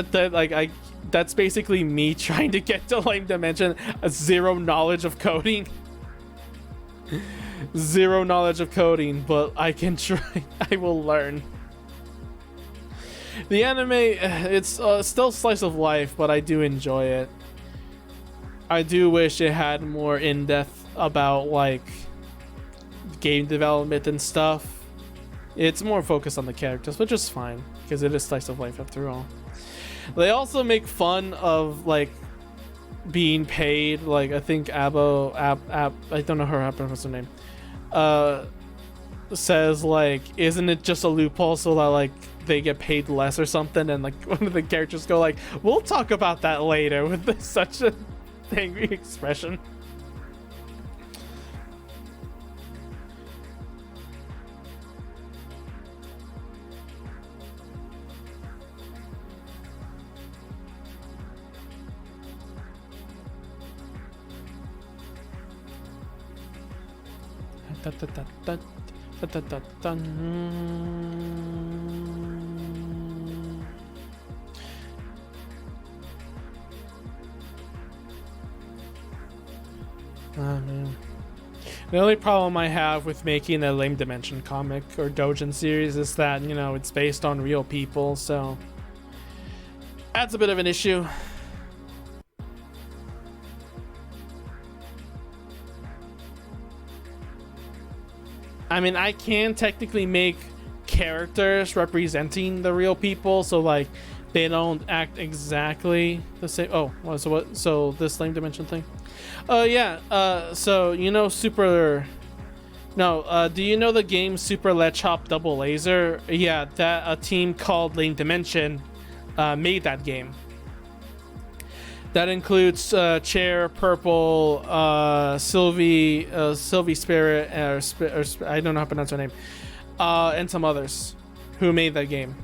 That's basically me trying to get to Lame Dimension, zero knowledge of coding. Zero knowledge of coding, but I can try. I will learn. The anime, it's still slice of life, but I do enjoy it. I do wish it had more in-depth about like game development and stuff. It's more focused on the characters, which is fine because it is slice of life after all. They also make fun of like being paid. Like I think I don't know what's her name. Says like, isn't it just a loophole so that like they get paid less or something? And like one of the characters go like, we'll talk about that later, with such an angry expression. Man. The only problem I have with making a Lame Dimension comic or Doujin series is that, you know, it's based on real people, so that's a bit of an issue. I mean, I can technically make characters representing the real people, so like they don't act exactly the same. Oh, so what? So this lame dimension thing? Yeah. So you know Super. No. Do you know the game Super Let's Hop Double Laser? Yeah, that a team called Lame Dimension made that game. That includes Chair, Purple, Sylvie Spirit, or I don't know how to pronounce her name, and some others who made that game.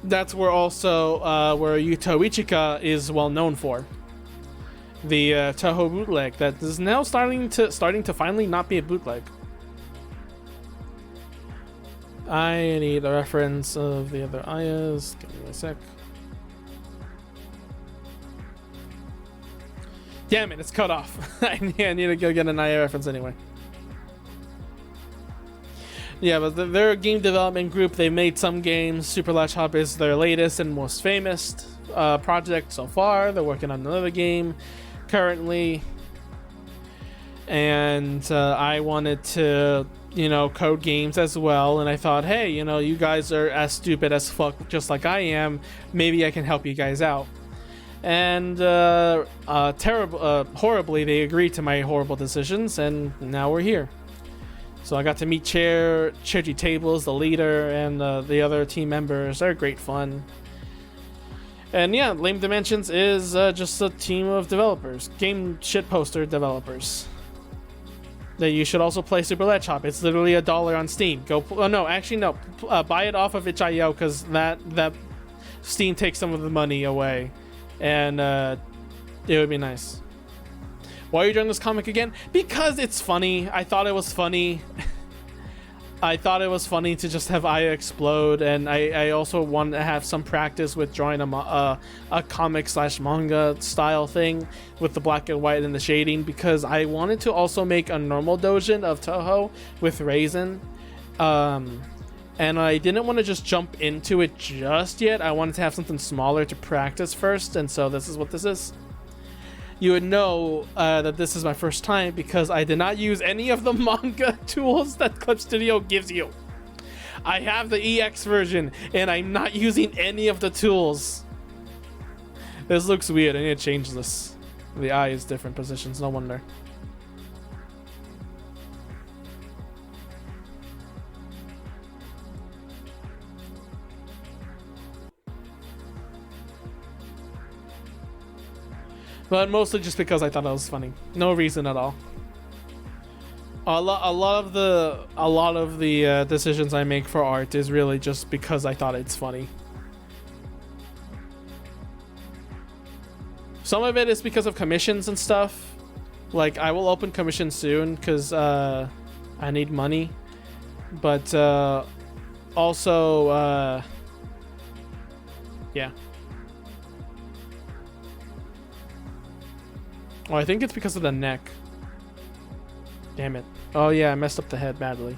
That's where also where Yuto Ichika is well known for. The Toho bootleg that is now starting to finally not be a bootleg. I need a reference of the other Ayas. Give me a sec. Damn it, it's cut off. I need to go get an Aya reference anyway. Yeah, but they're a game development group. They made some games. Super Latch Hop is their latest and most famous project so far. They're working on another game currently. And I wanted to, code games as well. And I thought, hey, you guys are as stupid as fuck just like I am. Maybe I can help you guys out. And horribly, they agreed to my horrible decisions, and now we're here. So I got to meet Chirgy Tables, the leader, and the other team members. They're great fun. And yeah, Lame Dimensions is just a team of developers, game shitposter developers. That you should also play Super Let's Hop. It's literally $1 on Steam. Buy it off of itch.io because that Steam takes some of the money away. And it would be nice. Why are you doing this comic again? Because it's funny. I thought it was funny. I thought it was funny to just have Aya explode, and I also wanted to have some practice with drawing a comic / manga style thing with the black and white and the shading, because I wanted to also make a normal doujin of Toho with Raisin. And I didn't want to just jump into it just yet. I wanted to have something smaller to practice first, and so this is what this is. You would know that this is my first time because I did not use any of the manga tools that Clip Studio gives you. I have the EX version, and I'm not using any of the tools. This looks weird. I need to change this. The eye is different positions, no wonder. But mostly just because I thought it was funny. No reason at all. A lot of the decisions I make for art is really just because I thought it's funny. Some of it is because of commissions and stuff. Like, I will open commissions soon because I need money. But also, yeah. Oh, I think it's because of the neck. Damn it. Oh yeah, I messed up the head badly.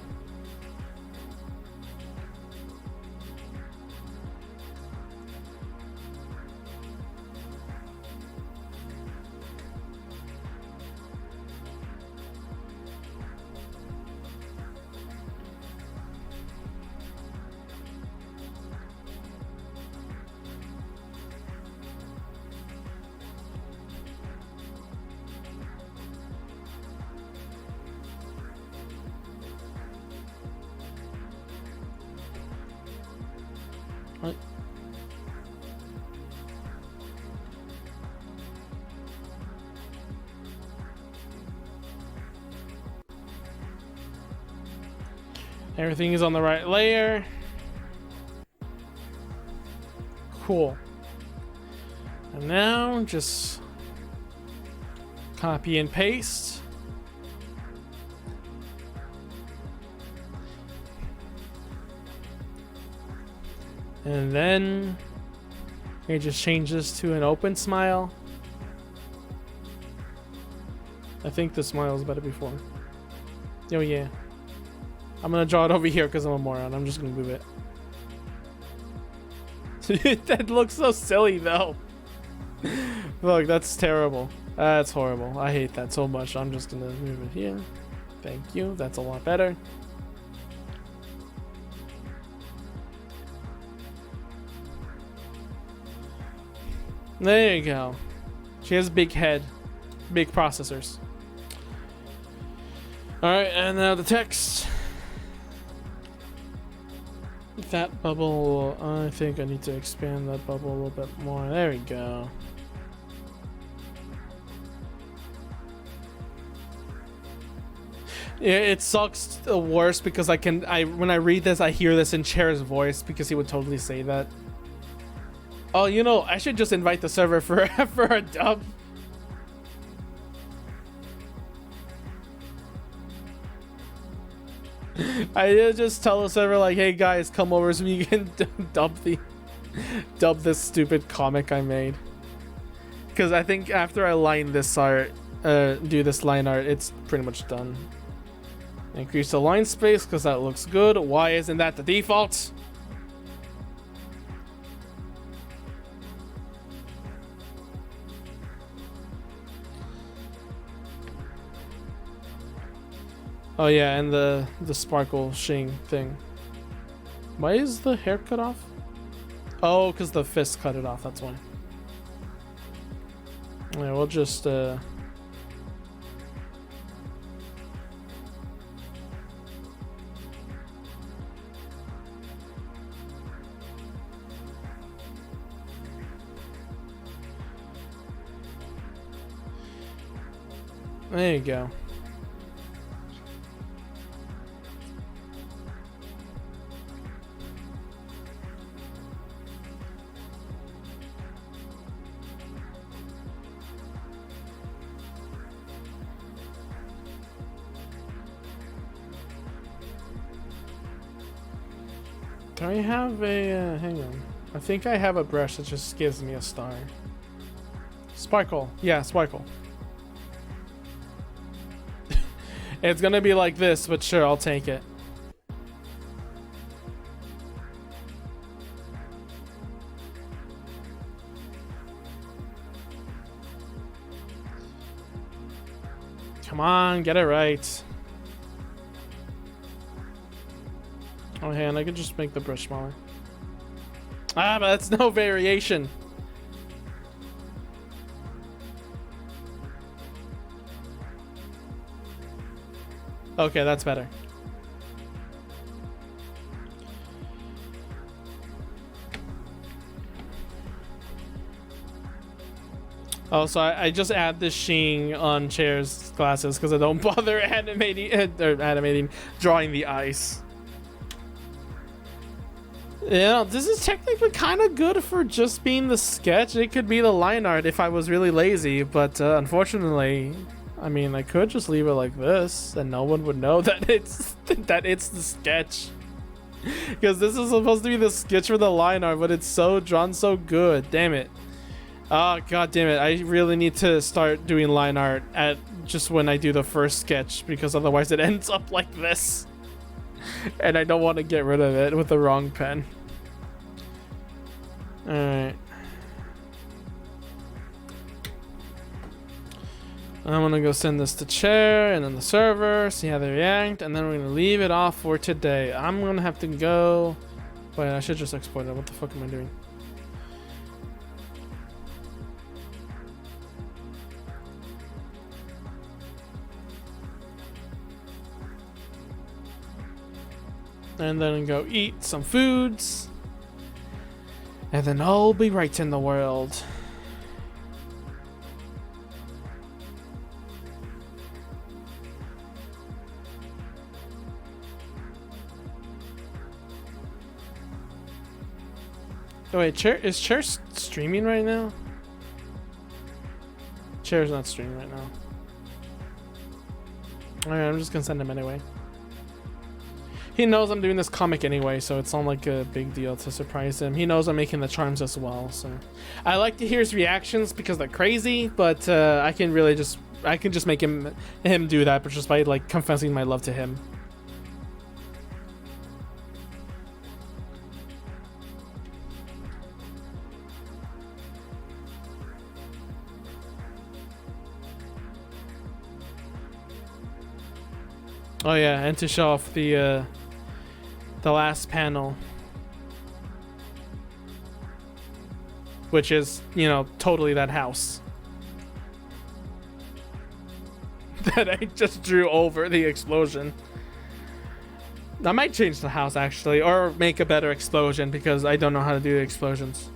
What? Everything is on the right layer. Cool. And now just copy and paste. And then you just change this to an open smile. I think the smile was better before. Oh yeah. I'm gonna draw it over here because I'm a moron. I'm just gonna move it. That looks so silly though. Look, that's terrible. That's horrible. I hate that so much. I'm just gonna move it here. Thank you. That's a lot better. There you go. She has big head, big processors. Alright, and now the text. That bubble, I think I need to expand that bubble a little bit more. There we go. Yeah, it sucks the worst because when I read this, I hear this in Chair's voice because he would totally say that. Oh, you know, I should just invite the server for for a dub. I just tell the server like, hey guys, come over so we can dub this stupid comic I made. Because I think after I line this art, do this line art, it's pretty much done. Increase the line space because that looks good. Why isn't that the default? Oh yeah, and the sparkle shing thing. Why is the hair cut off? Oh, because the fist cut it off, that's why. Yeah, we'll just there you go. Do I have a, hang on. I think I have a brush that just gives me a star. Sparkle. Yeah, sparkle. It's gonna be like this, but sure, I'll take it. Come on, get it right. Oh, hey, and I could just make the brush smaller. Ah, but that's no variation. Okay, that's better. Oh, so I just add the sheen on Chair's glasses because I don't bother drawing the ice. Yeah, this is technically kind of good for just being the sketch. It could be the line art if I was really lazy, but unfortunately, I mean, I could just leave it like this, and no one would know that it's the sketch. Because this is supposed to be the sketch for the line art, but it's so drawn so good. Damn it. Oh, god damn it. I really need to start doing line art at just when I do the first sketch, because otherwise it ends up like this. And I don't want to get rid of it with the wrong pen. Alright. I'm gonna go send this to Chair and then the server, see how they react, and then we're gonna leave it off for today. I'm gonna have to go. Wait, I should just export it. What the fuck am I doing? And then go eat some foods. And then all be right in the world. Oh wait, is Chair streaming right now? Chair's not streaming right now. Alright, I'm just gonna send him anyway. He knows I'm doing this comic anyway, so it's not like a big deal to surprise him. He knows I'm making the charms as well, so I like to hear his reactions because they're crazy, but I can just make him do that, but just by like confessing my love to him. Oh yeah, and to show off the last panel. which is, you know, totally that house that I just drew over the explosion. I might change the house actually, or make a better explosion because I don't know how to do the explosions.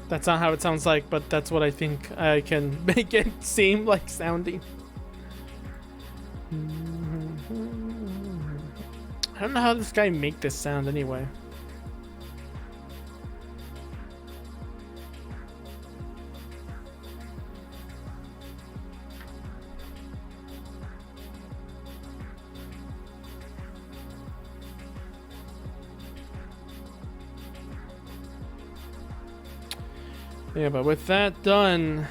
That's not how it sounds like, but that's what I think I can make it seem like sounding. I don't know how this guy make this sound anyway. Yeah, but with that done,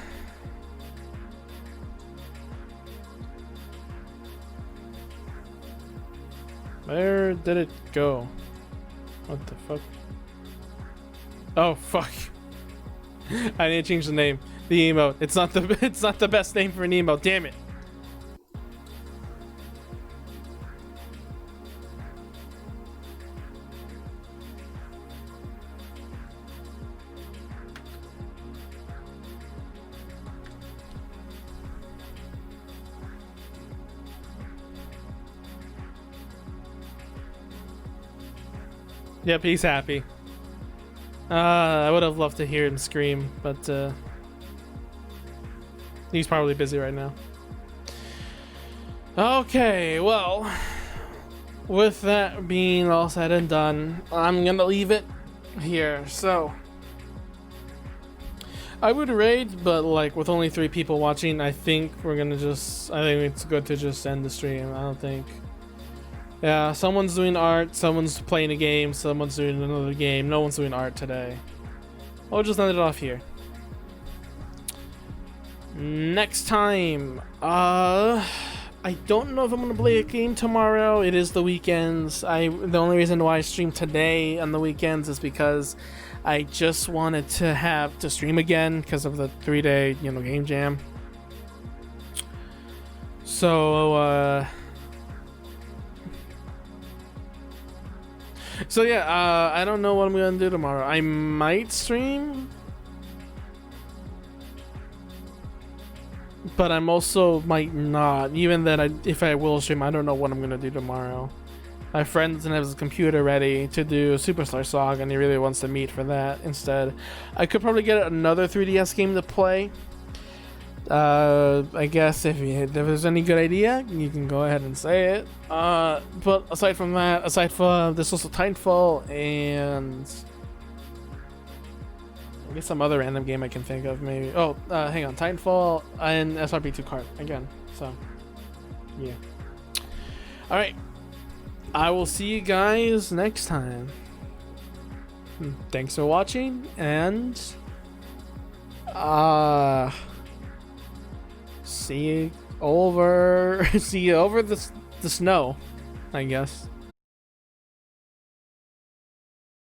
where did it go? What the fuck? Oh fuck! I need to change the name. The emote. It's not the best name for an emote. Damn it! Yep, he's happy. I would have loved to hear him scream, but he's probably busy right now. Okay, well, with that being all said and done, I'm gonna leave it here. So, I would raid, but like with only 3 people watching, I think we're gonna just, I think it's good to just end the stream. I don't think. Yeah, someone's doing art, someone's playing a game, someone's doing another game. No one's doing art today. I'll just end it off here. Next time, I don't know if I'm gonna play a game tomorrow. It is the weekends. The only reason why I stream today on the weekends is because I just wanted to have to stream again because of the 3-day, game jam. So, yeah, I don't know what I'm gonna do tomorrow. I might stream, but I'm also might not. Even then, if I will stream, I don't know what I'm gonna do tomorrow. My friend doesn't have his computer ready to do Superstar Saga, and he really wants to meet for that instead. I could probably get another 3DS game to play. I guess if there's any good idea, you can go ahead and say it. But aside from that, there's also Titanfall and I guess some other random game I can think of maybe. Oh, hang on, Titanfall and SRB2 Kart again. So, yeah. All right, I will see you guys next time. Thanks for watching, and see you over the snow, I guess.